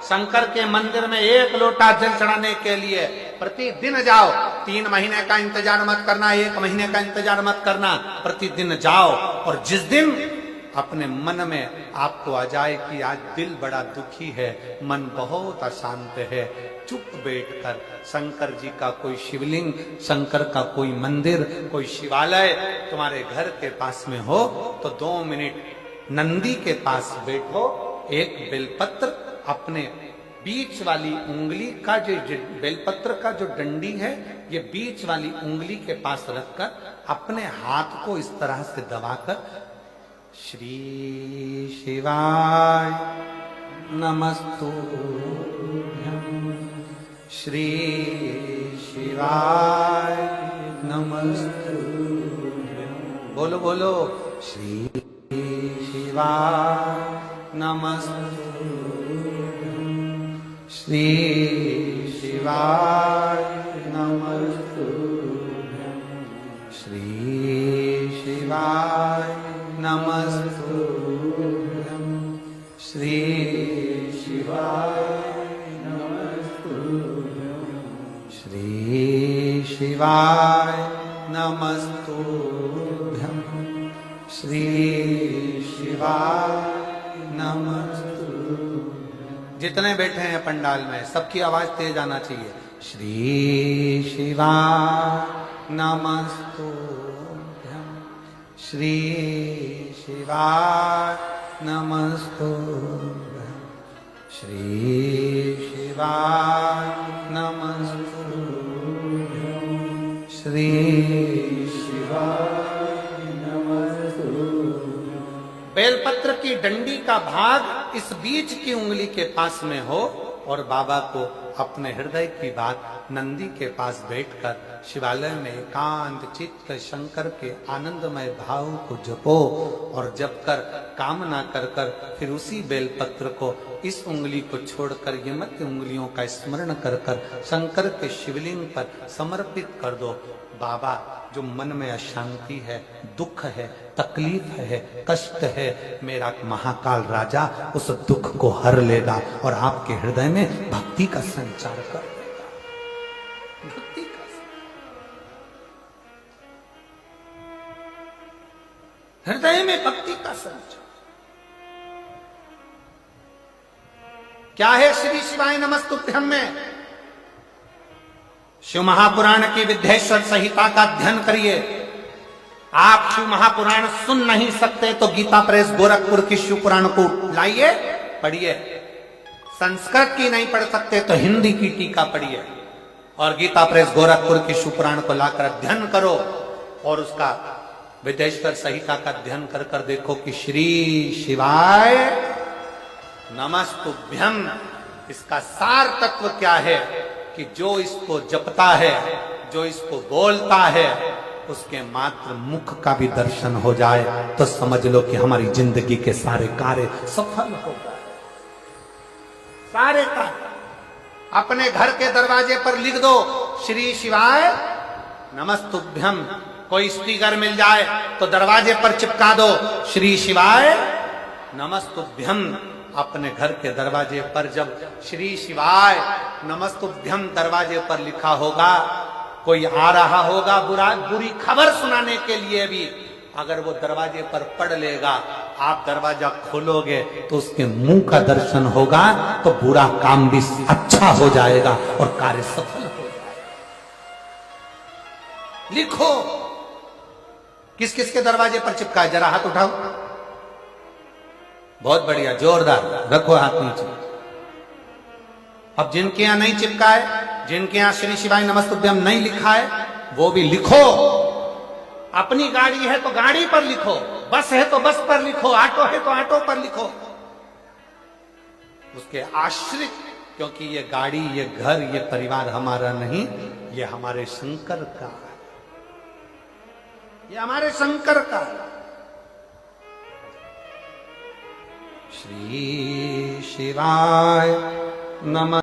S1: शंकर के मंदिर में 1 लोटा जल चढ़ाने के लिए, प्रतिदिन जाओ। 3 महीने का इंतजार मत करना, 1 महीने का इंतजार मत करना, प्रतिदिन जाओ। और जिस दिन अपने मन में आपको आ जाए कि आज दिल बड़ा दुखी है, मन बहुत अशांत है, चुप बैठकर शंकर जी का कोई शिवलिंग, शंकर का कोई मंदिर, कोई शिवालय तुम्हारे घर के पास में हो तो 2 मिनट नंदी के पास बैठो, एक बेलपत्र अपने बीच वाली उंगली का, जो बेलपत्र का जो डंडी है, ये बीच वाली उंगली के पास रखकर अपने हाथ को इस तरह से दबाकर श्री शिवाय नमस्तुभ्यं, श्री शिवाय नमस्तुभ्यं, बोलो बोलो, श्री शिवाय नमस्तुभ्यं, श्री शिवाय नमस्तुभ्यं, श्री शिवाय नमस्तुभ्यं, श्री शिवाय नमस्तुभ्यं, श्री शिवाय नमस्तुभ्यं, श्री शिवाय नमस्तुभ्यं। जितने बैठे हैं पंडाल में, सबकी आवाज तेज आना चाहिए। श्री शिवाय नमस्तुभ्यं, श्री शिवाय नमस्तुभ्यं, श्री शिवाय नमस्तुभ्यं, श्री शिवाय नमस्तुभ्यं। बेलपत्र की डंडी का भाग इस बीच की उंगली के पास में हो और बाबा को अपने हृदय की बात नंदी के पास बैठकर शिवालय में एकांत चित्त शंकर के आनंदमय भाव को जपो। और जप कर कामना कर कर फिर उसी बेलपत्र को, इस उंगली को छोड़कर ये मध्य उंगलियों का स्मरण कर कर शंकर के शिवलिंग पर समर्पित कर दो। बाबा, जो मन में अशांति है, दुख है, तकलीफ है, कष्ट है, मेरा महाकाल राजा उस दुख को हर लेगा और आपके हृदय में भक्ति का संचार कर देगा। भक्ति का हृदय में भक्ति का संचार क्या है? श्री शिवाय नमस्तुभ्यं में शिव महापुराण की विद्येश्वर संहिता का अध्ययन करिए। आप शिव महापुराण सुन नहीं सकते तो गीता प्रेस गोरखपुर की शिव पुराण को लाइए, पढ़िए। संस्कृत की नहीं पढ़ सकते तो हिंदी की टीका पढ़िए और गीता प्रेस गोरखपुर की शिव पुराण को लाकर अध्ययन करो और उसका विद्येश्वर संहिता का अध्ययन कर कर देखो कि श्री शिवाय नमस्तुभ्यं इसका सार तत्व क्या है कि जो इसको जपता है, जो इसको बोलता है, उसके मात्र मुख का भी दर्शन हो जाए तो समझ लो कि हमारी जिंदगी के सारे कार्य सफल हो गए। सारे कार्य अपने घर के दरवाजे पर लिख दो, श्री शिवाय नमस्तुभ्यम। कोई स्पीकर मिल जाए तो दरवाजे पर चिपका दो, श्री शिवाय नमस्तुभ्यम। अपने घर के दरवाजे पर जब श्री शिवाय नमस्तुभ्यम दरवाजे पर लिखा होगा, कोई आ रहा होगा बुरी खबर सुनाने के लिए भी, अगर वो दरवाजे पर पढ़ लेगा, आप दरवाजा खोलोगे तो उसके मुंह का दर्शन होगा, तो बुरा काम भी अच्छा हो जाएगा और कार्य सफल हो जाएगा। लिखो, किस किस के दरवाजे पर चिपका है, जरा हाथ उठाओ। बहुत बढ़िया, जोरदार, रखो हाथ नीचे। अब जिनके यहां नहीं चिपका है, जिनके यहां श्री शिवाय नमस्तुभ्यम नहीं लिखा है, वो भी लिखो। अपनी गाड़ी है तो गाड़ी पर लिखो, बस है तो बस पर लिखो, ऑटो है तो ऑटो पर लिखो। उसके आश्रित, क्योंकि ये गाड़ी, ये घर, ये परिवार हमारा नहीं, ये हमारे शंकर का, ये हमारे शंकर का। श्री शिवाय नमः।